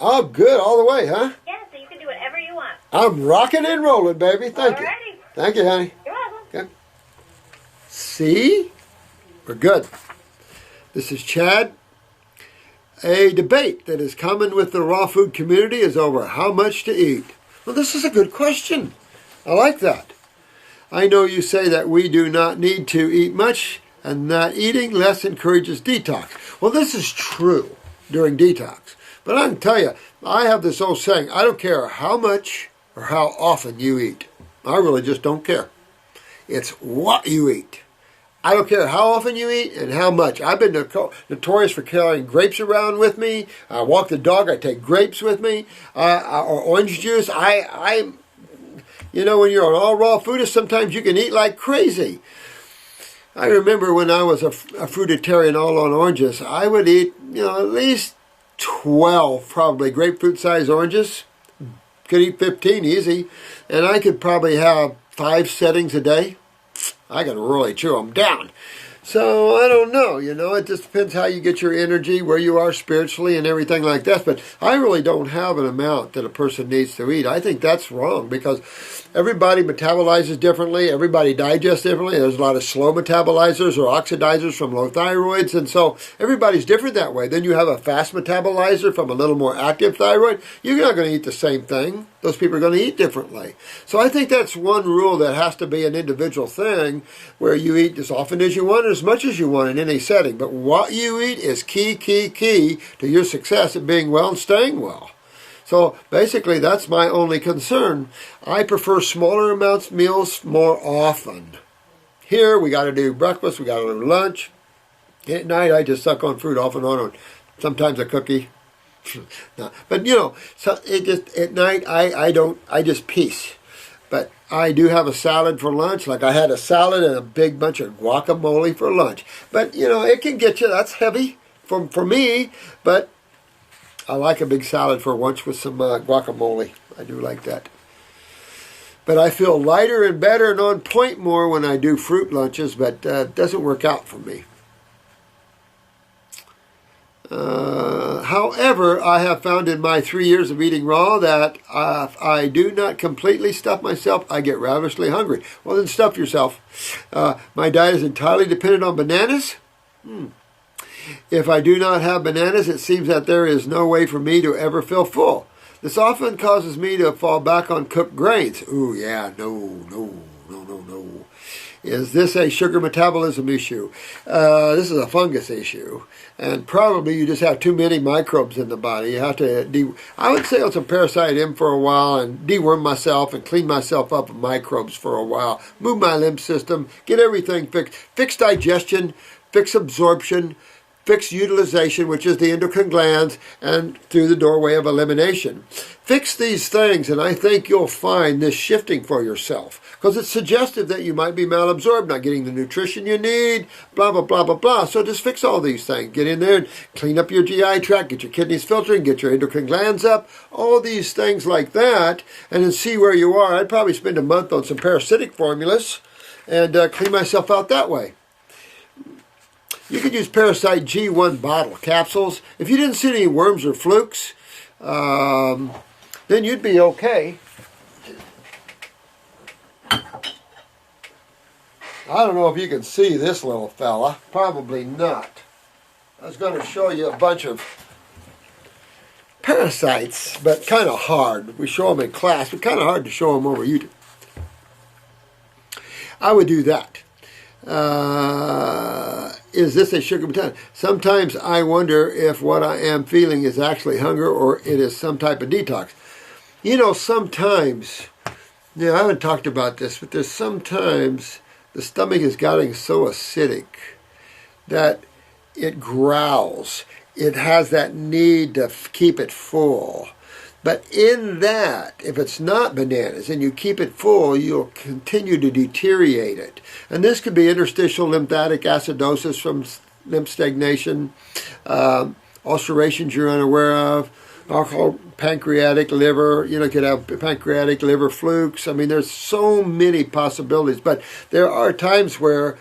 Oh, good all the way, huh? Yeah, so you can do whatever you want. I'm rocking and rolling, baby. Thank you. Alrighty. Thank you, honey. You're welcome. Okay. See? We're good. This is Chad. A debate that is common with the raw food community is over how much to eat. Well, this is a good question. I like that. I know you say that we do not need to eat much and that eating less encourages detox. Well, this is true during detox. But I can tell you, I have this old saying, I don't care how much or how often you eat. I really just don't care. It's what you eat. I don't care how often you eat and how much. I've been notorious for carrying grapes around with me. I walk the dog, I take grapes with me, or orange juice. When you're an all raw foodist, sometimes you can eat like crazy. I remember when I was a fruitarian all on oranges, I would eat, at least 12 probably grapefruit-sized oranges. Could eat 15 easy. And I could probably have 5 settings a day. I could really chew them down. So, I don't know, it just depends how you get your energy, where you are spiritually and everything like that. But I really don't have an amount that a person needs to eat. I think that's wrong because everybody metabolizes differently. Everybody digests differently. There's a lot of slow metabolizers or oxidizers from low thyroids. And so everybody's different that way. Then you have a fast metabolizer from a little more active thyroid. You're not going to eat the same thing. Those people are going to eat differently. So I think that's one rule that has to be an individual thing where you eat as often as you want, as much as you want in any setting. But what you eat is key to your success at being well and staying well. So basically that's my only concern. I prefer smaller amounts of meals more often. Here we got to do breakfast, we got to do lunch. At night I just suck on fruit off and on, sometimes a cookie. No, but so it just at night I just peace. But I do have a salad for lunch. Like I had a salad and a big bunch of guacamole for lunch. But it can get you. That's heavy for me. But I like a big salad for lunch with some guacamole. I do like that. But I feel lighter and better and on point more when I do fruit lunches. But it doesn't work out for me. However, I have found in my 3 years of eating raw that if I do not completely stuff myself, I get ravishingly hungry. Well, then stuff yourself. My diet is entirely dependent on bananas. If I do not have bananas, it seems that there is no way for me to ever feel full. This often causes me to fall back on cooked grains. Ooh, yeah, no. Is this a sugar metabolism issue? This is a fungus issue. And probably you just have too many microbes in the body. You have to, I would say on some parasite in for a while and deworm myself and clean myself up of microbes for a while. Move my lymph system, get everything fixed. Fix digestion, fix absorption, fix utilization, which is the endocrine glands, and through the doorway of elimination. Fix these things, and I think you'll find this shifting for yourself. Because it's suggestive that you might be malabsorbed, not getting the nutrition you need, blah, blah, blah, blah, blah. So just fix all these things. Get in there and clean up your GI tract, get your kidneys filtering, get your endocrine glands up, all these things like that, and then see where you are. I'd probably spend a month on some parasitic formulas and clean myself out that way. You could use Parasite G1 bottle capsules. If you didn't see any worms or flukes, then you'd be okay. I don't know if you can see this little fella. Probably not. I was going to show you a bunch of parasites, but kind of hard. We show them in class, but kind of hard to show them over YouTube. I would do that. Is this a sugar metabolism? Sometimes I wonder if what I am feeling is actually hunger or it is some type of detox. Sometimes, I haven't talked about this, but there's sometimes the stomach is getting so acidic that it growls. It has that need to keep it full. But in that, if it's not bananas and you keep it full, you'll continue to deteriorate it. And this could be interstitial lymphatic acidosis from lymph stagnation, ulcerations you're unaware of, alcohol, pancreatic liver, could have pancreatic liver flukes. I mean, there's so many possibilities. But there are times where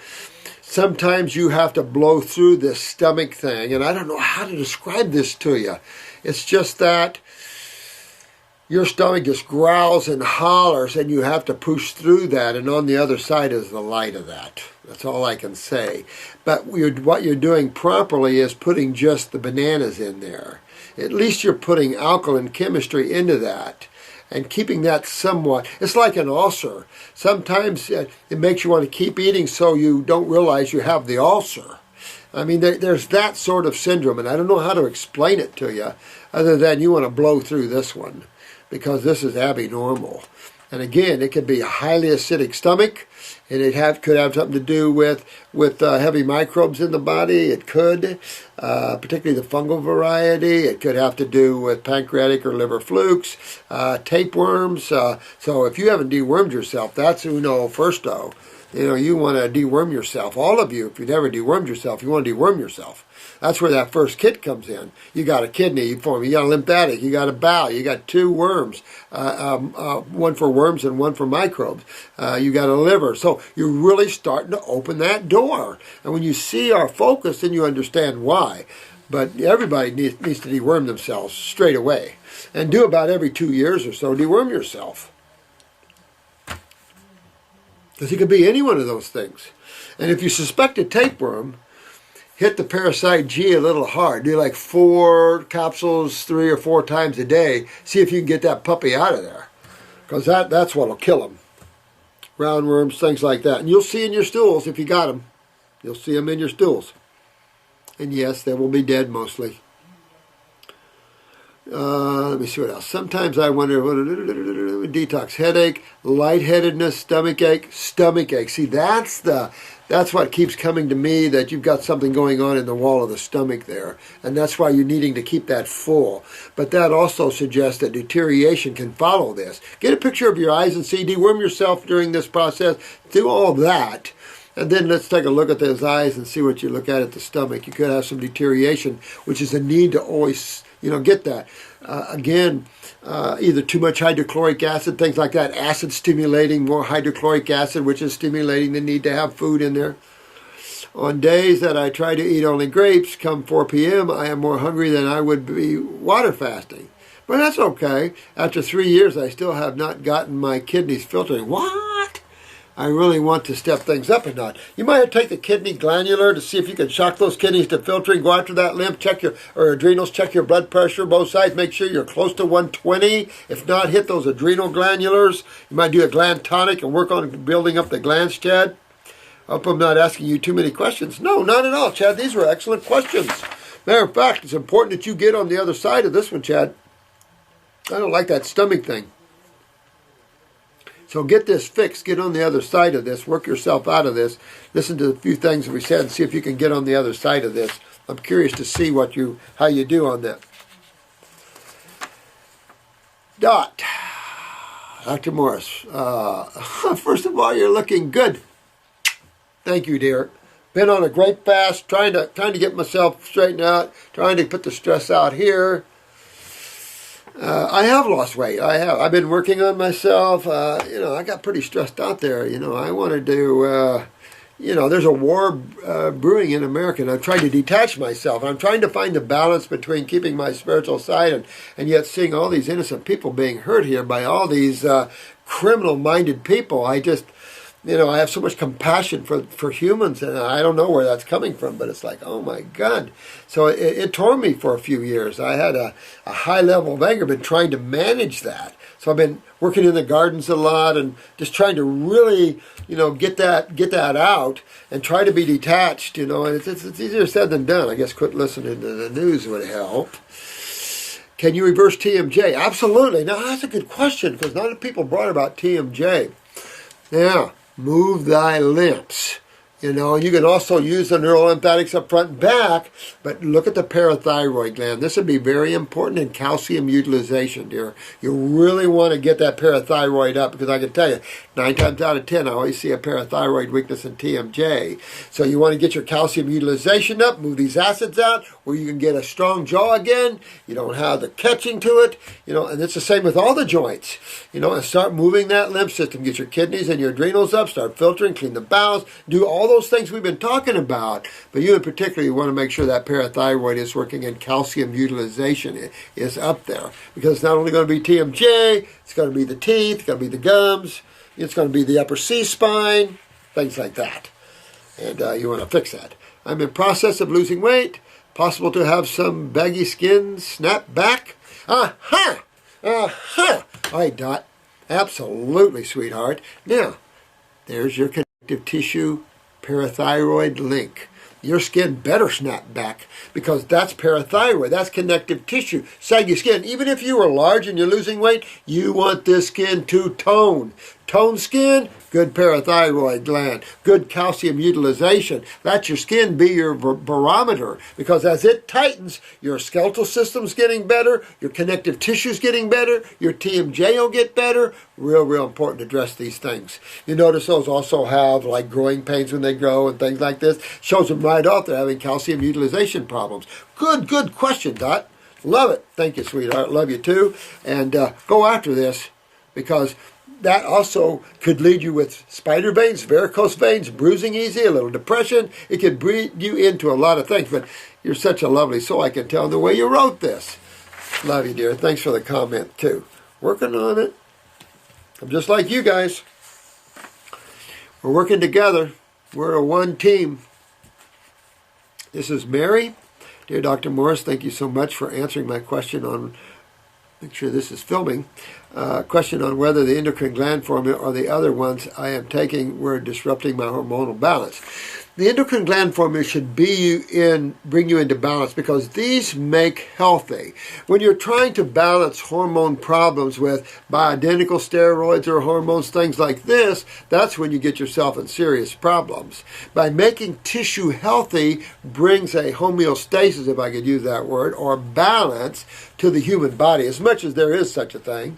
sometimes you have to blow through this stomach thing. And I don't know how to describe this to you. It's just that your stomach just growls and hollers, and you have to push through that, and on the other side is the light of that. That's all I can say. But what you're doing properly is putting just the bananas in there. At least you're putting alkaline chemistry into that and keeping that somewhat. It's like an ulcer. Sometimes it makes you want to keep eating so you don't realize you have the ulcer. I mean, there's that sort of syndrome, and I don't know how to explain it to you other than you want to blow through this one, because this is abnormal. And again, it could be a highly acidic stomach, and it could have something to do with heavy microbes in the body. It could, particularly the fungal variety. It could have to do with pancreatic or liver flukes, tapeworms. So if you haven't dewormed yourself, that's uno firsto. You want to deworm yourself. All of you, if you've never dewormed yourself, you want to deworm yourself. That's where that first kit comes in. You got a kidney, you got a lymphatic, you got a bowel, you got 2 worms, one for worms and one for microbes. You got a liver. So you're really starting to open that door. And when you see our focus, then you understand why. But everybody needs to deworm themselves straight away. And do about every 2 years or so, deworm yourself. Because it could be any one of those things. And if you suspect a tapeworm, hit the parasite G a little hard. Do like 4 capsules 3 or 4 times a day. See if you can get that puppy out of there. Because that's what will kill them. Roundworms, things like that. And you'll see in your stools if you got them. You'll see them in your stools. And yes, they will be dead mostly. Let me see what else. Sometimes I wonder, detox, headache, lightheadedness, stomach ache. See, that's what keeps coming to me, that you've got something going on in the wall of the stomach there. And that's why you're needing to keep that full. But that also suggests that deterioration can follow this. Get a picture of your eyes and see, deworm yourself during this process. Do all that. And then let's take a look at those eyes and see what you look at the stomach. You could have some deterioration, which is a need to always, get that. Again, either too much hydrochloric acid, things like that. Acid stimulating, more hydrochloric acid, which is stimulating the need to have food in there. On days that I try to eat only grapes, come 4 p.m., I am more hungry than I would be water fasting. But that's okay. After 3 years, I still have not gotten my kidneys filtering. What? I really want to step things up a notch. You might have to take the kidney glandular to see if you can shock those kidneys to filtering. Go after that lymph, check your adrenals, check your blood pressure, both sides. Make sure you're close to 120. If not, hit those adrenal glandulars. You might do a gland tonic and work on building up the glands, Chad. I hope I'm not asking you too many questions. No, not at all, Chad. These were excellent questions. Matter of fact, it's important that you get on the other side of this one, Chad. I don't like that stomach thing. So get this fixed, get on the other side of this, work yourself out of this, listen to a few things that we said and see if you can get on the other side of this. I'm curious to see how you do on that. Dr. Morse, first of all, you're looking good. Thank you, dear. Been on a great fast, trying to get myself straightened out, trying to put the stress out here. I have lost weight. I've been working on myself. I got pretty stressed out there. I wanted to, there's a war brewing in America, and I'm trying to detach myself. I'm trying to find the balance between keeping my spiritual side and yet seeing all these innocent people being hurt here by all these criminal-minded people. I just, I have so much compassion for humans, and I don't know where that's coming from, but it's like, oh my God. So it tore me for a few years. I had a high level of anger, been trying to manage that. So I've been working in the gardens a lot and just trying to really, get that out and try to be detached, and it's easier said than done. I guess quit listening to the news would help. Can you reverse TMJ? Absolutely. Now, that's a good question because not a lot of people brought about TMJ. Now, move thy lymphs. You know, you can also use the neurolymphatics up front and back, but look at the parathyroid gland. This would be very important in calcium utilization, dear. You really want to get that parathyroid up because I can tell you, 9 times out of 10, I always see a parathyroid weakness in TMJ. So you want to get your calcium utilization up, move these acids out, where you can get a strong jaw again. You don't have the catching to it, you know, and it's the same with all the joints. You know, and start moving that lymph system. Get your kidneys and your adrenals up, start filtering, clean the bowels, do all those things we've been talking about. But you in particular, you want to make sure that parathyroid is working and calcium utilization is up there. Because it's not only going to be TMJ, it's going to be the teeth, it's going to be the gums, it's going to be the upper C-spine, things like that. And you want to fix that. I'm in process of losing weight. Possible to have some baggy skin snap back. Aha! Aha! All right, Dot. Absolutely, sweetheart. Now, there's your connective tissue parathyroid link. Your skin better snap back because that's parathyroid. That's connective tissue. Saggy skin. Even if you are large and you're losing weight, you want this skin to tone. Toned skin, good parathyroid gland, good calcium utilization. Let your skin be your barometer because as it tightens, your skeletal system's getting better, your connective tissue's getting better, your TMJ will get better. Real important to address these things. You notice those also have like growing pains when they grow and things like this. Shows them right off they're having calcium utilization problems. Good question, Dot. Love it. Thank you, sweetheart. Love you too. And go after this because that also could lead you with spider veins, varicose veins, bruising easy, a little depression. It could breed you into a lot of things. But you're such a lovely soul, I can tell the way you wrote this. Love you, dear. Thanks for the comment, too. Working on it. I'm just like you guys. We're working together. We're a one team. This is Mary. Dear Dr. Morse, thank you so much for answering my question on, make sure this is filming, question on whether the endocrine gland formula or the other ones I am taking were disrupting my hormonal balance. The endocrine gland formula should bring you into balance because these make healthy. When you're trying to balance hormone problems with bioidentical steroids or hormones, things like this, that's when you get yourself in serious problems. By making tissue healthy brings a homeostasis, if I could use that word, or balance to the human body, as much as there is such a thing.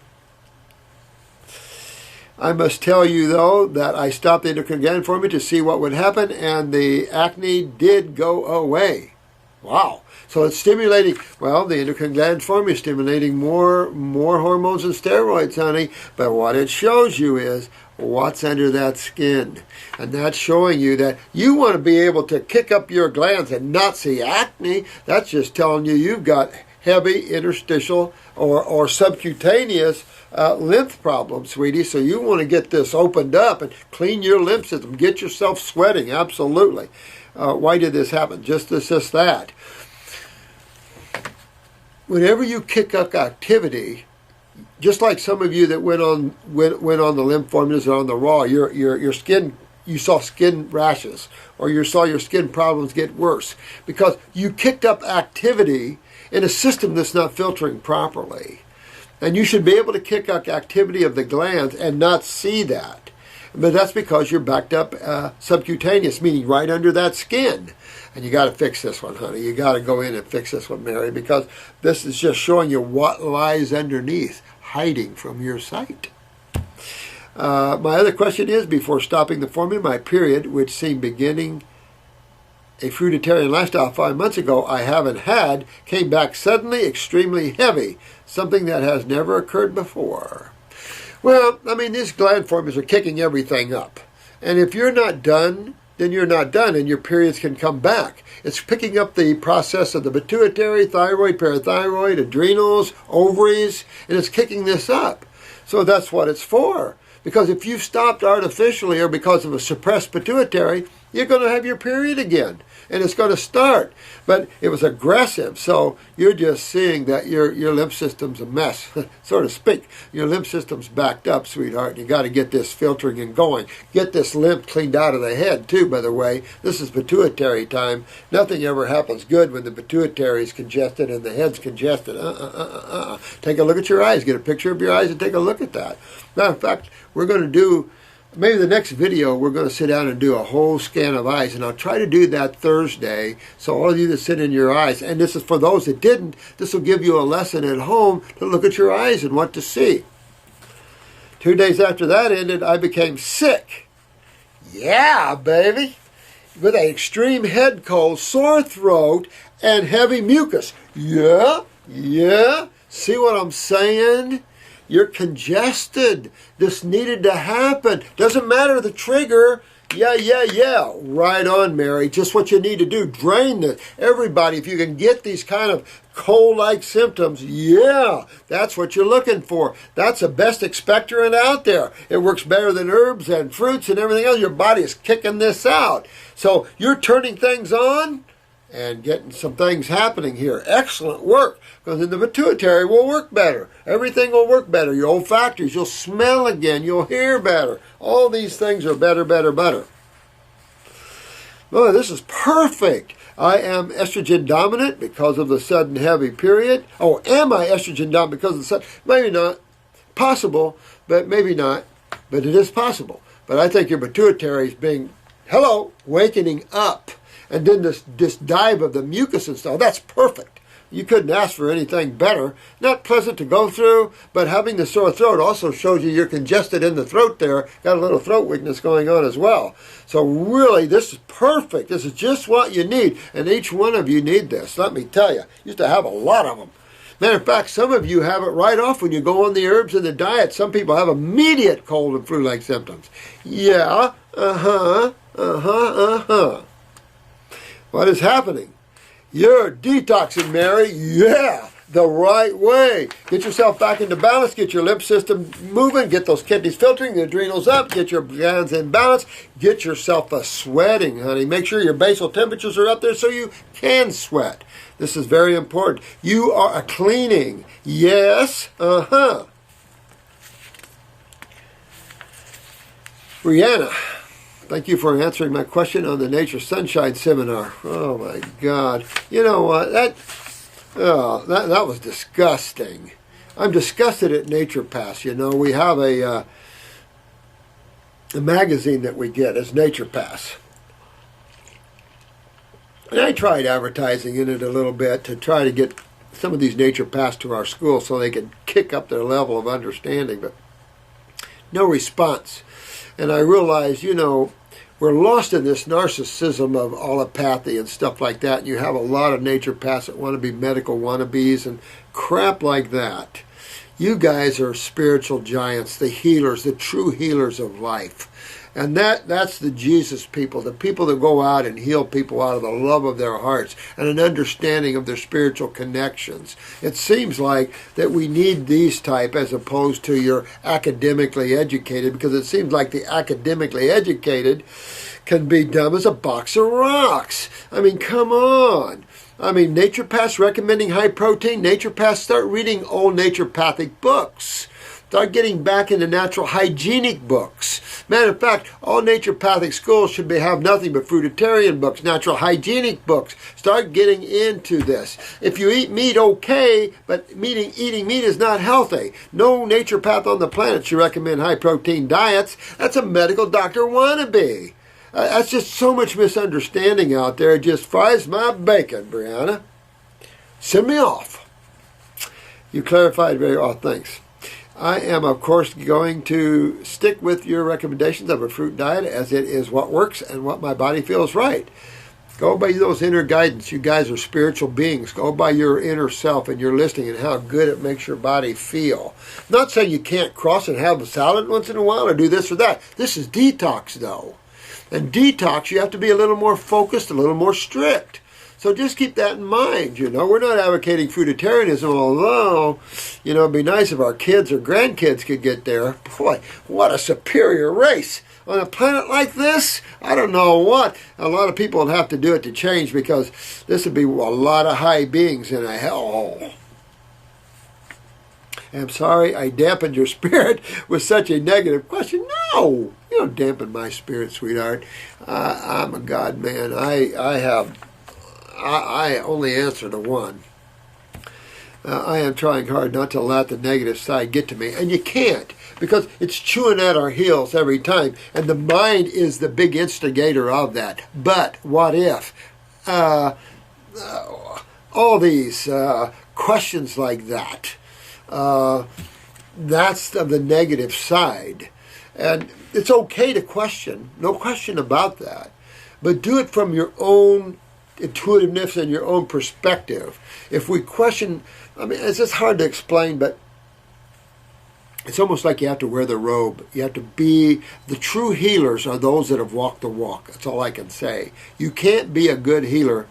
I must tell you, though, that I stopped the endocrine gland formula to see what would happen, and the acne did go away. Wow. So it's stimulating, well, the endocrine gland formula is stimulating more hormones than steroids, honey. But what it shows you is what's under that skin. And that's showing you that you want to be able to kick up your glands and not see acne. That's just telling you you've got heavy interstitial or subcutaneous lymph problem, sweetie. So you want to get this opened up and clean your lymph system. Get yourself sweating, absolutely. Why did this happen? Just that. Whenever you kick up activity, just like some of you that went on the lymph formulas and on the raw, your skin, you saw skin rashes or you saw your skin problems get worse because you kicked up activity in a system that's not filtering properly. And you should be able to kick up activity of the glands and not see that. But that's because you're backed up subcutaneous, meaning right under that skin. And you got to fix this one, honey. You got to go in and fix this one, Mary, because this is just showing you what lies underneath, hiding from your sight. My other question is, before stopping the formula, my period, which seemed beginning a fruitarian lifestyle 5 months ago I haven't had, came back suddenly extremely heavy, something that has never occurred before. Well, I mean, these gland formulas are kicking everything up. And if you're not done, then you're not done, and your periods can come back. It's picking up the process of the pituitary, thyroid, parathyroid, adrenals, ovaries, and it's kicking this up. So that's what it's for. Because if you've stopped artificially or because of a suppressed pituitary, you're going to have your period again. And it's going to start. But it was aggressive. So you're just seeing that your lymph system's a mess, so to speak. Your lymph system's backed up, sweetheart. You got to get this filtering and going. Get this lymph cleaned out of the head, too, by the way. This is pituitary time. Nothing ever happens good when the pituitary is congested and the head's congested. Take a look at your eyes. Get a picture of your eyes and take a look at that. Matter of fact, we're going to do... Maybe the next video, we're going to sit down and do a whole scan of eyes, and I'll try to do that Thursday. So all of you that sit in your eyes, and this is for those that didn't, this will give you a lesson at home to look at your eyes and what to see. 2 days after that ended, I became sick. Yeah, baby. With an extreme head cold, sore throat, and heavy mucus. Yeah. See what I'm saying? You're congested. This needed to happen. Doesn't matter the trigger. Yeah. Right on, Mary. Just what you need to do. Drain this. Everybody, if you can get these kind of cold-like symptoms, yeah, that's what you're looking for. That's the best expectorant out there. It works better than herbs and fruits and everything else. Your body is kicking this out. So you're turning things on and getting some things happening here. Excellent work. Because then the pituitary will work better. Everything will work better. Your olfactories, you'll smell again. You'll hear better. All these things are better. Oh, this is perfect. I am estrogen dominant because of the sudden heavy period. Oh, am I estrogen dominant because of the sudden? Maybe not. Possible, but maybe not. But it is possible. But I think your pituitary is being, wakening up. And then this dive of the mucus and stuff, that's perfect. You couldn't ask for anything better. Not pleasant to go through, but having the sore throat also shows you're congested in the throat there. Got a little throat weakness going on as well. So really, this is perfect. This is just what you need. And each one of you need this. Let me tell you, used to have a lot of them. Matter of fact, some of you have it right off when you go on the herbs and the diet. Some people have immediate cold and flu-like symptoms. Yeah, What is happening? You're detoxing, Mary. Yeah, the right way. Get yourself back into balance. Get your lymph system moving. Get those kidneys filtering, the adrenals up. Get your glands in balance. Get yourself a sweating, honey. Make sure your basal temperatures are up there so you can sweat. This is very important. You are a cleaning. Yes, Brianna, thank you for answering my question on the Nature Sunshine Seminar. Oh, my God. You know what? That was disgusting. I'm disgusted at Nature Pass. You know, we have a magazine that we get as Nature Pass. And I tried advertising in it a little bit to try to get some of these Nature Pass to our school so they could kick up their level of understanding, but no response. And I realized, you know, we're lost in this narcissism of allopathy and stuff like that. And you have a lot of Nature Pass that want to be medical wannabes and crap like that. You guys are spiritual giants, the healers, the true healers of life. And that's the Jesus people, the people that go out and heal people out of the love of their hearts and an understanding of their spiritual connections. It seems like that we need these type as opposed to your academically educated, because it seems like the academically educated can be dumb as a box of rocks. I mean, come on. I mean, Nature Pass recommending high protein. Nature Pass, start reading old naturopathic books. Start getting back into natural hygienic books. Matter of fact, all naturopathic schools should have nothing but fruitarian books, natural hygienic books. Start getting into this. If you eat meat, okay, but eating meat is not healthy. No naturopath on the planet should recommend high-protein diets. That's a medical doctor wannabe. That's just so much misunderstanding out there. It just fries my bacon, Brianna. Send me off. You clarified very well. Thanks. I am, of course, going to stick with your recommendations of a fruit diet as it is what works and what my body feels right. Go by those inner guidance. You guys are spiritual beings. Go by your inner self and your listening and how good it makes your body feel. I'm not saying you can't cross and have a salad once in a while or do this or that. This is detox, though. And detox, you have to be a little more focused, a little more strict. So just keep that in mind, you know. We're not advocating fruitarianism, although, you know, it'd be nice if our kids or grandkids could get there. Boy, what a superior race. on a planet like this, I don't know what. A lot of people would have to do it to change, because this would be a lot of high beings in a hellhole. I'm sorry I dampened your spirit with such a negative question. No, you don't dampen my spirit, sweetheart. I'm a God man. I only answer to one. I am trying hard not to let the negative side get to me. And you can't, because it's chewing at our heels every time. And the mind is the big instigator of that. But what if? All these questions like that. That's of the negative side. And it's okay to question. No question about that. But do it from your own intuitiveness and your own perspective. If we question, I mean, it's just hard to explain, but it's almost like you have to wear the robe. You have to be, the true healers are those that have walked the walk. That's all I can say. You can't be a good healer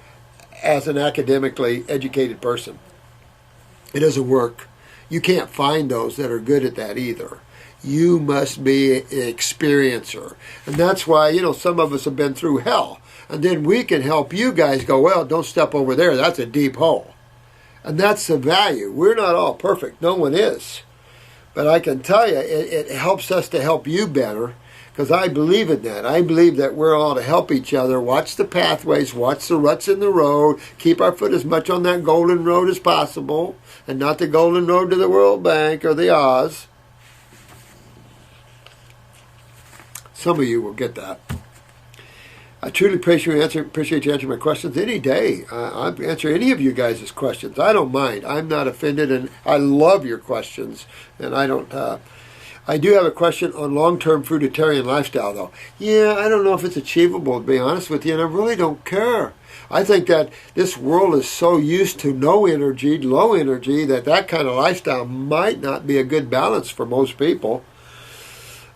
as an academically educated person. It doesn't work. You can't find those that are good at that either. You must be an experiencer. And that's why, you know, some of us have been through hell. And then we can help you guys go, well, don't step over there. That's a deep hole. And that's the value. We're not all perfect. No one is. But I can tell you, it helps us to help you better, because I believe in that. I believe that we're all to help each other, watch the pathways, watch the ruts in the road, keep our foot as much on that golden road as possible, and not the golden road to the World Bank or the Oz. Some of you will get that. I truly appreciate you answering my questions any day. I'll answer any of you guys' questions. I don't mind. I'm not offended, and I love your questions. And I don't. I do have a question on long-term fruitarian lifestyle, though. Yeah, I don't know if it's achievable, to be honest with you, and I really don't care. I think that this world is so used to no energy, low energy, that kind of lifestyle might not be a good balance for most people.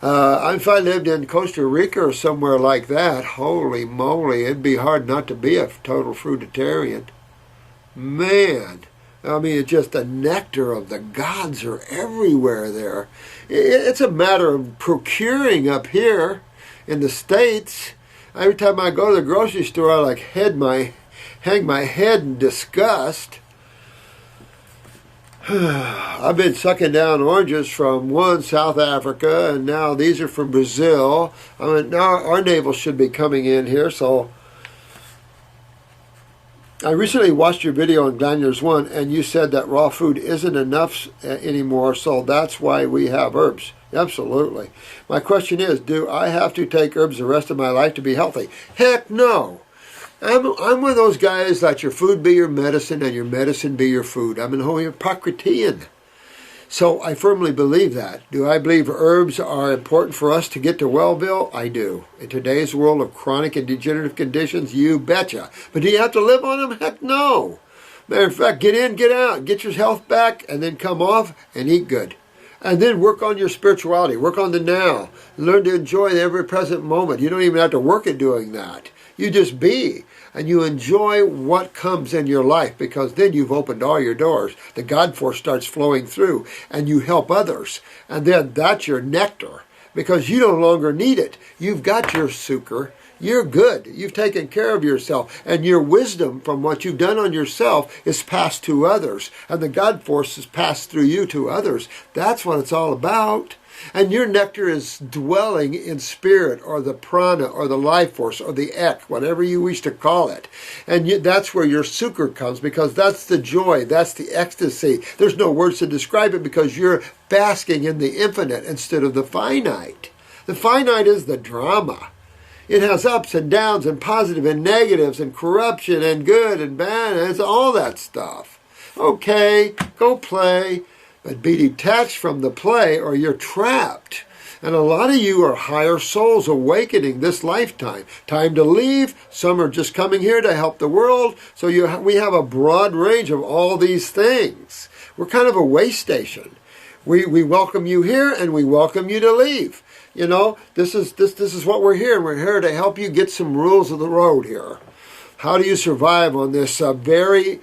If I lived in Costa Rica or somewhere like that, holy moly, it'd be hard not to be a total fruitarian. Man, I mean, it's just the nectar of the gods are everywhere there. It's a matter of procuring up here in the States. Every time I go to the grocery store, I like hang my head in disgust. I've been sucking down oranges from South Africa, and now these are from Brazil. I mean, now our navel should be coming in here. So I recently watched your video on Glandulars 1, and you said that raw food isn't enough anymore, so that's why we have herbs. Absolutely. My question is, do I have to take herbs the rest of my life to be healthy? Heck no. I'm one of those guys that your food be your medicine and your medicine be your food. I'm an Hippocratean. So I firmly believe that. Do I believe herbs are important for us to get to Wellville? I do. In today's world of chronic and degenerative conditions, you betcha. But do you have to live on them? Heck no. Matter of fact, get in, get out, get your health back, and then come off and eat good. And then work on your spirituality. Work on the now. Learn to enjoy every present moment. You don't even have to work at doing that. You just be, and you enjoy what comes in your life, because then you've opened all your doors. The God force starts flowing through, and you help others. And then that's your nectar, because you no longer need it. You've got your sucre. You're good. You've taken care of yourself. And your wisdom from what you've done on yourself is passed to others. And the God force is passed through you to others. That's what it's all about. And your nectar is dwelling in spirit, or the prana, or the life force, or the ek, whatever you wish to call it. And that's where your sucre comes, because that's the joy, that's the ecstasy. There's no words to describe it, because you're basking in the infinite instead of the finite. The finite is the drama. It has ups and downs and positive and negatives and corruption and good and bad, and it's all that stuff. Okay, go play. But be detached from the play, or you're trapped. And a lot of you are higher souls awakening this lifetime. Time to leave. Some are just coming here to help the world. So we have a broad range of all these things. We're kind of a way station. We welcome you here, and we welcome you to leave. You know, this is what we're here. And we're here to help you get some rules of the road here. How do you survive on this very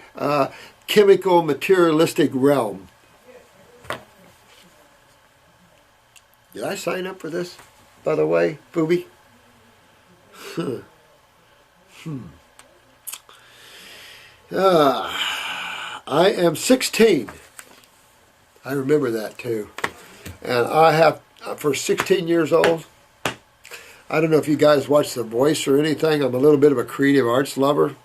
chemical, materialistic realm? Did I sign up for this? by the way, Booby? I am 16. I remember that too. And I have, for 16 years old, I don't know if you guys watch The Voice or anything. I'm a little bit of a creative arts lover.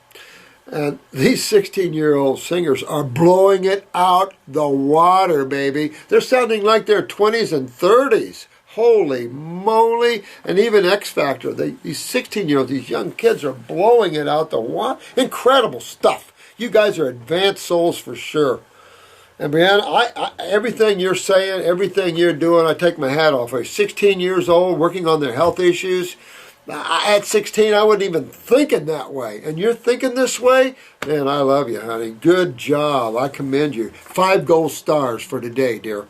And these 16-year-old singers are blowing it out the water, baby. They're sounding like their 20s and 30s. Holy moly. And even X Factor. These 16-year-olds, these young kids are blowing it out the water. Incredible stuff. You guys are advanced souls for sure. And Brianna, everything you're saying, everything you're doing, I take my hat off. 16 years old, working on their health issues. At 16, I wasn't even thinking that way. And you're thinking this way? Man, I love you, honey. Good job. I commend you. 5 gold stars for today, dear.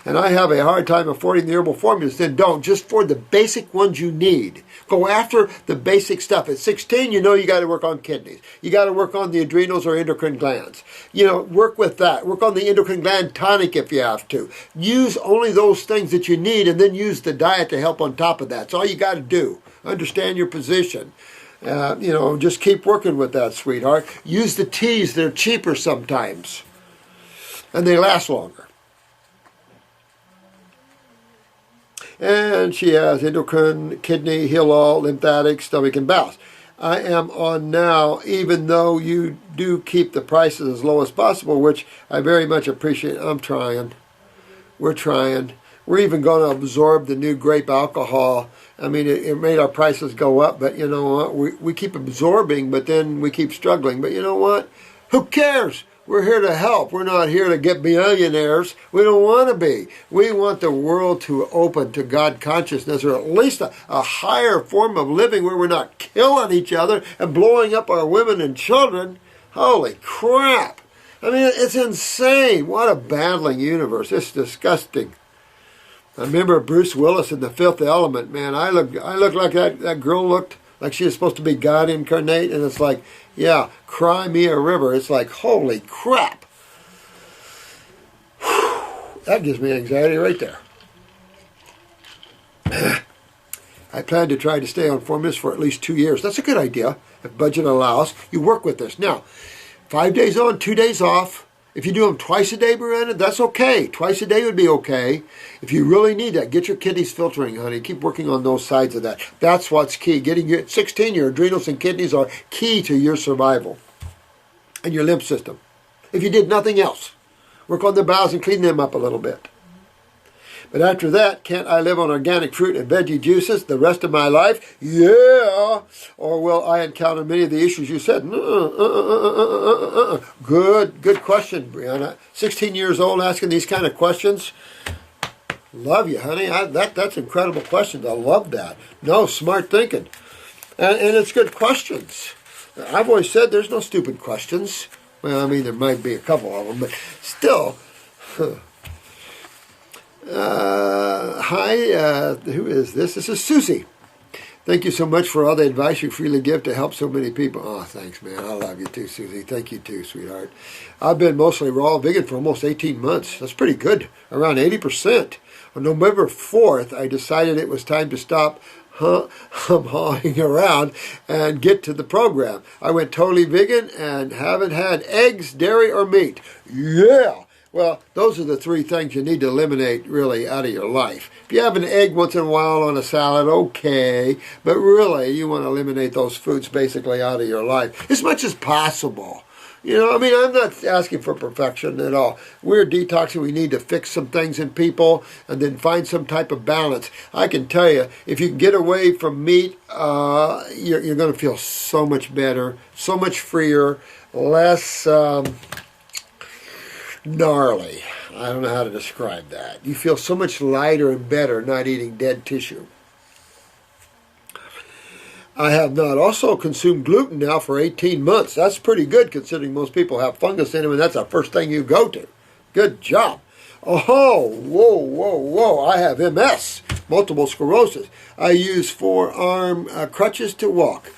And I have a hard time affording the herbal formulas. Then don't. Just for the basic ones you need. Go after the basic stuff. At 16, you know you got to work on kidneys. You got to work on the adrenals or endocrine glands. You know, work with that. Work on the endocrine gland tonic if you have to. Use only those things that you need and then use the diet to help on top of that. That's all you got to do. Understand your position. You know, just keep working with that, sweetheart. Use the teas. They're cheaper sometimes. And they last longer. And she has endocrine, kidney, heal all, lymphatic, stomach, and bowels. I am on now, even though you do keep the prices as low as possible, which I very much appreciate. I'm trying. We're trying. We're even going to absorb the new grape alcohol. I mean, it made our prices go up, but you know what? We keep absorbing, but then we keep struggling. But you know what? Who cares? We're here to help. We're not here to get billionaires. We don't want to be. We want the world to open to God consciousness, or at least a higher form of living where we're not killing each other and blowing up our women and children. Holy crap. I mean, it's insane. What a battling universe. It's disgusting. I remember Bruce Willis in The Fifth Element, man. I look like that girl looked like she was supposed to be God incarnate, and it's like, yeah, cry me a river. It's like, holy crap. Whew, that gives me anxiety right there. I plan to try to stay on formulas for at least 2 years. That's a good idea, if budget allows. You work with this. Now, 5 days on, 2 days off. If you do them twice a day, Brianna, that's okay. Twice a day would be okay. If you really need that, get your kidneys filtering, honey. Keep working on those sides of that. That's what's key. Getting you at 16, your adrenals and kidneys are key to your survival and your lymph system. If you did nothing else, work on the bowels and clean them up a little bit. But after that, can't I live on organic fruit and veggie juices the rest of my life? Yeah. Or will I encounter many of the issues you said? Good question, Brianna. 16 years old asking these kind of questions. Love you, honey. That's incredible questions. I love that. No, smart thinking. And it's good questions. I've always said there's no stupid questions. Well, I mean, there might be a couple of them, but still... Hi, who is this? This is Susie. Thank you so much for all the advice you freely give to help so many people. Oh, thanks, man. I love you too, Susie. Thank you too, sweetheart. I've been mostly raw vegan for almost 18 months. That's pretty good. Around 80%. On November 4th, I decided it was time to stop hawing around and get to the program. I went totally vegan and haven't had eggs, dairy, or meat. Yeah! Well, those are the 3 things you need to eliminate, really, out of your life. If you have an egg once in a while on a salad, okay. But really, you want to eliminate those foods basically out of your life as much as possible. You know, I mean, I'm not asking for perfection at all. We're detoxing. We need to fix some things in people and then find some type of balance. I can tell you, if you can get away from meat, you're going to feel so much better, so much freer, less... gnarly. I don't know how to describe that. You feel so much lighter and better not eating dead tissue. I have not also consumed gluten now for 18 months. That's pretty good considering most people have fungus in them and that's the first thing you go to. Good job. Oh, whoa. I have MS, multiple sclerosis. I use forearm crutches to walk.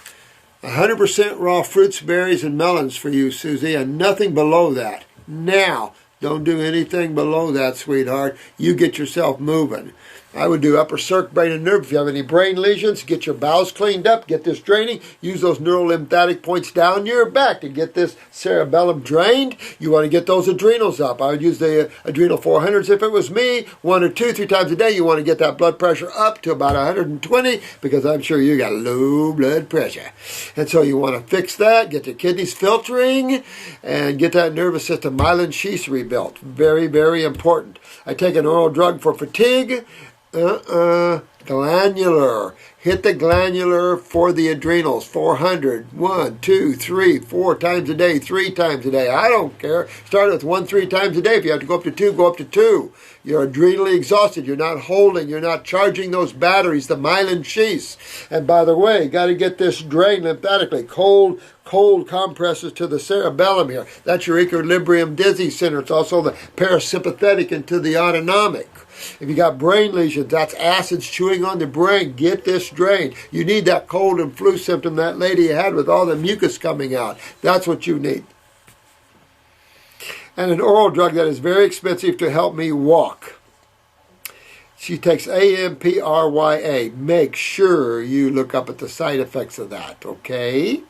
100% raw fruits, berries, and melons for you, Susie, and nothing below that. Now, don't do anything below that, sweetheart. You get yourself moving. I would do upper circ, brain, and nerve. If you have any brain lesions, get your bowels cleaned up, get this draining. Use those neurolymphatic points down your back to get this cerebellum drained. You want to get those adrenals up. I would use the adrenal 400s if it was me. 1 or 2, 3 times a day. You want to get that blood pressure up to about 120 because I'm sure you got low blood pressure. And so you want to fix that, get the kidneys filtering, and get that nervous system myelin sheaths rebuilt. Very, very important. I take an oral drug for fatigue. Glandular. Hit the glandular for the adrenals. 400. 1, 2, 3, 4 times a day, 3 times a day. I don't care. Start with 1, 3 times a day. If you have to go up to 2, go up to 2. You're adrenally exhausted. You're not holding. You're not charging those batteries, the myelin sheaths. And by the way, got to get this drained lymphatically. Cold compresses to the cerebellum here. That's your equilibrium dizzy center. It's also the parasympathetic into the autonomic. If you got brain lesions, that's acids chewing on the brain. Get this drained. You need that cold and flu symptom that lady had with all the mucus coming out. That's what you need. And an oral drug that is very expensive to help me walk. She takes AMPRYA. Make sure you look up at the side effects of that, okay?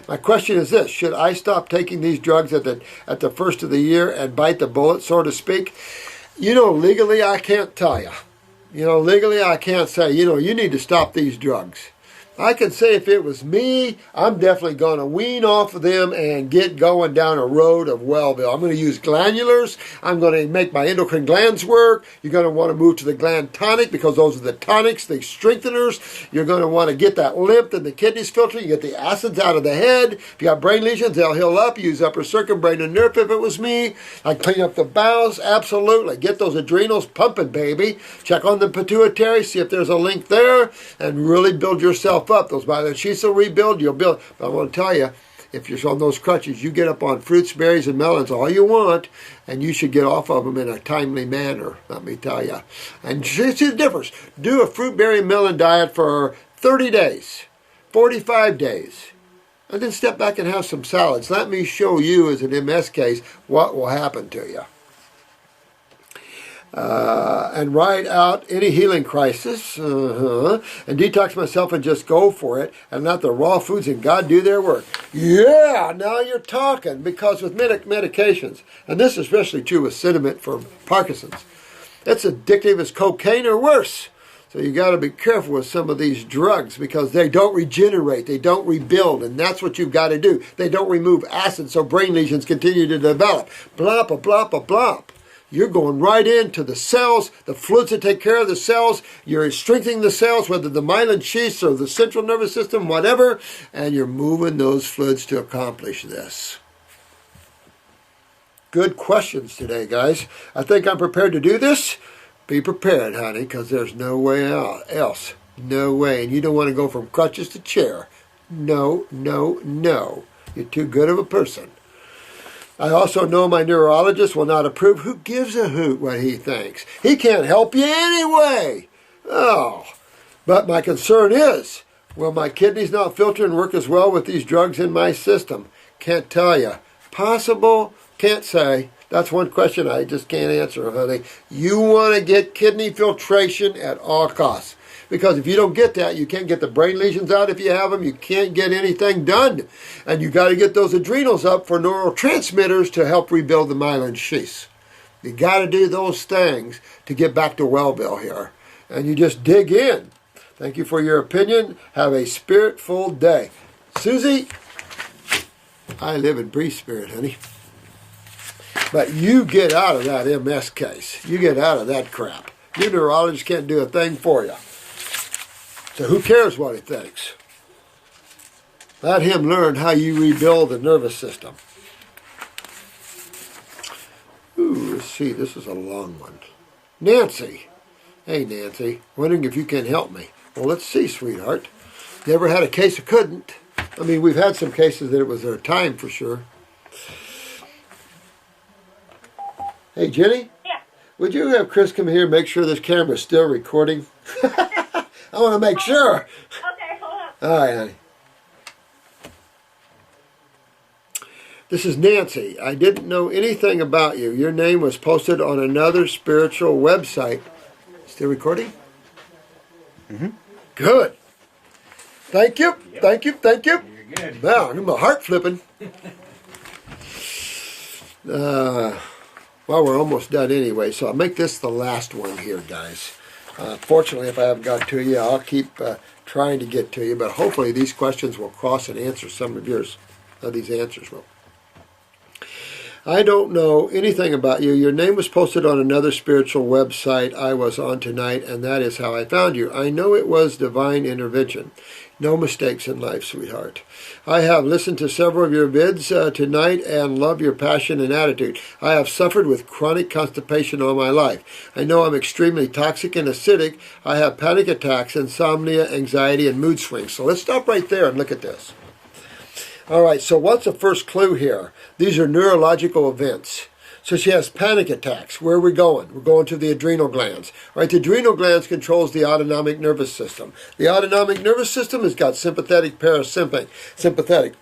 My question is this: should I stop taking these drugs at the first of the year and bite the bullet, so to speak? Legally I can't tell you. Legally I can't say, you need to stop these drugs. I can say if it was me, I'm definitely going to wean off of them and get going down a road of Wellville. I'm going to use glandulars. I'm going to make my endocrine glands work. You're going to want to move to the gland tonic because those are the tonics, the strengtheners. You're going to want to get that lymph and the kidneys filtered. You get the acids out of the head. If you got brain lesions, they'll heal up. Use upper circuit, brain, and nerve if it was me. I'd clean up the bowels. Absolutely. Get those adrenals pumping, baby. Check on the pituitary. See if there's a link there and really build yourself up. Those myelin sheaths will rebuild, you'll build. But I want to tell you, if you're on those crutches, you get up on fruits, berries, and melons all you want, and you should get off of them in a timely manner, let me tell you. And see the difference. Do a fruit, berry, melon diet for 30 days, 45 days, and then step back and have some salads. Let me show you, as an MS case, what will happen to you. And ride out any healing crisis, and detox myself and just go for it, and let the raw foods and God do their work. Yeah, now you're talking, because with medications, and this is especially true with cinnamon for Parkinson's, it's addictive as cocaine or worse. So you got to be careful with some of these drugs because they don't regenerate, they don't rebuild, and that's what you've got to do. They don't remove acid so brain lesions continue to develop. Blop, blop, blop. You're going right into the cells, the fluids that take care of the cells. You're strengthening the cells, whether the myelin sheaths or the central nervous system, whatever, and you're moving those fluids to accomplish this. Good questions today, guys. I think I'm prepared to do this. Be prepared, honey, because there's no way else. No way. And you don't want to go from crutches to chair. No, no, no. You're too good of a person. I also know my neurologist will not approve. Who gives a hoot what he thinks? He can't help you anyway. Oh, but my concern is, will my kidneys not filter and work as well with these drugs in my system? Can't tell you. Possible? Can't say. That's one question I just can't answer, honey. You want to get kidney filtration at all costs. Because if you don't get that, you can't get the brain lesions out if you have them. You can't get anything done. And you got to get those adrenals up for neurotransmitters to help rebuild the myelin sheaths. You got to do those things to get back to Wellville here. And you just dig in. Thank you for your opinion. Have a spirit-full day. Susie, I live and breathe spirit, honey. But you get out of that MS case. You get out of that crap. Your neurologist can't do a thing for you. So who cares what he thinks? Let him learn how you rebuild the nervous system. Ooh, let's see, this is a long one. Nancy. Hey, Nancy. Wondering if you can help me. Well, let's see, sweetheart. Never had a case I couldn't. I mean, we've had some cases that it was their time for sure. Hey, Jenny? Yeah. Would you have Chris come here and make sure this camera is still recording? I want to make sure. Okay, hold on. All right, honey. This is Nancy. I didn't know anything about you. Your name was posted on another spiritual website. Still recording? Mm-hmm. Good. Thank you. Yep. Thank you. Thank you. You're good. Wow, my heart flipping. Well, we're almost done anyway, so I'll make this the last one here, guys. Fortunately, if I haven't got to you, I'll keep trying to get to you, but hopefully these questions will cross and answer some of yours. These answers will. I don't know anything about you. Your name was posted on another spiritual website I was on tonight, and that is how I found you. I know it was divine intervention. No mistakes in life, sweetheart. I have listened to several of your vids tonight and love your passion and attitude. I have suffered with chronic constipation all my life. I know I'm extremely toxic and acidic. I have panic attacks, insomnia, anxiety, and mood swings. So let's stop right there and look at this. All right, so what's the first clue here? These are neurological events. So she has panic attacks. Where are we going? We're going to the adrenal glands. All right, the adrenal glands controls the autonomic nervous system. The autonomic nervous system has got sympathetic, parasympathetic.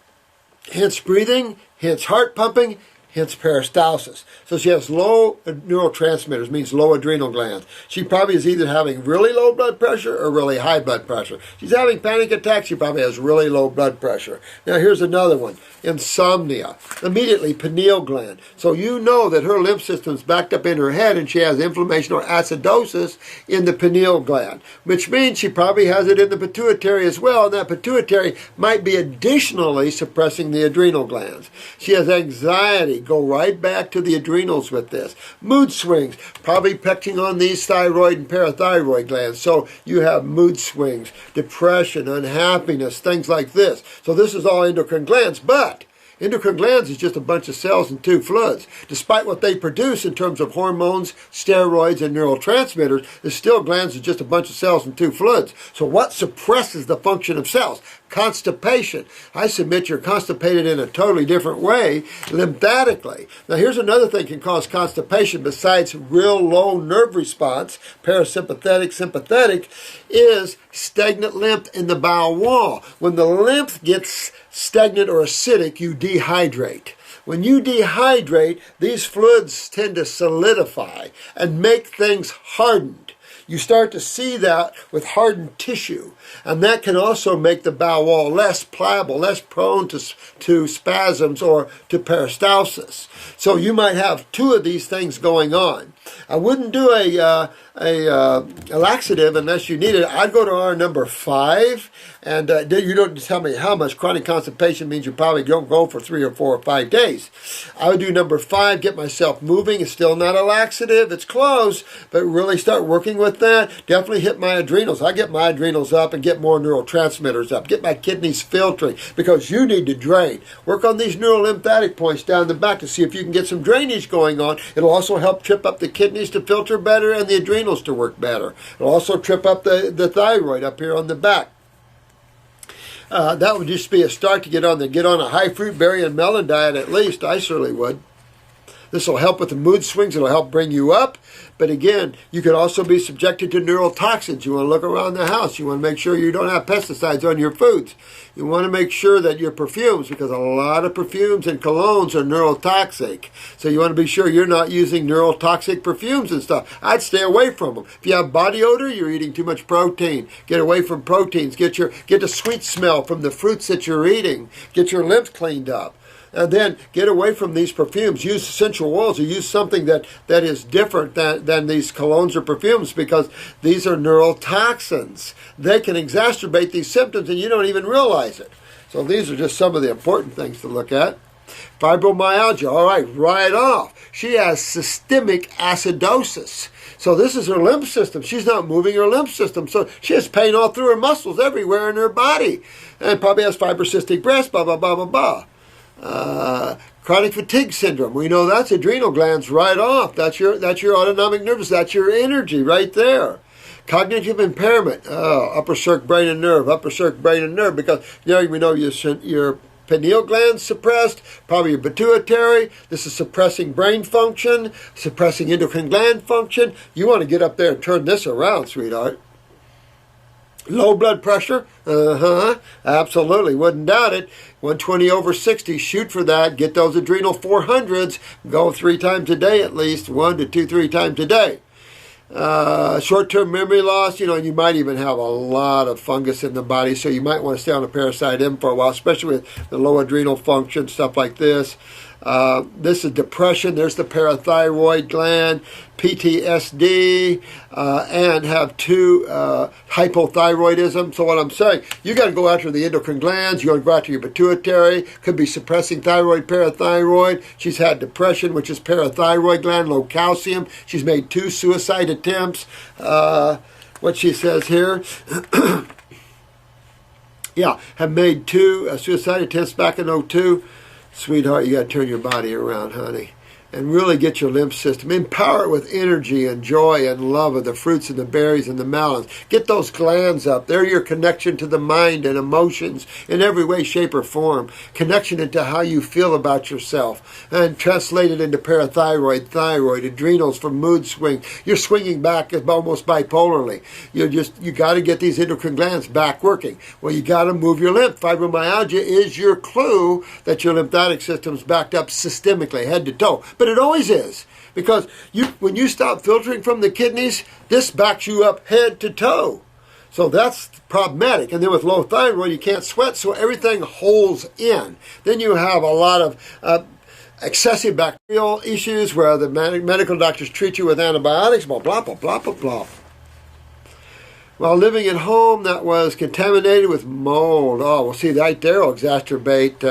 Hence breathing, hence heart pumping, hence peristalsis. So she has low neurotransmitters, means low adrenal glands. She probably is either having really low blood pressure or really high blood pressure. She's having panic attacks, she probably has really low blood pressure. Now here's another one, insomnia. Immediately, pineal gland. So you know that her lymph system's backed up in her head and she has inflammation or acidosis in the pineal gland, which means she probably has it in the pituitary as well, and that pituitary might be additionally suppressing the adrenal glands. She has anxiety. Go right back to the adrenals with this. Mood swings, probably pecking on these thyroid and parathyroid glands. So you have mood swings, depression, unhappiness, things like this. So this is all endocrine glands, but endocrine glands is just a bunch of cells and two fluids. Despite what they produce in terms of hormones, steroids, and neurotransmitters, the still glands are just a bunch of cells and two fluids. So what suppresses the function of cells? Constipation. I submit you're constipated in a totally different way, lymphatically. Now here's another thing can cause constipation besides real low nerve response, parasympathetic, sympathetic, is stagnant lymph in the bowel wall. When the lymph gets stagnant or acidic, you dehydrate. When you dehydrate, these fluids tend to solidify and make things hardened. You start to see that with hardened tissue, and that can also make the bowel wall less pliable, less prone to spasms or to peristalsis. So you might have two of these things going on. I wouldn't do a laxative unless you need it. I'd go to our number 5, and you don't tell me how much. Chronic constipation means you probably don't go for 3 or 4 or 5 days. I would do number 5, get myself moving. It's still not a laxative. It's close, but really start working with that. Definitely hit my adrenals. I get my adrenals up and get more neurotransmitters up. Get my kidneys filtering because you need to drain. Work on these neurolymphatic points down the back to see if you can get some drainage going on. It'll also help trip up the kidneys to filter better and the adrenals to work better. It'll also trip up the thyroid up here on the back. That would just be a start to get on a high fruit, berry, and melon diet at least. I certainly would. This will help with the mood swings. It'll help bring you up. But again, you could also be subjected to neurotoxins. You want to look around the house. You want to make sure you don't have pesticides on your foods. You want to make sure that your perfumes, because a lot of perfumes and colognes are neurotoxic. So you want to be sure you're not using neurotoxic perfumes and stuff. I'd stay away from them. If you have body odor, you're eating too much protein. Get away from proteins. Get the sweet smell from the fruits that you're eating. Get your lymph cleaned up. And then get away from these perfumes. Use essential oils or use something that is different than these colognes or perfumes, because these are neurotoxins. They can exacerbate these symptoms and you don't even realize it. So these are just some of the important things to look at. Fibromyalgia, all right off. She has systemic acidosis. So this is her lymph system. She's not moving her lymph system. So she has pain all through her muscles everywhere in her body. And probably has fibrocystic breast, blah, blah, blah, blah, blah. Chronic fatigue syndrome. We know that's adrenal glands right off. That's your autonomic nervous. That's your energy right there. Cognitive impairment. Upper circ, brain, and nerve. Upper circ, brain, and nerve. Because we know your pineal glands suppressed, probably your pituitary. This is suppressing brain function, suppressing endocrine gland function. You want to get up there and turn this around, sweetheart. Low blood pressure? Absolutely. Wouldn't doubt it. 120/60. Shoot for that. Get those adrenal 400s. Go 3 times a day at least. 1 to 2, 3 times a day. short-term memory loss, and you might even have a lot of fungus in the body, so you might want to stay on a parasite M for a while, especially with the low adrenal function, stuff like this. This is depression. There's the parathyroid gland, PTSD, and have 2 hypothyroidism. So what I'm saying, you got to go after the endocrine glands. You got to go after your pituitary. Could be suppressing thyroid, parathyroid. She's had depression, which is parathyroid gland, low calcium. She's made 2 suicide attempts. What she says here. Yeah, have made 2 suicide attempts back in '02. Sweetheart, you got to turn your body around, honey, and really get your lymph system. Empower it with energy and joy and love of the fruits and the berries and the melons. Get those glands up. They're your connection to the mind and emotions in every way, shape, or form. Connection into how you feel about yourself. And translate it into parathyroid, thyroid, adrenals for mood swings. You're swinging back almost bipolarly. You got to get these endocrine glands back working. Well, you got to move your lymph. Fibromyalgia is your clue that your lymphatic system's backed up systemically, head to toe. But it always is, because when you stop filtering from the kidneys, this backs you up head to toe. So that's problematic. And then with low thyroid, you can't sweat, so everything holds in. Then you have a lot of excessive bacterial issues where the medical doctors treat you with antibiotics, blah, blah, blah, blah, blah, blah. While living at home that was contaminated with mold. Oh, well, see, right there will exacerbate.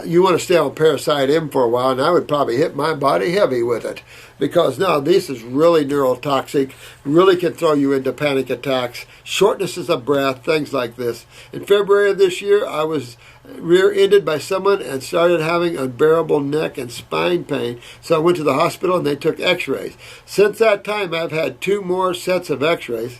You want to stay on parasite M for a while, and I would probably hit my body heavy with it. Because now this is really neurotoxic, really can throw you into panic attacks, shortnesses of breath, things like this. In February of this year, I was rear-ended by someone and started having unbearable neck and spine pain. So I went to the hospital and they took x-rays. Since that time, I've had 2 more sets of x-rays,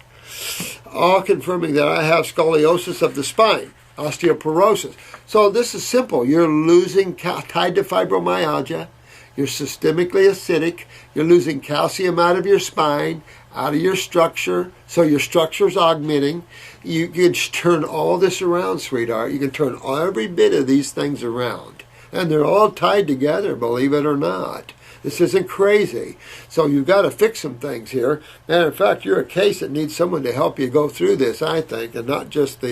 all confirming that I have scoliosis of the spine, osteoporosis. So this is simple. You're losing, tied to fibromyalgia, you're systemically acidic, you're losing calcium out of your spine, out of your structure, so your structure's augmenting. You can turn all this around, sweetheart. You can turn every bit of these things around. And they're all tied together, believe it or not. This isn't crazy. So you've got to fix some things here. And in fact, you're a case that needs someone to help you go through this, I think, and not just on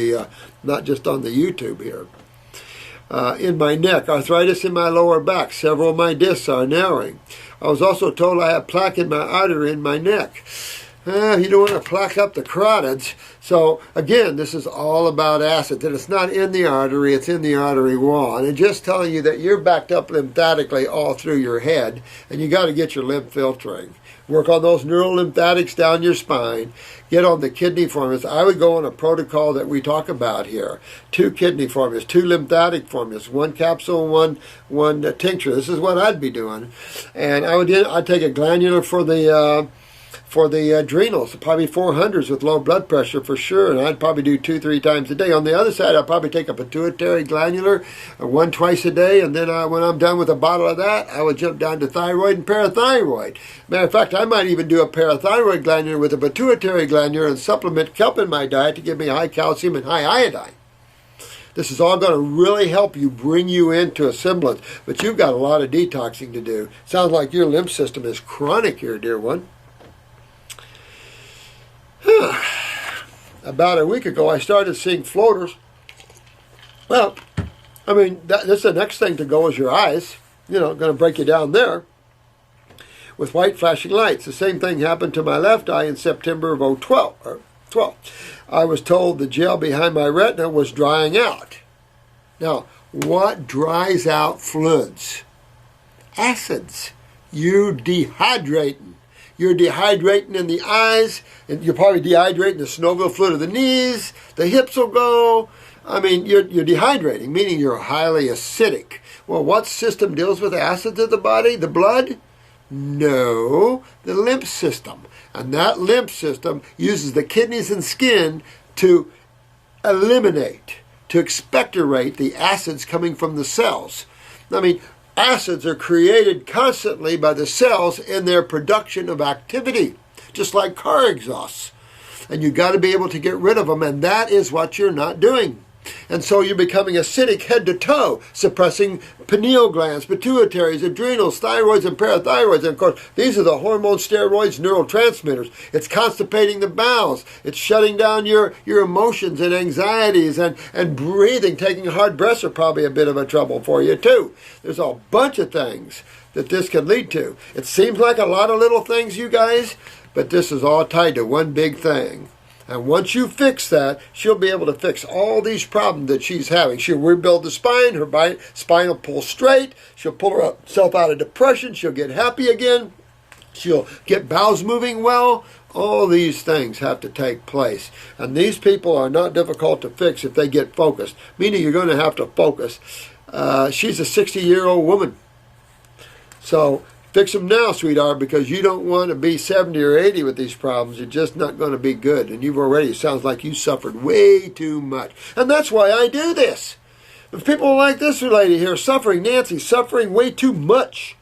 the YouTube here. In my neck, arthritis in my lower back. Several of my discs are narrowing. I was also told I have plaque in my artery in my neck. You don't want to plaque up the carotids. So, again, this is all about acid. And it's not in the artery, it's in the artery wall. And it's just telling you that you're backed up lymphatically all through your head, and you got to get your lymph filtering. Work on those neural lymphatics down your spine. Get on the kidney formulas. I would go on a protocol that we talk about here. 2 kidney formulas, 2 lymphatic formulas, 1 capsule, one tincture. This is what I'd be doing. And I'd take a glandular for the adrenals, probably 400s with low blood pressure for sure, and I'd probably do 2-3 times a day. On the other side, I'd probably take a pituitary glandular, 1 twice a day, and then when I'm done with a bottle of that, I would jump down to thyroid and parathyroid. Matter of fact, I might even do a parathyroid glandular with a pituitary glandular and supplement kelp in my diet to give me high calcium and high iodine. This is all going to really help you, bring you into a semblance, but you've got a lot of detoxing to do. Sounds like your lymph system is chronic here, dear one. About a week ago, I started seeing floaters. Well, I mean, that's the next thing to go is your eyes. Going to break you down there with white flashing lights. The same thing happened to my left eye in September of 2012. I was told the gel behind my retina was drying out. Now, what dries out fluids? Acids. You dehydrating. You're dehydrating in the eyes, and you're probably dehydrating the synovial fluid of the knees, the hips will go. I mean, you're dehydrating, meaning you're highly acidic. Well, what system deals with acids of the body? The blood? No, the lymph system. And that lymph system uses the kidneys and skin to eliminate, to expectorate the acids coming from the cells. I mean, acids are created constantly by the cells in their production of activity, just like car exhausts. And you've got to be able to get rid of them, and that is what you're not doing. And so you're becoming acidic head to toe, suppressing pineal glands, pituitaries, adrenals, thyroids, and parathyroids. And of course, these are the hormones, steroids, neurotransmitters. It's constipating the bowels. It's shutting down your emotions and anxieties, and breathing. Taking hard breaths are probably a bit of a trouble for you too. There's a bunch of things that this can lead to. It seems like a lot of little things, you guys, but this is all tied to one big thing. And once you fix that, she'll be able to fix all these problems that she's having. She'll rebuild the spine. Her spine will pull straight. She'll pull herself out of depression. She'll get happy again. She'll get bowels moving well. All these things have to take place. And these people are not difficult to fix if they get focused, meaning you're going to have to focus. She's a 60-year-old woman. So fix them now, sweetheart, because you don't want to be 70 or 80 with these problems. You're just not going to be good. And you've already, it sounds like you suffered way too much. And that's why I do this. If people like this lady here, suffering, Nancy, suffering way too much.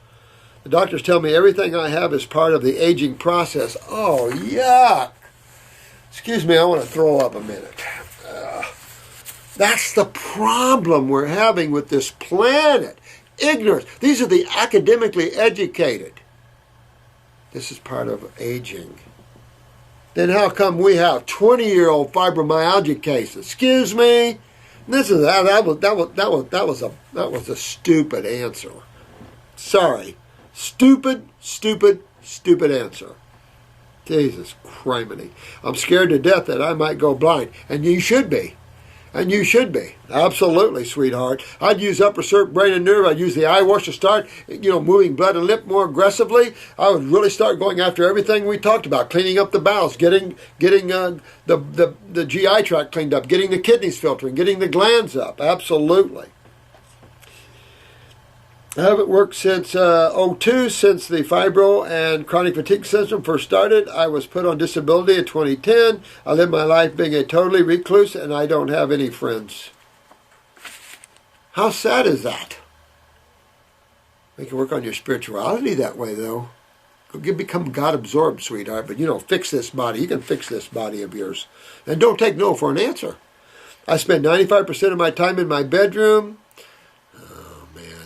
The doctors tell me everything I have is part of the aging process. Oh, yuck. Excuse me, I want to throw up a minute. That's the problem we're having with this planet. Ignorance. These are the academically educated. This is part of aging. Then how come we have 20-year-old fibromyalgia cases? Excuse me. This is that was a stupid answer. Sorry, stupid answer. Jesus criminy. I'm scared to death that I might go blind, and you should be. And you should be. Absolutely, sweetheart. I'd use upper circ, brain, and nerve. I'd use the eye wash to start, moving blood and lymph more aggressively. I would really start going after everything we talked about, cleaning up the bowels, getting the GI tract cleaned up, getting the kidneys filtering, getting the glands up. Absolutely. I haven't worked since 2002, since the fibro and chronic fatigue syndrome first started. I was put on disability in 2010. I live my life being a totally recluse, and I don't have any friends. How sad is that? You can work on your spirituality that way, though. Become God-absorbed, sweetheart, but, fix this body. You can fix this body of yours. And don't take no for an answer. I spend 95% of my time in my bedroom.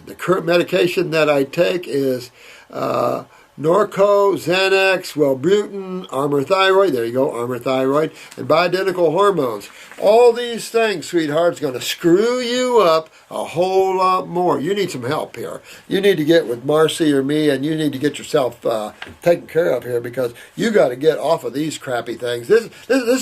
The current medication that I take is Norco, Xanax, Wellbutrin, Armour Thyroid, there you go, Armour Thyroid, and bioidentical hormones. All these things, sweetheart, is going to screw you up a whole lot more. You need some help here. You need to get with Marcy or me, and you need to get yourself taken care of here, because you got to get off of these crappy things. This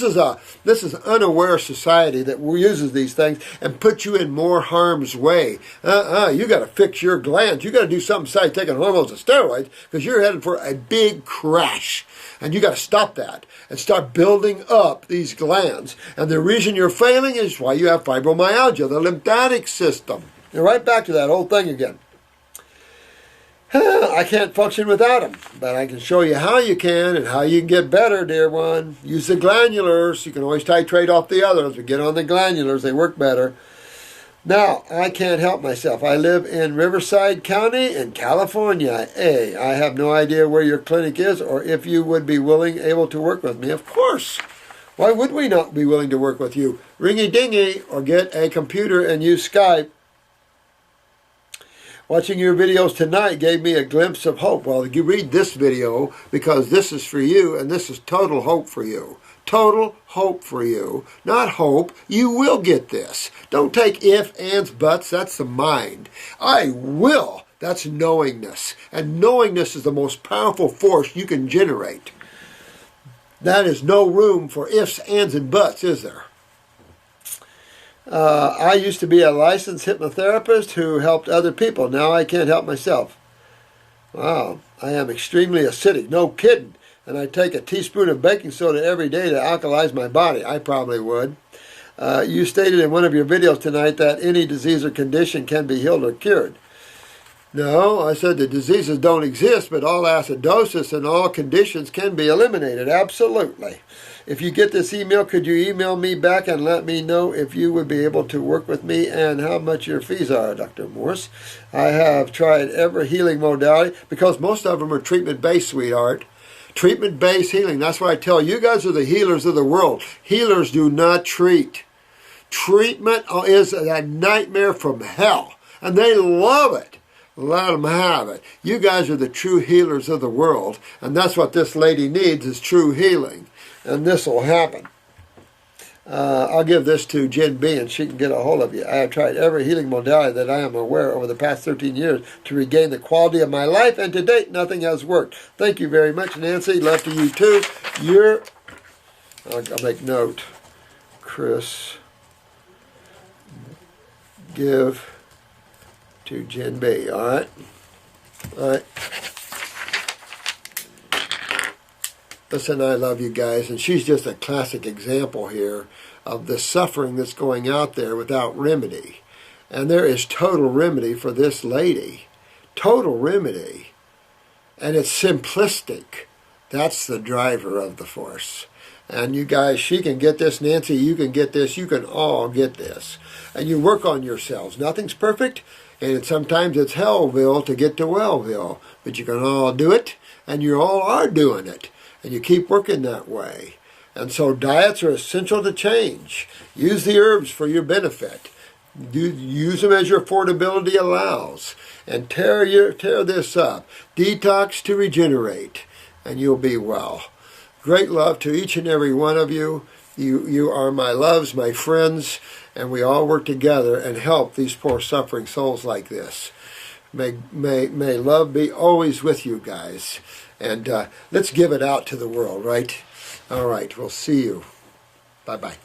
is unaware society that uses these things and puts you in more harm's way. You got to fix your glands. You got to do something besides taking hormones and steroids, because you're headed for a big crash. And you got to stop that and start building up these glands. And the reason you're failing is why you have fibromyalgia, the lymphatic system. You're right back to that whole thing again. I can't function without them, but I can show you how you can and how you can get better, dear one. Use the glandulars. You can always titrate off the others, but get on the glandulars. They work better. Now, I can't help myself. I live in Riverside County in California. I have no idea where your clinic is or if you would be able to work with me. Of course. Why would we not be willing to work with you? Ringy-dingy, or get a computer and use Skype. Watching your videos tonight gave me a glimpse of hope. Well, you read this video because this is for you, and this is total hope for you. Total hope for you. Not hope. You will get this. Don't take ifs, ands, buts. That's the mind. I will. That's knowingness. And knowingness is the most powerful force you can generate. That is no room for ifs, ands, and buts, is there? I used to be a licensed hypnotherapist who helped other people. Now I can't help myself. Wow. I am extremely acidic. No kidding. And I take a teaspoon of baking soda every day to alkalize my body. I probably would. You stated in one of your videos tonight that any disease or condition can be healed or cured. No, I said the diseases don't exist, but all acidosis and all conditions can be eliminated. Absolutely. If you get this email, could you email me back and let me know if you would be able to work with me and how much your fees are, Dr. Morse? I have tried every healing modality because most of them are treatment-based, sweetheart. Treatment-based healing. That's why I tell you guys are the healers of the world. Healers do not treat. treatment is a nightmare from hell. And they love it. Let them have it. You guys are the true healers of the world. And that's what this lady needs, is true healing. And this will happen. I'll give this to Jen B, and she can get a hold of you. I have tried every healing modality that I am aware over the past 13 years to regain the quality of my life, and to date, nothing has worked. Thank you very much, Nancy. Love to you, too. I'll make note. Chris, give to Jen B, all right? All right. Listen, I love you guys, and she's just a classic example here of the suffering that's going out there without remedy. And there is total remedy for this lady. Total remedy. And it's simplistic. That's the driver of the force. And you guys, she can get this. Nancy, you can get this. You can all get this. And you work on yourselves. Nothing's perfect, and sometimes it's hellville to get to wellville. But you can all do it, and you all are doing it. And you keep working that way. And so diets are essential to change. Use the herbs for your benefit. Use them as your affordability allows. And tear this up. Detox to regenerate. And you'll be well. Great love to each and every one of you. You are my loves, my friends. And we all work together and help these poor suffering souls like this. May love be always with you guys. And let's give it out to the world, right? All right, we'll see you. Bye-bye.